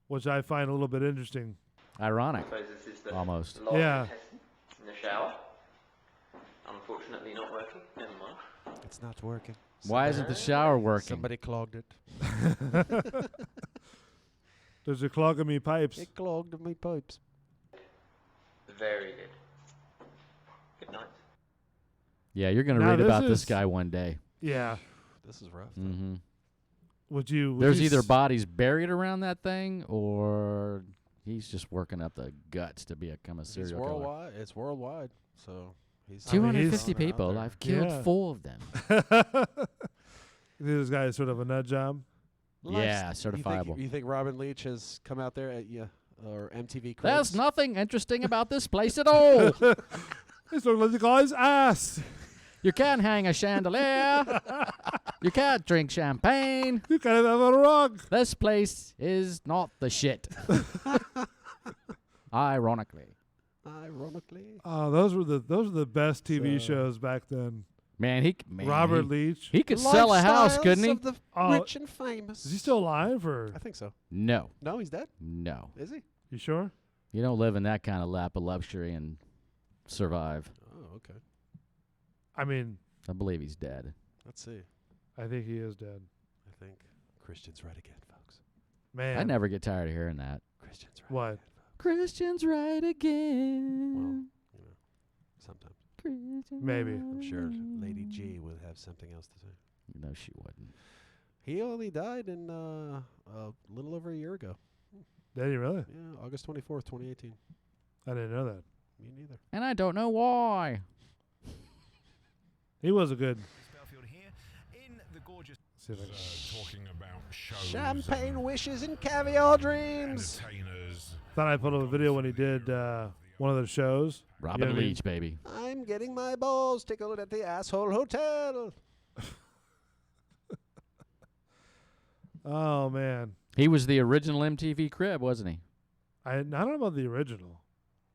which I find a little bit interesting. Ironic. I suppose this is the Almost. large Yeah. intestine in the shower. Unfortunately not working. Never mind. It's not working. Why isn't the shower working? Somebody clogged it. There's a clog of me pipes. It clogged my pipes. Very good. Good night. Yeah, you're going to Now read this about this is- guy one day. Yeah. This is rough. Mm-hmm. Would you? There's either bodies buried around that thing or he's just working up the guts to become a It's serial killer. worldwide. It's worldwide. So he's 250 throwing it out people. there. I've killed Yeah. 4 of them. This guy is sort of a nut job. Yeah, You certifiable. think, you think Robin Leach has come out there at you or MTV Cribs? There's nothing interesting about this place at all. This looks like the guy's ass. You can't hang a chandelier. You can't drink champagne. You can't have a rug. This place is not the shit. Ironically. Ironically. Oh, those were the best TV So- shows back then. Man, Robert Leach. He could sell a house, Lifestyles couldn't he? of the Oh, rich and famous. Is he still alive or? I think so. No. No, he's dead. No. Is he? You sure? You don't live in that kind of lap of luxury and survive. Oh, okay. I mean, I believe he's dead. Let's see. I think he is dead. I think Christian's right again, folks. Man, I never get tired of hearing that. Christian's right. What? Christian's right again. You know, sometimes. Christian's Maybe. I'm sure right Lady again. G will have something else to say. No, she wouldn't. He only died in a little over a year ago. Did he really? Yeah, August 24th, 2018. I didn't know that. Me neither. And I don't know why. He was a good. Spellfield here in the gorgeous. See if I can- Talking about shows. Champagne wishes and caviar dreams. Entertainers. Thought I put up a video when he did one of the shows. Robin You know what I mean? Leach, baby. I'm getting my balls tickled at the asshole hotel. Oh man, He was the original MTV Crib, wasn't he? I don't know about the original.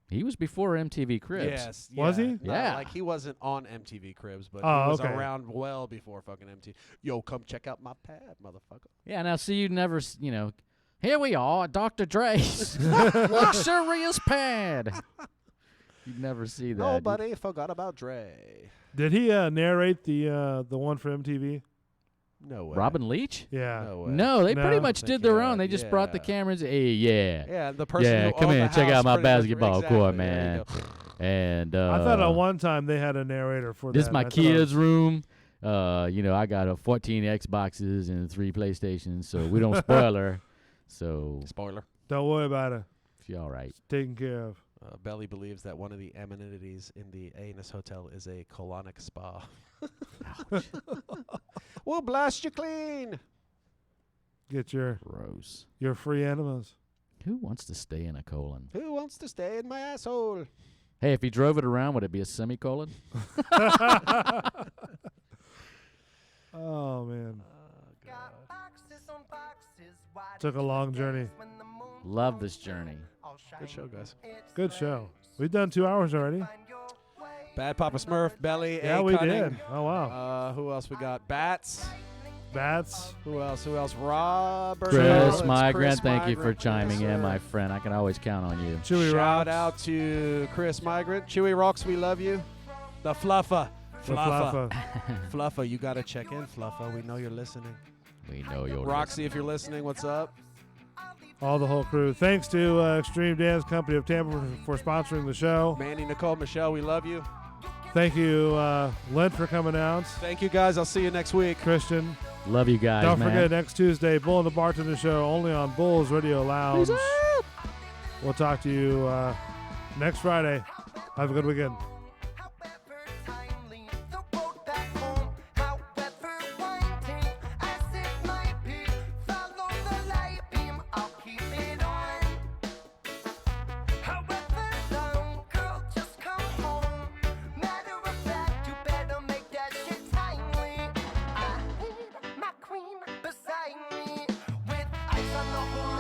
He was before MTV Cribs. Yes. Was yeah. he? No, Yeah. Like he wasn't on MTV Cribs, but Oh, he was okay. around well before fucking MTV. Yo, come check out my pad, motherfucker. Yeah, now see, you never, here we are at Dr. Dre's luxurious pad. You never see that. Nobody forgot about Dre. Did he narrate the one for MTV? No way. Robin Leach? Yeah. No way. No, they pretty much Think did their you're own. right. They just brought the Yeah. cameras. Hey, yeah. Yeah, the person Yeah, who come owned in, the check house out my pretty much- basketball exactly, court, there you man. go. And I thought at one time they had a narrator for this that. is my I thought it kids' was- room. I got a 14 Xboxes and 3 PlayStations, so we don't spoil her. So Spoiler. Don't worry about it. she all right. It's taken care of. Belly believes that one of the amenities in the Anus Hotel is a colonic spa. We'll blast you clean. Get your Gross. free enemas. Who wants to stay in a colon? Who wants to stay in my asshole? Hey, if he drove it around, would it be a semicolon? Oh man, Got boxes on boxes. Why took a long journey. when the moon Love this journey. Good show, guys. Good show. We've done 2 hours already. Bad Papa Smurf, Belly, Yeah, A. we Cunning. did. Oh wow. Who else we got? Bats. Bats. Who else? Robert. Chris Rollins, Migrant, Chris thank you for Migrant, chiming yes, in, sir. my friend. I can always count on you. Chewy Shout Rocks. out to Chris Migrant. Chewy Rocks, we love you. The Fluffa. The Fluffa. Fluffa, you got to check in, Fluffa. We know you're listening. We know you're Roxy, if you're listening, what's up? All the whole crew. Thanks to Extreme Dance Company of Tampa for sponsoring the show. Manny, Nicole, Michelle, we love you. Thank you, Lent, for coming out. Thank you, guys. I'll see you next week. Christian. Love you guys, Don't man. forget, next Tuesday, Bull and the Bartender Show, only on Bull's Radio Lounge. We'll talk to you next Friday. Have a good weekend. My queen beside me with ice on the horn.